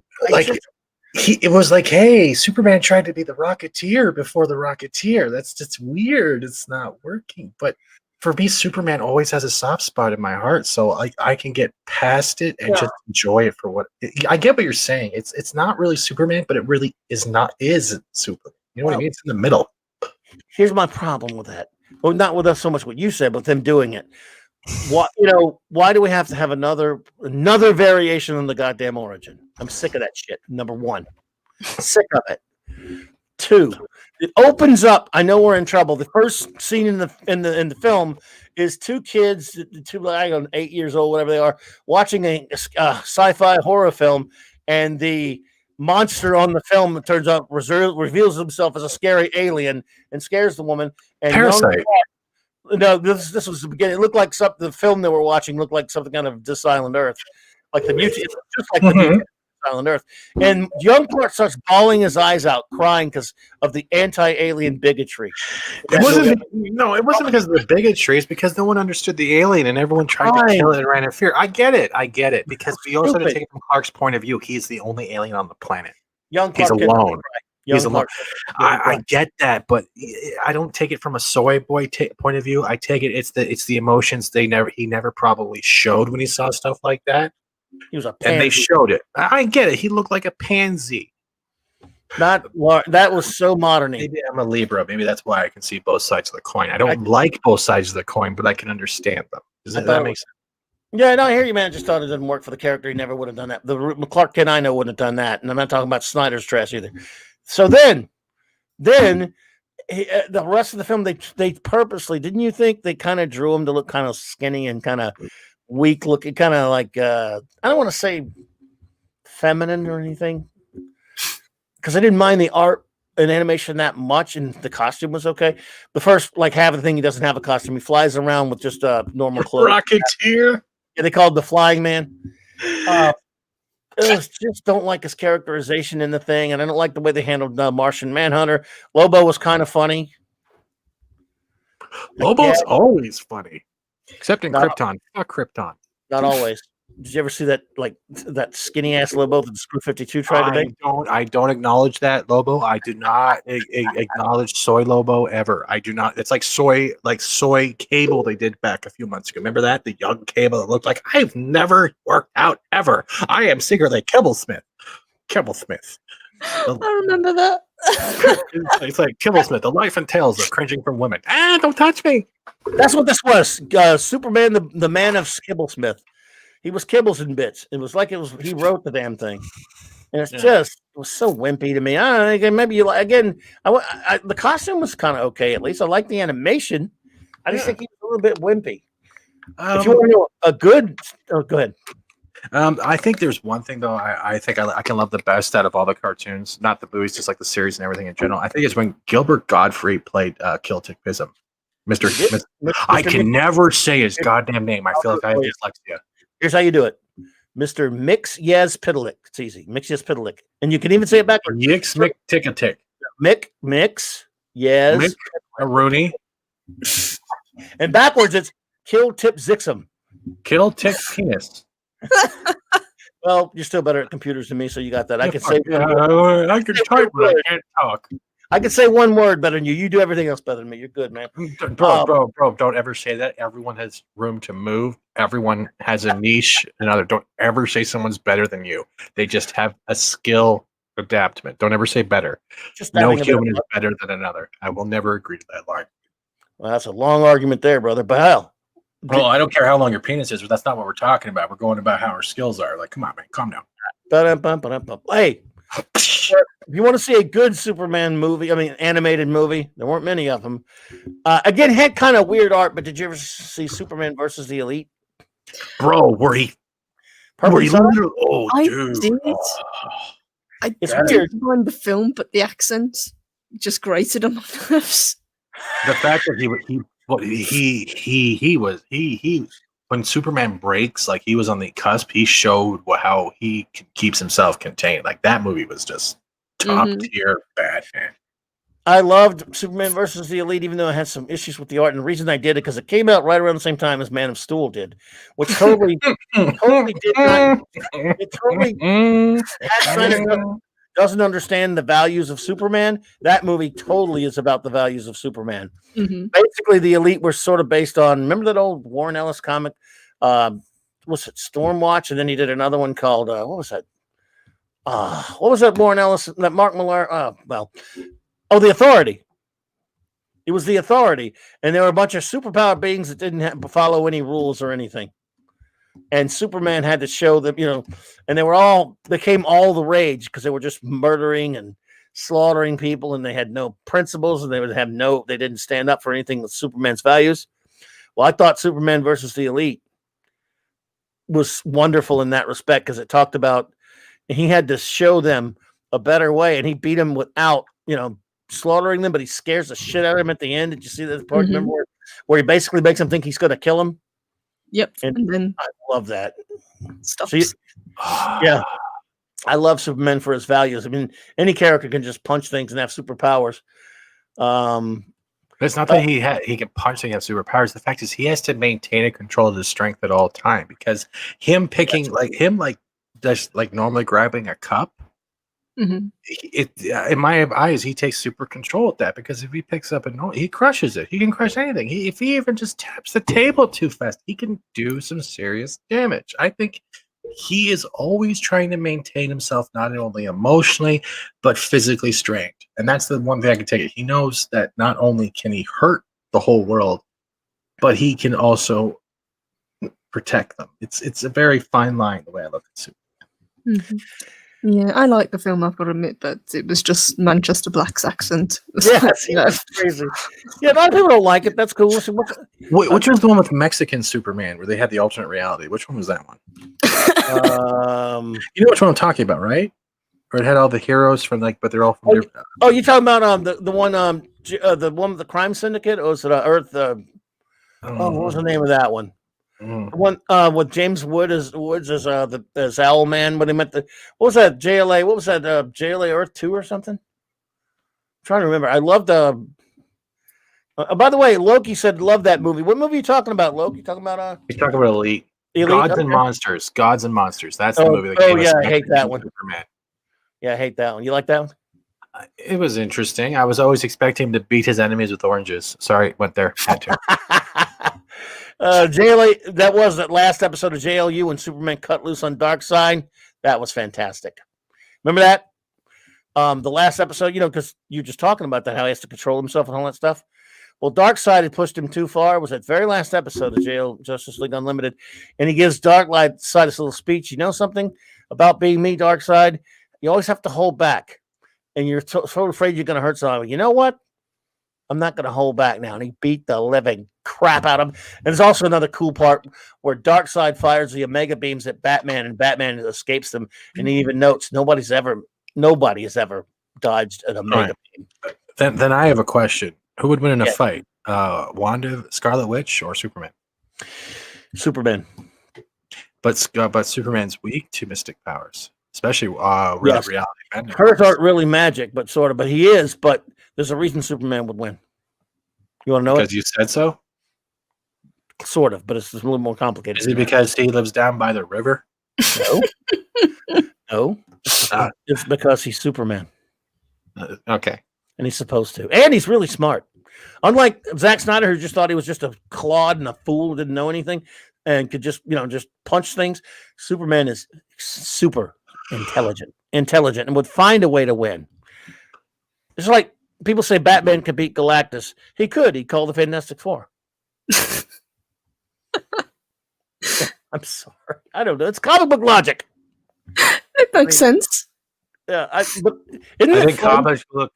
it was like, hey, Superman tried to be the Rocketeer before the Rocketeer. That's weird. It's not working. But for me, Superman always has a soft spot in my heart, so I can get past it and just enjoy it for what I get. What you're saying, it's not really Superman, but it really is Superman. You know what I mean? It's in the middle. Here's my problem with that. Well, not with us so much what you said, but them doing it. Why do we have to have another variation on the goddamn origin? I'm sick of that shit. Number one, sick of it. Two, it opens up. I know we're in trouble. The first scene in the film is two kids, 8 years old, whatever they are, watching a sci-fi horror film, and the monster on the film, it turns out, reveals himself as a scary alien and scares the woman. And Parasite. No, this was the beginning. It looked like the film they were watching looked like something kind of This Island Earth, like the mutant, just like the mutant Island Earth. And young Clark starts bawling his eyes out, crying because of the anti-alien bigotry. It wasn't because of the bigotry. It's because no one understood the alien and everyone tried to kill it and ran in fear. I get it. Because we also have to take it from Clark's point of view. He's the only alien on the planet. Young Clark, he's alone. He's alone. I get that, but I don't take it from a soy boy point of view. I take it it's the emotions he never probably showed when he saw stuff like that. He was a pansy. And they showed it. I get it. He looked like a pansy. That was so modern. Maybe I'm a Libra. Maybe that's why I can see both sides of the coin. I don't like both sides of the coin, but I can understand them. Does that make sense? Yeah, no, I hear you, man. I just thought it didn't work for the character. He never would have done that. The Clark Kent I know wouldn't have done that. And I'm not talking about Snyder's trash either. So then the rest of the film, they purposely, didn't you think they kind of drew him to look kind of skinny and kind of weak looking, kind of like, I don't want to say feminine or anything, because I didn't mind the art and animation that much, and the costume was okay. The first, half of the thing, he doesn't have a costume. He flies around with just normal clothes. Rocketeer. Yeah, they called the Flying Man. Just don't like his characterization in the thing, and I don't like the way they handled Martian Manhunter. Lobo was kind of funny. Lobo's always funny, except in Krypton. Fuck Krypton. Not always. Did you ever see that that skinny ass Lobo that the Screw 52 tried to make? I don't acknowledge that Lobo. I do not acknowledge soy Lobo ever. I do not. It's like soy Cable they did back a few months ago. Remember that? The young Cable that looked like I've never worked out ever. I am secretly Kibblesmith. I remember that. It's like Kibblesmith, the life and tales of cringing from women. Don't touch me. That's what this was. Superman, the man of Kibblesmith. He was kibbles and bits. It was like he wrote the damn thing. And it's just, it was so wimpy to me. I don't know, maybe you like, again, the costume was kind of okay, at least. I like the animation. I just think he was a little bit wimpy. If you want to know a good, go ahead. I think there's one thing, though, I think I can love the best out of all the cartoons, not the movies, just like the series and everything in general. I think it's when Gilbert Godfrey played Kiltic Bism. I can never say his goddamn name. I feel like I have dyslexia. Here's how you do it. Mr. Mix Yes Pitalik. It's easy. Mix Yes Pitalik. And you can even say it backwards. Yix Mick Tick a Tick. Mix Yes Mick Rooney. And backwards it's Kill Tip Zixum. Kill Tick Penis. Well, you're still better at computers than me, so you got that. I can say I can type, but I can't talk. I can say one word better than you. You do everything else better than me. You're good, man. Bro, don't ever say that. Everyone has room to move. Everyone has a niche. Don't ever say someone's better than you. They just have a skill adaptment. Don't ever say better. No human is better than another. I will never agree to that line. Well, that's a long argument there, brother. But hell. Well, I don't care how long your penis is, but that's not what we're talking about. We're going about how our skills are. Like, come on, man. Calm down. Hey. If you want to see a good Superman movie, animated movie, there weren't many of them. Again, had kind of weird art, but did you ever see Superman versus the Elite? Bro, where he literally, I dude. did. It's weird. On the film, but the accent just grated on my nerves. The fact that he when Superman breaks, like he was on the cusp, he showed how he keeps himself contained. Like that movie was just top tier bad, man. I loved Superman versus the Elite, even though I had some issues with the art. And the reason I did it because it came out right around the same time as Man of Steel did, which totally did not. It totally doesn't understand the values of Superman. That movie totally is about the values of Superman. Basically, the Elite were sort of based on, remember that old Warren Ellis comic? Was it Stormwatch? And then he did another one called, what was that? What was that Warren Ellis, that Mark Millar? The Authority. It was The Authority. And there were a bunch of superpowered beings that didn't have to follow any rules or anything. And Superman had to show them, and they came all the rage because they were just murdering and slaughtering people, and they had no principles, and they didn't stand up for anything with Superman's values. Well, I thought Superman versus the Elite was wonderful in that respect because it talked about he had to show them a better way, and he beat them without, slaughtering them, but he scares the shit out of them at the end. Did you see that part? Remember where he basically makes them think he's going to kill him? Yep. And then I love that stuff. Yeah. I love Superman for his values. Any character can just punch things and have superpowers. It's not that he can punch and have superpowers. The fact is he has to maintain and control his strength at all time because him picking just normally grabbing a cup. In my eyes, he takes super control at that because if he picks up he crushes it. He can crush anything. If he even just taps the table too fast, he can do some serious damage. I think he is always trying to maintain himself not only emotionally but physically strained, and that's the one thing I can take it. He knows that not only can he hurt the whole world, but he can also protect them. It's a very fine line the way I look at Superman. Yeah, I like the film, I've got to admit, but it was just Manchester Black's accent. Yes, that's crazy. Yeah, a lot of people don't like it. That's cool. Which was the one with Mexican Superman where they had the alternate reality? Which one was that one? You know which one I'm talking about, right? Where it had all the heroes from but they're all from different. Oh, you talking about the one with the crime syndicate? Or was it Earth? What was the name of that one? One with James Woods as the Owlman when he met what was that JLA? What was that JLA Earth 2 or something? I'm trying to remember. I loved by the way, Loki said love that movie. What movie are you talking about, Loki? Talking about He's talking about Elite. Gods and Monsters. Gods and Monsters. That's the movie that came out. I hate that one. Superman. Yeah, I hate that one. You like that one? It was interesting. I was always expecting him to beat his enemies with oranges. Sorry, went there. Had to. JLA, that last episode of JLU when Superman cut loose on Darkseid. That was fantastic. Remember that? The last episode, because you're just talking about that, how he has to control himself and all that stuff. Well, Darkseid had pushed him too far. It was that very last episode of Justice League Unlimited, and he gives Darkseid this little speech. You know something about being me, Darkseid? You always have to hold back, and you're so afraid you're going to hurt someone. You know what? I'm not going to hold back now. And he beat the living crap out of him. And there's also another cool part where Darkseid fires the Omega beams at Batman, and Batman escapes them. And he even notes nobody has ever dodged an Omega beam. Then I have a question. Who would win in a fight? Wanda, Scarlet Witch, or Superman? Superman. But Superman's weak to mystic powers, especially reality bending. Hers aren't really magic, but sort of. But he is. But there's a reason Superman would win. You want to know because you said so? Sort of, but it's a little more complicated. Is it because he lives down by the river? No. No. It's because he's Superman. Okay. And he's supposed to. And he's really smart. Unlike Zack Snyder, who just thought he was just a clod and a fool who didn't know anything and could just punch things. Superman is super intelligent, and would find a way to win. It's like people say Batman could beat Galactus. He could. He'd call the Fantastic Four. I'm sorry. I don't know. It's comic book logic. It makes sense. Yeah, I think comic book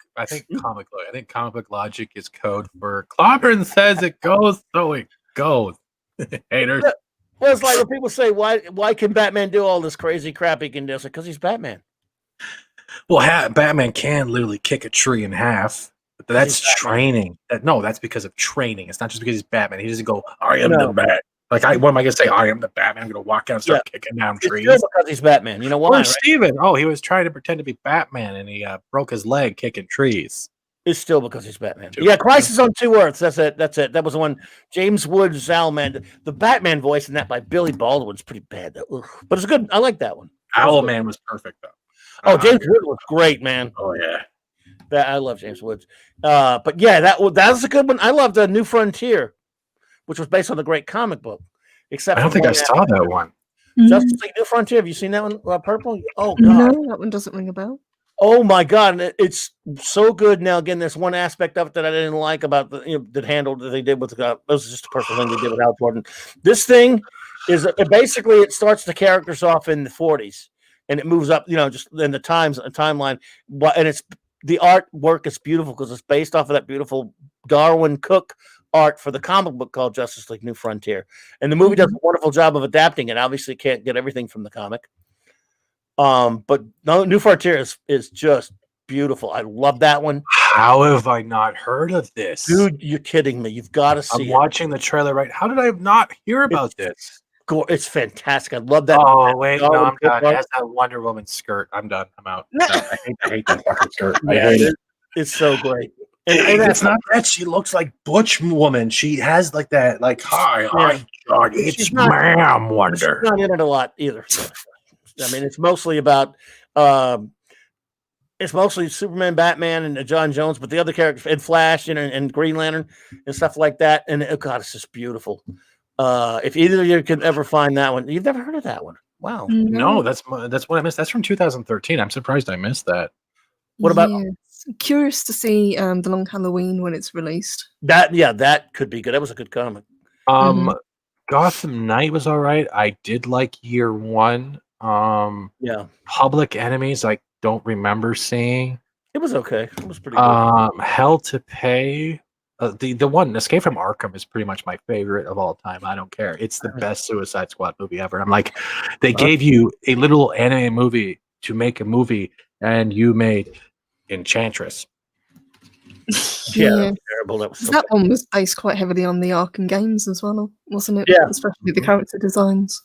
logic is code for Clobbering says it goes, so it goes. Haters. Well, it's like when people say, why can Batman do all this crazy crap he can do? It's because he's Batman. Well, Batman can literally kick a tree in half. But that's training. That's because of training. It's not just because he's Batman. He doesn't go, I am the Bat. Like, what am I going to say? I am the Batman. I'm going to walk out and start kicking down trees. It's because he's Batman. You know why? Where's Steven? Oh, he was trying to pretend to be Batman, and he broke his leg kicking trees. It's still because he's Batman. Yeah, Crisis on Two Earths. That's it. That was the one. James Woods, Owlman. The Batman voice in that by Billy Baldwin's pretty bad, though. But it's good. I like that one. Owlman was perfect, though. Oh, James Woods was great, man. Oh, yeah. I love James Woods. But yeah, that was a good one. I loved New Frontier, which was based on the great comic book. Except I don't think I saw that one. Justice League New Frontier. Have you seen that one, Purple? Oh, God. No, that one doesn't ring a bell. Oh, my God. It's so good. Now, again, there's one aspect of it that I didn't like about that they did with it was just a personal thing they did with Hal Jordan. This thing is basically it starts the characters off in the 40s and it moves up, just in the timeline. And it's the artwork is beautiful because it's based off of that beautiful Darwin Cook art for the comic book called Justice League New Frontier. And the movie does a wonderful job of adapting it. Obviously can't get everything from the comic. But New Frontier is just beautiful. I love that one. How have I not heard of this? Dude, you're kidding me. You've got to see I'm watching the trailer right. How did I not hear about this? It's fantastic. I love that. Oh, wait, no, I'm done. It has that Wonder Woman skirt. I'm done. I'm out. No, I hate that fucking skirt. I hate it. It's so great. And it's not that she looks like Butch woman. She has like that, like, hi, it's ma'am Wonder. She's not in it a lot either. I mean, it's mostly about Superman, Batman, and John Jones, but the other characters and Flash and Green Lantern and stuff like that. And God, it's just beautiful. If either of you could ever find that one, you've never heard of that one. Wow. No, that's what I missed. That's from 2013. I'm surprised I missed that. What about? I'm curious to see The Long Halloween when it's released. That could be good. That was a good comic. Gotham Knight was all right. I did like Year One. Public Enemies, I don't remember seeing. It was okay. It was pretty good. Hell to Pay. The one Escape from Arkham is pretty much my favorite of all time. I don't care. It's the best Suicide Squad movie ever. I'm like, they gave you a little anime movie to make a movie, and you made Enchantress. Yeah, terrible. That one was based quite heavily on the Arkham games as well, wasn't it? Yeah, especially the character designs.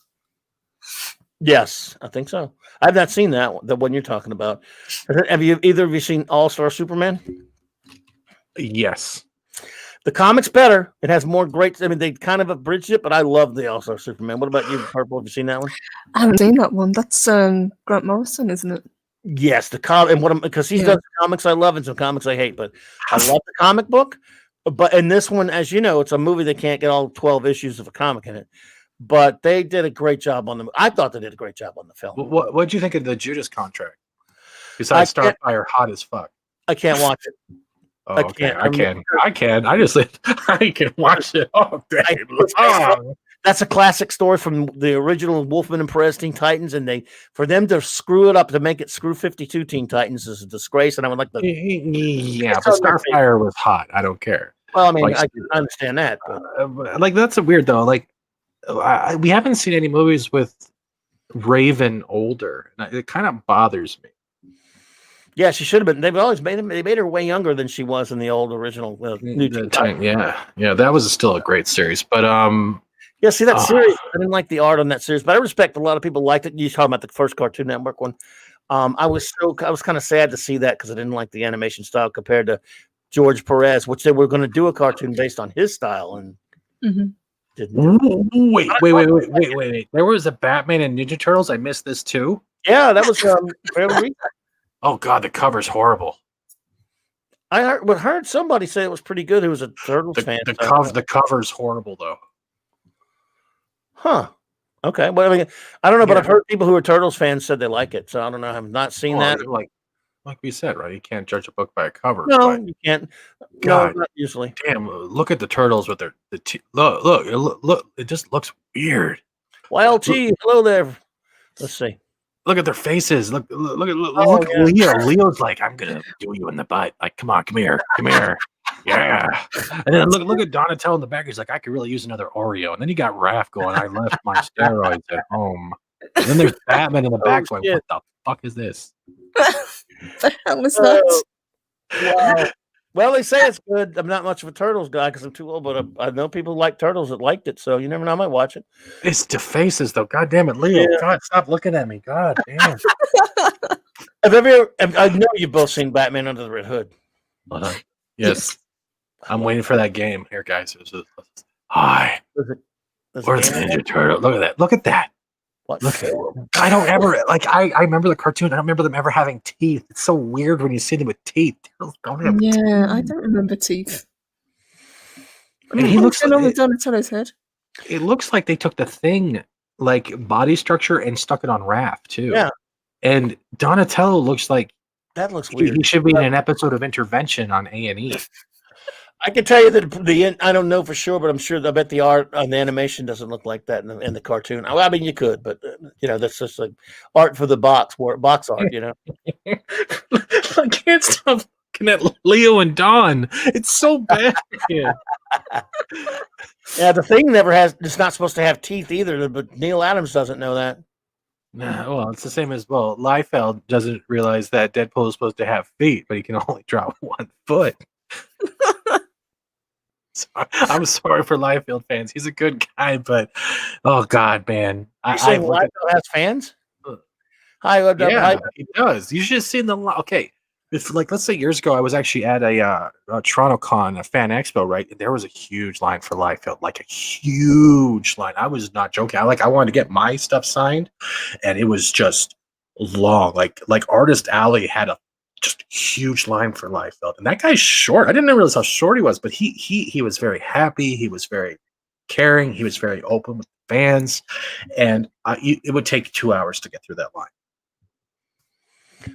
Yes, I think so. I've not seen that one, the one you're talking about. Have you either of you seen All-Star Superman? Yes. The comic's better. It has more great. I mean, they kind of abridged it, but I love the All-Star Superman. What about you, Purple? Have you seen that one? I haven't seen that one. That's Grant Morrison, isn't it? Yes, the comic, and because he does comics I love and some comics I hate, but I love the comic book. But in this one, as you know, it's a movie that can't get all 12 issues of a comic in it. But they did a great job on them. I thought they did a great job on the film. What did you think of the Judas Contract? Besides Starfire hot as fuck. I can't watch it. Oh, okay. I can. I just I can watch it all day long. That's a classic story from the original Wolfman and Perez Teen Titans, and for them to screw it up to make it Screw 52 Teen Titans is a disgrace. And I would like to. Yeah, but Starfire was hot. I don't care. Well, I mean, I understand that, but like that's a weird though. Like we haven't seen any movies with Raven older, and it kind of bothers me. Yeah, she should have been. They've always made her way younger than she was in the old original New Teen Titans. Yeah, that was still a great series, but yeah, see that series. I didn't like the art on that series, but I respect a lot of people liked it. You talking about the first Cartoon Network one? I was kind of sad to see that because I didn't like the animation style compared to George Perez, which they were going to do a cartoon based on his style, and didn't. Wait! There was a Batman and Ninja Turtles. I missed this too. Yeah, that was fairly recent. Oh God, the cover's horrible. I heard somebody say it was pretty good. Who was a Turtles fan? The cover's horrible though. Huh. Okay. Well, I mean, I don't know, but I've heard people who are Turtles fans said they like it. So I don't know. I've not seen that. Like we said, right? You can't judge a book by a cover. No, you can't. God, no, not usually. Damn! Look at the turtles with their look. It just looks weird. Wild T, hello there. Let's see. Look at their faces. Look at Leo. Leo's like, I'm gonna do you in the butt. Like, come on, come here. Yeah. And then look at Donatello in the back. He's like, I could really use another Oreo. And then you got Raph going, I left my steroids at home. And then there's Batman in the back going, what the fuck is this? The hell was that? Wow. Well, they say it's good. I'm not much of a Turtles guy because I'm too old, but I know people who like Turtles that liked it. So you never know. I might watch it. It's the faces, though. God damn it, Leo. Yeah. God, stop looking at me. God damn. I know you've both seen Batman Under the Red Hood. Yes. I'm waiting for that game. Here, guys. Hi. Where's the Ninja Turtle? Look at that. Look at that. What? Look at it. I don't ever I remember the cartoon. I don't remember them ever having teeth. It's so weird when you see them with teeth. Yeah, I don't remember teeth. I mean, he looks on the Donatello's head. It looks like they took the thing, like body structure, and stuck it on Raph too. Yeah. And Donatello looks like that looks weird. He should be in an episode of Intervention on A&E. I can tell you that I don't know for sure, but I'm sure. I bet the art on the animation doesn't look like that in the cartoon. I mean, you could, but that's just like art for the box art. I can't stop looking at Leo and Don. It's so bad. Yeah, the Thing it's not supposed to have teeth either, but Neil Adams doesn't know that. Nah, well, it's the same as Liefeld doesn't realize that Deadpool is supposed to have feet, but he can only draw 1 foot. I'm sorry for Liefeld fans. He's a good guy, but oh god, man! Liefeld has fans. Yeah, he does. You should have seen the okay. If let's say years ago, I was actually at a TorontoCon, a fan expo, right? And there was a huge line for Liefeld, like a huge line. I was not joking. I wanted to get my stuff signed, and it was just long. Like Artist Alley had a just huge line for Liefeld, and that guy's short. I didn't realize how short he was, but he was very happy. He was very caring. He was very open with fans, and it would take 2 hours to get through that line.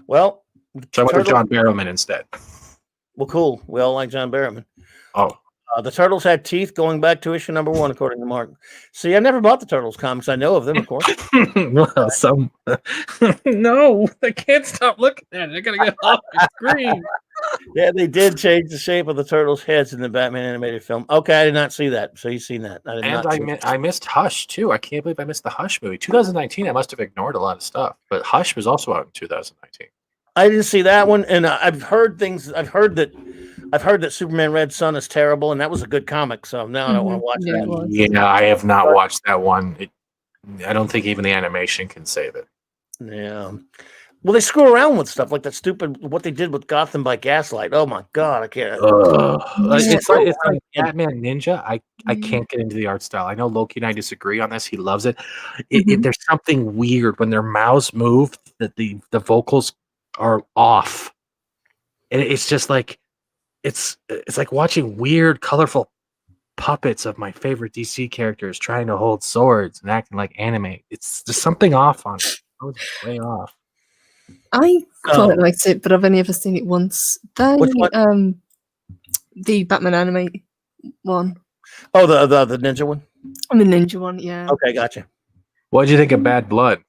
Well, so I went with John Barrowman instead. Well, cool. We all like John Barrowman. Oh. The Turtles had teeth going back to issue number 1, according to Mark. See, I never bought the Turtles comics. I know of them, of course. Well, no, I can't stop looking at it. I gotta get off the screen. Yeah, they did change the shape of the Turtles' heads in the Batman animated film. Okay, I did not see that. So you've seen that. I missed Hush too. I can't believe I missed the Hush movie. 2019. I must have ignored a lot of stuff, but Hush was also out in 2019. I didn't see that one, and I've heard that Superman Red Sun is terrible, and that was a good comic. So now I don't want to watch that. Yeah, I have not watched that one. I don't think even the animation can save it. Yeah. Well, they screw around with stuff like that stupid what they did with Gotham by Gaslight. Oh my god, I can't. It's like Batman Ninja. I can't get into the art style. I know Loki and I disagree on this. He loves it. There's something weird when their mouths move that the vocals are off, and it's just like it's like watching weird, colorful puppets of my favorite DC characters trying to hold swords and acting like anime. It's just something off on it. I was way off. I quite liked it, but I've only ever seen it once. They The Batman anime one. Oh, the ninja one. And the ninja one, yeah. Okay, gotcha. What did you think of Bad Blood?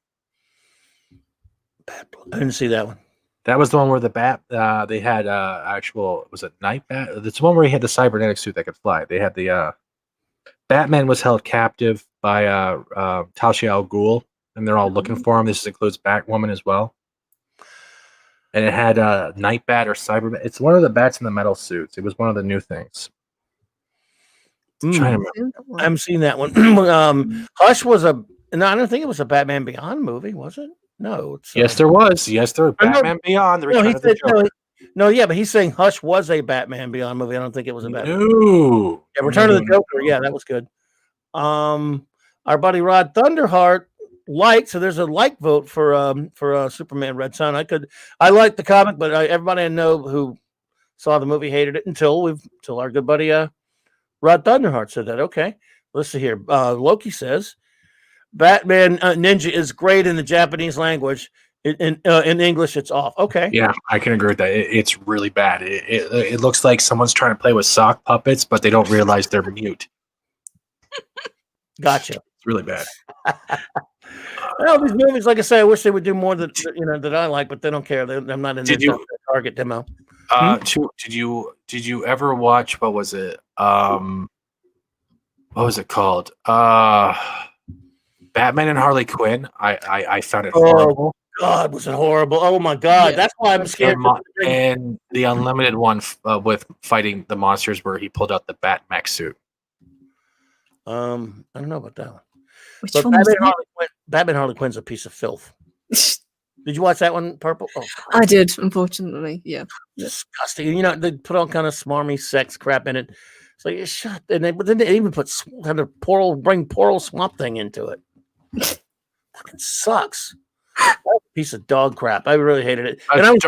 Bad Blood. I didn't see that one. That was the one where the bat. They had actual. Was it Night Bat? It's the one where he had the cybernetic suit that could fly. They had the Batman was held captive by Talia al Ghul, and they're all looking for him. This includes Batwoman as well. And it had Night Bat or Cyber Bat. It's one of the bats in the metal suits. It was one of the new things. I'm trying to remember. I haven't seen that one. Hush was no, I don't think it was a Batman Beyond movie, was it? No. It's, yes, there was. Yes, there was Batman Beyond. Yeah, but he's saying Hush was a Batman Beyond movie. I don't think it was a Batman. No. Yeah, Return of the Joker. Yeah, that was good. Our buddy Rod Thunderheart liked, so there's a like vote for Superman Red Son. I liked the comic, but everybody I know who saw the movie hated it until our good buddy Rod Thunderheart said that. Okay, let's see here. Loki says Batman Ninja is great in the Japanese language. In English, it's off. Okay. Yeah, I can agree with that. It's really bad. It looks like someone's trying to play with sock puppets, but they don't realize they're mute. Gotcha. It's really bad. Well, these movies, like I say, I wish they would do more that I like, but they don't care. I'm not in the target demo. Did you ever watch what was it? What was it called? Batman and Harley Quinn. I found it horrible. God, was it horrible? Oh my God, that's why I'm scared. And the Unlimited one with fighting the monsters, where he pulled out the Bat mech suit. I don't know about that one. Which but one Batman Harley Quinn's a piece of filth. Did you watch that one, Purple? Oh, I did, unfortunately. Yeah. Disgusting. You know, they put all kind of smarmy sex crap in it. It's like, shut. But then they even bring poor old Swamp Thing into it. Fucking sucks. That's a piece of dog crap. I really hated it. And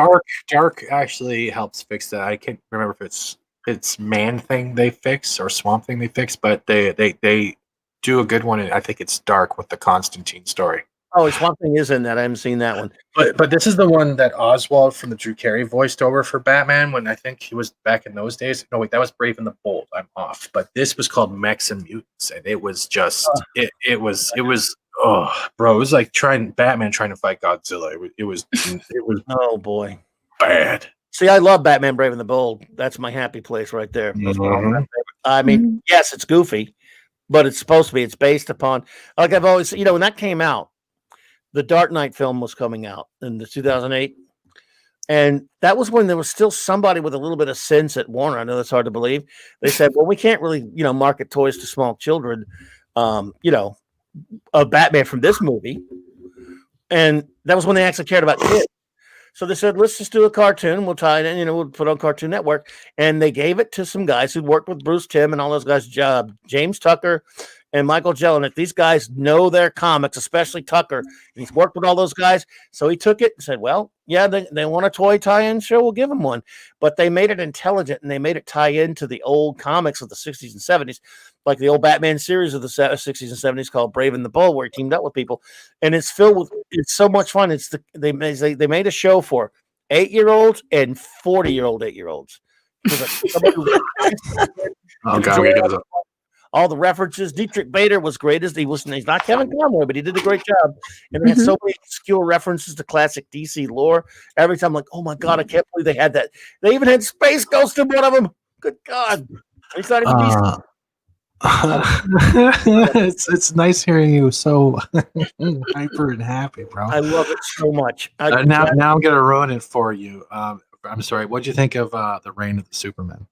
Dark actually helps fix that. I can't remember if it's Man Thing they fix or Swamp Thing they fix, but they do a good one. And I think it's Dark with the Constantine story. Oh, Swamp Thing is in that. I haven't seen that one. But this is the one that Oswald from the Drew Carey voiced over for Batman when I think he was back in those days. No, wait, that was Brave and the Bold. I'm off. But this was called Mechs and Mutants, and it was just it was oh, bro, it was like Batman trying to fight Godzilla. It was oh boy, bad. See, I love Batman Brave and the Bold. That's my happy place right there. Mm-hmm. I mean, yes, it's goofy, but it's supposed to be. It's based upon, like I've always, when that came out, the Dark Knight film was coming out in the 2008. And that was when there was still somebody with a little bit of sense at Warner. I know that's hard to believe. They said, well, we can't really, market toys to small children, of Batman from this movie. And that was when they actually cared about kids. So they said, let's just do a cartoon. We'll tie it in, we'll put it on Cartoon Network. And they gave it to some guys who'd worked with Bruce Timm and all those guys, James Tucker and Michael Jelenic. These guys know their comics, especially Tucker. And he's worked with all those guys. So he took it and said, well, yeah, they want a toy tie-in, sure, we'll give them one. But they made it intelligent, and they made it tie into the old comics of the 60s and 70s, like the old Batman series of the 60s and 70s called Brave and the Bold, where he teamed up with people. And it's filled with, it's so much fun. They made a show for 8-year-olds and 40-year-old 8-year-olds. Oh, God, all the references. Dietrich Bader was great as he's not Kevin Conroy, but he did a great job. And they had so many obscure references to classic DC lore. Every time, like, oh my God, I can't believe they had that. They even had Space Ghost in one of them. Good God. It's not even DC. It's nice hearing you so hyper and happy, bro. I love it so much. Now I'm gonna ruin it for you. I'm sorry. What'd you think of the Reign of the Superman?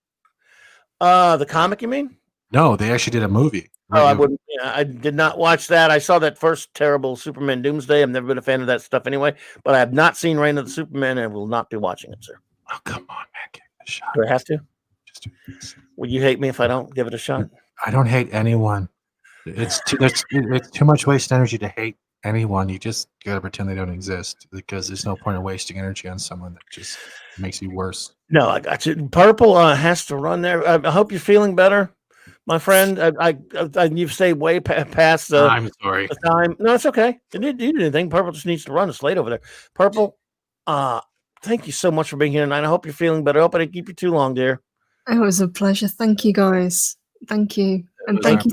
The comic, you mean? No, they actually did a movie. Oh, I wouldn't. I did not watch that. I saw that first terrible Superman Doomsday. I've never been a fan of that stuff anyway. But I have not seen Reign of the Superman, and will not be watching it, sir. Oh, come on, man, give it a shot. Do I have to? Just do this. Will you hate me if I don't give it a shot? I don't hate anyone. It's too much wasted energy to hate anyone. You just gotta pretend they don't exist, because there's no point in wasting energy on someone that just makes you worse. No, I got you. Purple has to run there. I hope you're feeling better, my friend. You've stayed way past the. I'm sorry. The time. No, it's okay. You didn't do anything. Purple just needs to run. It's late over there. Purple. Thank you so much for being here tonight. I hope you're feeling better. I hope I didn't keep you too long, dear. It was a pleasure. Thank you, guys. Thank you, and thank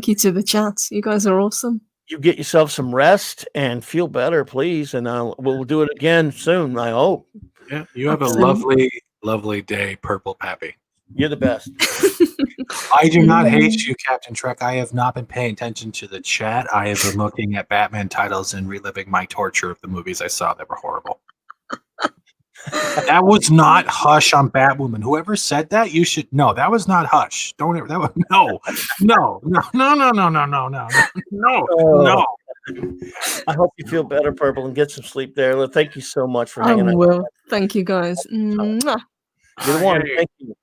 you to the chat. You guys are awesome. You get yourself some rest and feel better, please, and we'll do it again soon. I hope. Yeah, you have a lovely, lovely day, Purple Pappy. You're the best. I do not hate you, Captain Trek. I have not been paying attention to the chat. I have been looking at Batman titles and reliving my torture of the movies I saw that were horrible. That was not Hush on Batwoman. Whoever said that, you should no. That was not Hush. Don't ever. That was no. I hope you feel better, Purple, and get some sleep there. Thank you so much for hanging out. I will. Thank you, guys. You're the one. Thank you.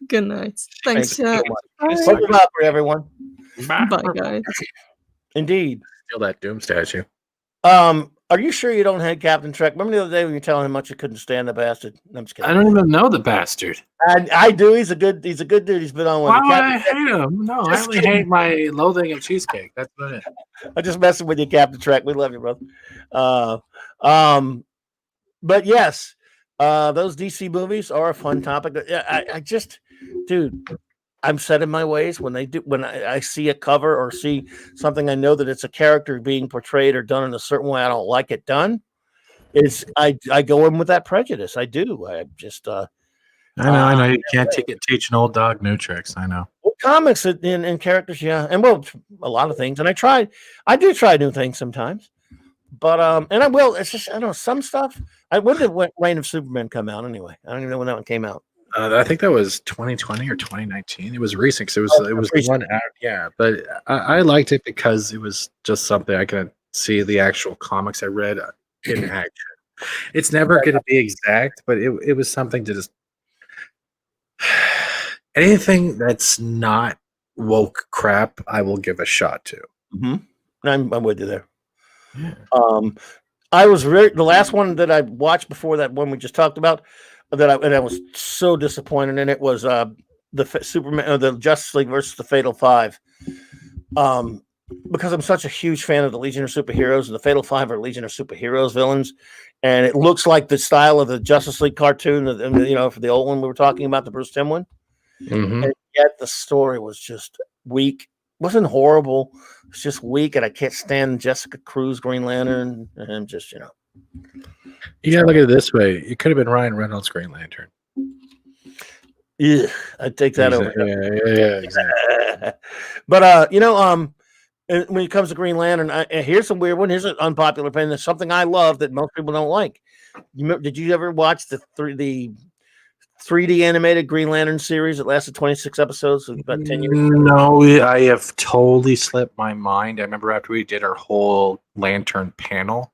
Good night. Thanks, chat. Purple Valkyrie, everyone. Bye, guys. Indeed. Steal that Doom statue. Are you sure you don't hate Captain Trek? Remember the other day when you were telling him how much you couldn't stand the bastard? I'm just kidding. I don't even know the bastard. I do. He's a good dude. He's been on one. Why would I hate him? No, I only hate my loathing of cheesecake. That's about it. I'm just messing with you, Captain Trek. We love you, brother. But yes, those DC movies are a fun topic. I just, dude, I'm set in my ways when I see a cover or see something I know that it's a character being portrayed or done in a certain way I don't like it done. I go in with that prejudice. I do. I just I know. You can't teach an old dog new tricks. I know. Well, comics and characters, yeah, and well, a lot of things. And I do try new things sometimes. But and I will. It's just I don't know some stuff. When did Reign of Superman come out anyway? I don't even know when that one came out. I think that was 2020 or 2019. It was recent because it was one out. Yeah, but I liked it because it was just something I could see the actual comics I read in action. It's never going to be exact, but it was something to just anything that's not woke crap. I will give a shot to. Mm-hmm. I'm with you there. Yeah. I was the last one that I watched before that one we just talked about. I was so disappointed in it was the Superman, the Justice League versus the Fatal Five. Because I'm such a huge fan of the Legion of Superheroes, and the Fatal Five are Legion of Superheroes villains, and it looks like the style of the Justice League cartoon, for the old one we were talking about, the Bruce Timm one. Mm-hmm. And yet the story was just weak. It wasn't horrible. It's just weak, and I can't stand Jessica Cruz Green Lantern, and just You gotta look at it this way. It could have been Ryan Reynolds Green Lantern. Yeah, I'd take that over. Yeah, exactly. But when it comes to Green Lantern, here's some weird one. Here's an unpopular opinion. There's something I love that most people don't like. Did you ever watch the 3D animated Green Lantern series that lasted 26 episodes, about 10 years? No, I have totally slipped my mind. I remember after we did our whole Lantern panel,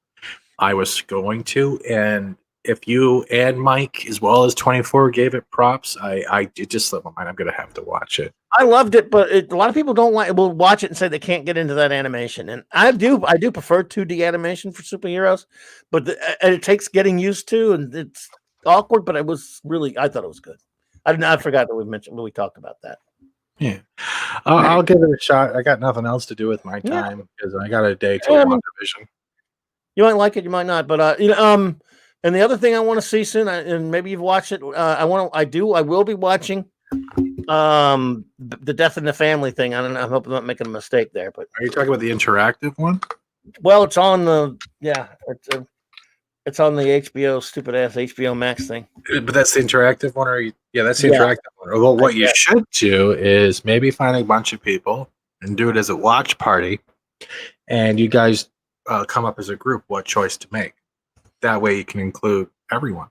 I was going to, and if you and Mike, as well as 24, gave it props, it just slipped my mind. I'm going to have to watch it. I loved it, but a lot of people will watch it and say they can't get into that animation. And I do prefer 2D animation for superheroes, but it takes getting used to, and it's awkward, but I thought it was good. I forgot that we talked about that. Yeah. I'll give it a shot. I got nothing else to do with my time because I got a day till WandaVision. You might like it, you might not, but and the other thing I want to see soon, and maybe you've watched it. I will be watching the Death in the Family thing. I hope I'm not making a mistake there. But are you talking about the interactive one? Well, it's on it's on the HBO stupid ass HBO Max thing. But that's the interactive one, that's the interactive one. Well, what you should do is maybe find a bunch of people and do it as a watch party, and you guys come up as a group what choice to make. That way you can include everyone.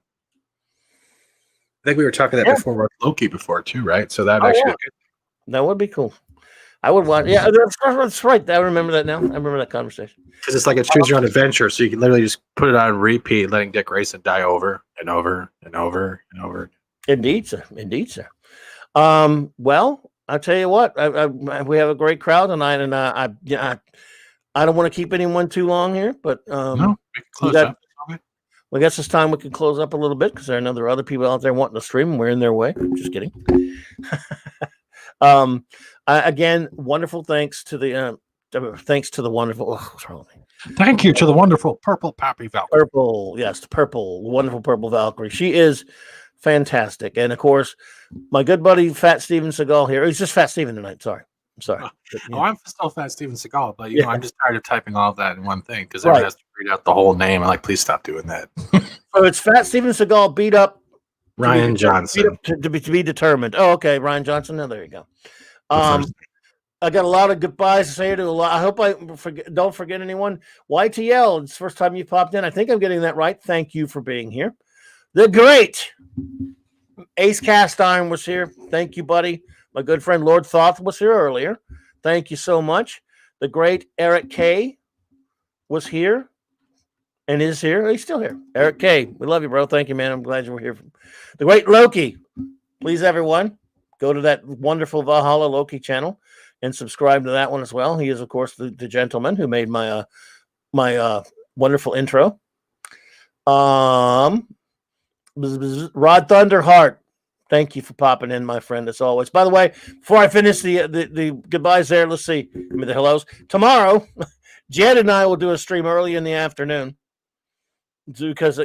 I think we were talking that before with Loki before too, right? So that actually be good. That would be cool. I would watch. Yeah, that's right. I remember that now. I remember that conversation. Because it's like a choose your own adventure, so you can literally just put it on repeat, letting Dick Grayson die over and over and over and over. Indeed, sir. Well, I'll tell you what. We have a great crowd tonight, and I don't want to keep anyone too long here, but no, we can close up. I guess it's time we can close up a little bit because there are other people out there wanting to stream. We're in their way. I'm just kidding. Again, wonderful thanks to the wonderful. What's wrong with me? Thank you to the wonderful Purple Pappy Valkyrie. Purple, yes, the wonderful Purple Valkyrie. She is fantastic. And of course, my good buddy Fat Steven Seagal here. He's just Fat Steven tonight. Sorry. I'm sorry. I'm still Fat Steven Seagal, but you know, I'm just tired of typing all of that in one thing because everyone has to read out the whole name. I'm like, please stop doing that. So it's Fat Steven Seagal beat up Ryan Johnson to be determined. Oh, okay, Ryan Johnson. Now there you go. I got a lot of goodbyes to say to a lot. I hope I don't forget anyone. YTL, it's the first time you popped in. I think I'm getting that right. Thank you for being here. The great Ace Cast Iron was here. Thank you, buddy. My good friend Lord Thoth was here earlier. Thank you so much. The great Eric K was here and is here. He's still here. Eric K, we love you, bro. Thank you, man. I'm glad you were here. The great Loki. Please, everyone, go to that wonderful Valhalla Loki channel and subscribe to that one as well. He is, of course, the gentleman who made my wonderful intro. Rod Thunderheart, thank you for popping in, my friend, as always. By the way, before I finish the goodbyes there, let's see. Give me the hellos. Tomorrow, Jed and I will do a stream early in the afternoon because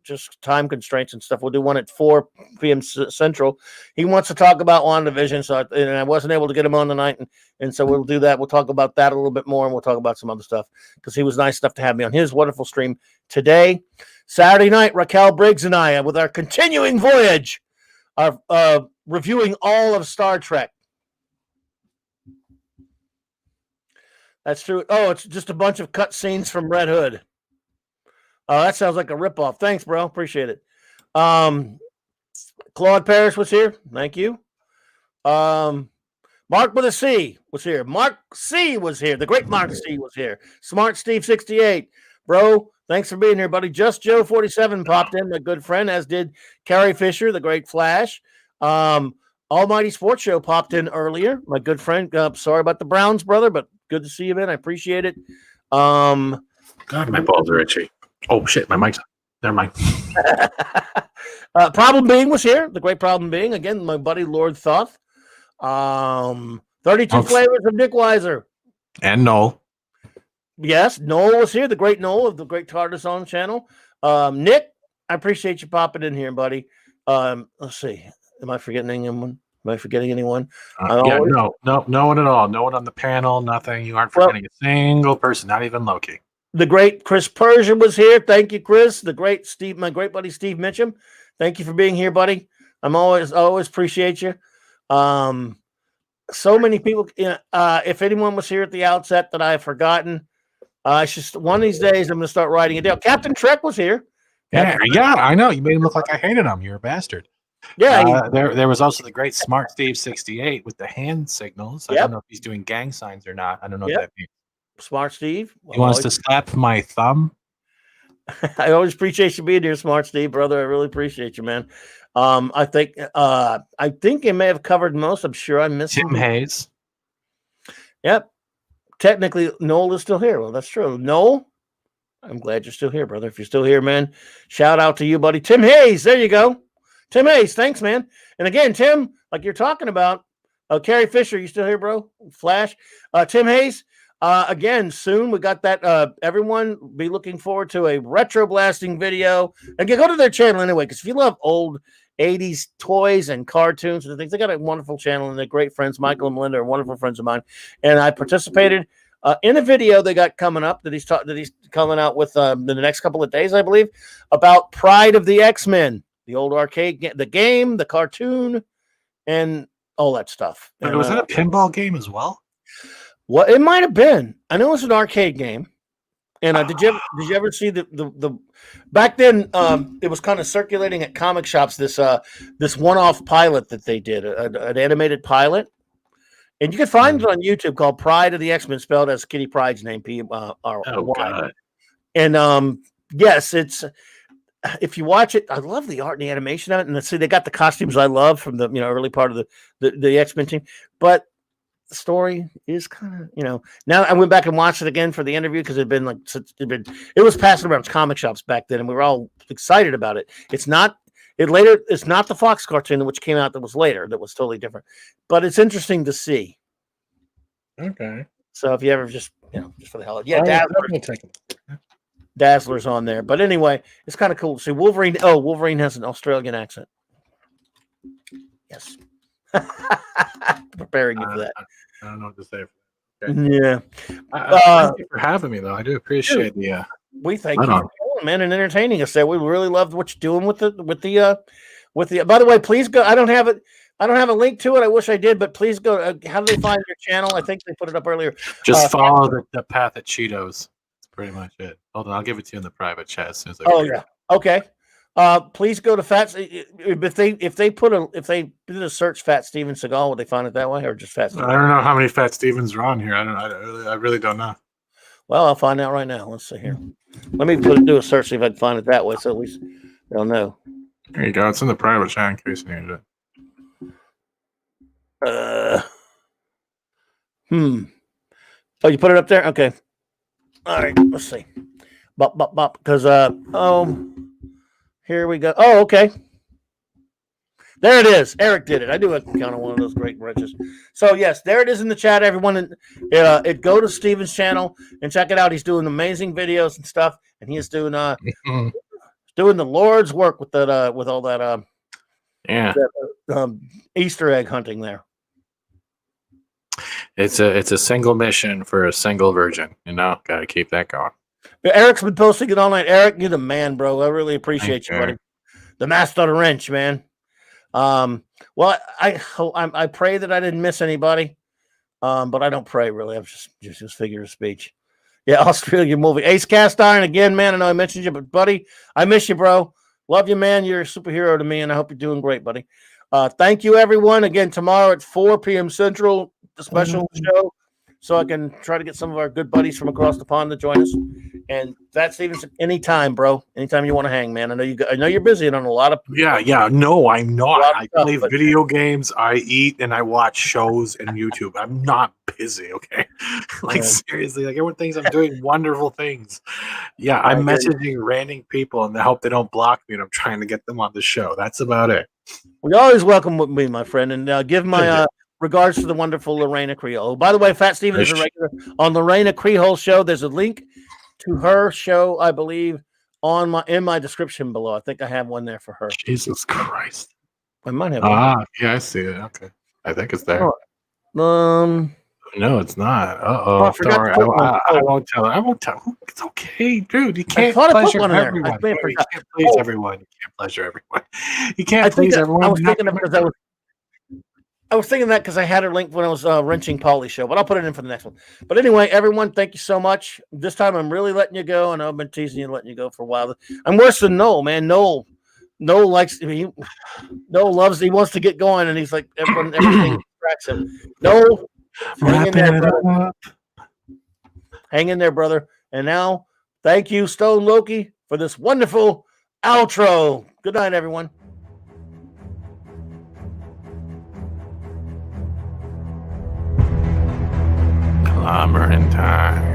just time constraints and stuff. We'll do one at 4 p.m. Central. He wants to talk about WandaVision, and I wasn't able to get him on tonight, and so we'll do that. We'll talk about that a little bit more, and we'll talk about some other stuff because he was nice enough to have me on his wonderful stream today. Saturday night, Raquel Briggs and I, with our continuing voyage, are reviewing all of Star Trek. That's true. Oh, it's just a bunch of cut scenes from Red Hood. That sounds like a ripoff. Thanks, bro. Appreciate it. Claude Parrish was here. Thank you. Mark with a C was here. Mark C was here. The great Mark C was here. Smart Steve 68. Bro, thanks for being here, buddy. Just Joe 47 popped in, my good friend, as did Carrie Fisher, the great Flash. Almighty Sports Show popped in earlier. My good friend. Sorry about the Browns, brother, but good to see you, man. I appreciate it. God, my balls are itchy. Oh, shit, my mic's on. Never mind. Problem Being was here. The great Problem Being. Again, my buddy Lord Thoth. 32 flavors of Dick Weiser. And Noel. Yes, Noel was here. The great Noel of the Great Tardison channel. Nick, I appreciate you popping in here, buddy. Let's see. Am I forgetting anyone? Am I forgetting anyone? No one at all. No one on the panel, nothing. You aren't forgetting a single person, not even Loki. The great Chris Persian was here. Thank you, Chris. The great Steve, my great buddy Steve Mitchum. Thank you for being here, buddy. I'm always appreciate you. So many people. If anyone was here at the outset that I've forgotten, just one of these days I'm going to start writing it down. Captain Trek was here. Yeah, I know. You made him look like I hated him. You're a bastard. Yeah. There was also the great Smart Steve 68 with the hand signals. I don't know if he's doing gang signs or not. I don't know what that means. Smart Steve. He wants to slap my thumb. I always appreciate you being here, Smart Steve, brother. I really appreciate you, man. I think it may have covered most. I'm sure I missed Tim Hayes. Yep. Technically, Noel is still here. Well, that's true. Noel, I'm glad you're still here, brother. If you're still here, man, shout out to you, buddy. Tim Hayes. There you go. Tim Hayes. Thanks, man. And again, Tim, like you're talking about, Carrie Fisher, you still here, bro? Flash. Tim Hayes. Again, soon we got that. Everyone be looking forward to a retro blasting video. And go to their channel anyway, because if you love old 80s toys and cartoons and things, they got a wonderful channel, and they're great friends. Michael and Melinda are wonderful friends of mine. And I participated in a video they got coming up that he's coming out with in the next couple of days, I believe, about Pride of the X-Men, the old arcade the game, the cartoon, and all that stuff. And was that a pinball game as well? Well, it might have been. I know it's an arcade game. And did you ever see the back then? It was kind of circulating at comic shops. This one-off pilot that they did, an animated pilot, and you can find it on YouTube called Pride of the X-Men, spelled as Kitty Pryde's name, P-R-Y. God. And yes, it's. If you watch it, I love the art and the animation of it, and see they got the costumes I love from the early part of the X-Men team, but the story is kind of Now I went back and watched it again for the interview because it was passing around comic shops back then, and we were all excited about it. It's not the Fox cartoon which came out that was later, that was totally different, but it's interesting to see. Okay. So if you ever just for the hell of it, yeah, Dad. Dazzler's on there. But anyway, it's kind of cool to see Wolverine. Oh, Wolverine has an Australian accent. Yes. Preparing you for that. I don't know what to say. Okay. Yeah. Thank you for having me, though. I do appreciate the. We thank you for coming, man, and entertaining us there. We really loved what you're doing with the. By the way, please go. I don't have it. I don't have a link to it. I wish I did, but please go. How do they find your channel? I think they put it up earlier. Just follow the path at Cheetos. That's pretty much it. Hold on, I'll give it to you in the private chat as soon as I yeah. Okay. Please go to Fats. If they did a search Fat Steven Seagal, would they find it that way or just Fat Steven? I don't know how many Fat Stevens are on here. I really don't know. Well, I'll find out right now. Let's see here. Let me do a search, see if I can find it that way, so at least they'll know. There you go. It's in the private chat in case you need it. Oh, you put it up there? Okay. All right. Let's see. Bop. Because here we go. Oh, okay. There it is. Eric did it. I do a kind of one of those great wrenches. So yes, there it is in the chat, everyone. And go to Steven's channel and check it out. He's doing amazing videos and stuff, and he is doing doing the Lord's work with that with all that Easter egg hunting there. It's a single mission for a single virgin. Got to keep that going. Eric's been posting it all night. Eric, you're the man, bro. I really appreciate you, buddy. The master of the wrench, man. Well, I pray that I didn't miss anybody, but I don't pray really. I'm just figure of speech. Yeah, Australia movie. Ace Cast Iron again, man. I know I mentioned you, but buddy, I miss you, bro. Love you, man. You're a superhero to me, and I hope you're doing great, buddy. Thank you, everyone. Again, tomorrow at 4 p.m. Central, the special show, so I can try to get some of our good buddies from across the pond to join us. And that's even anytime, bro. Anytime you want to hang, man. I know you're busy and on a lot of. Yeah. No, I'm not. I play video games. I eat and I watch shows and YouTube. I'm not busy. Okay, seriously, everyone thinks I'm doing wonderful things. Yeah, I'm messaging random people and I hope they don't block me. And I'm trying to get them on the show. That's about it. We always welcome with me, my friend, and give my regards to the wonderful Lorena Creole. By the way, Fat Steven is a regular on Lorena Creole show. There's a link to her show, I believe, in my description below. I think I have one there for her. Jesus Christ. I might have one. Yeah, I see it. Okay. I think it's there. No, it's not. Uh-oh. I won't tell her. I won't tell her. It's okay, dude. You can't pleasure everyone. You can't please everyone. You can't pleasure everyone. You can't please everyone. I was thinking that because I had her linked when I was wrenching Paulie's show, but I'll put it in for the next one. But anyway, everyone, thank you so much. This time I'm really letting you go. I know I've been teasing you and letting you go for a while. I'm worse than Noel, man. Noel likes. Noel loves. He wants to get going, and he's like everything distracts him. Noel, hang in there, brother. Hang in there, brother. And now, thank you, Stone Loki, for this wonderful outro. Good night, everyone. Clobbering time.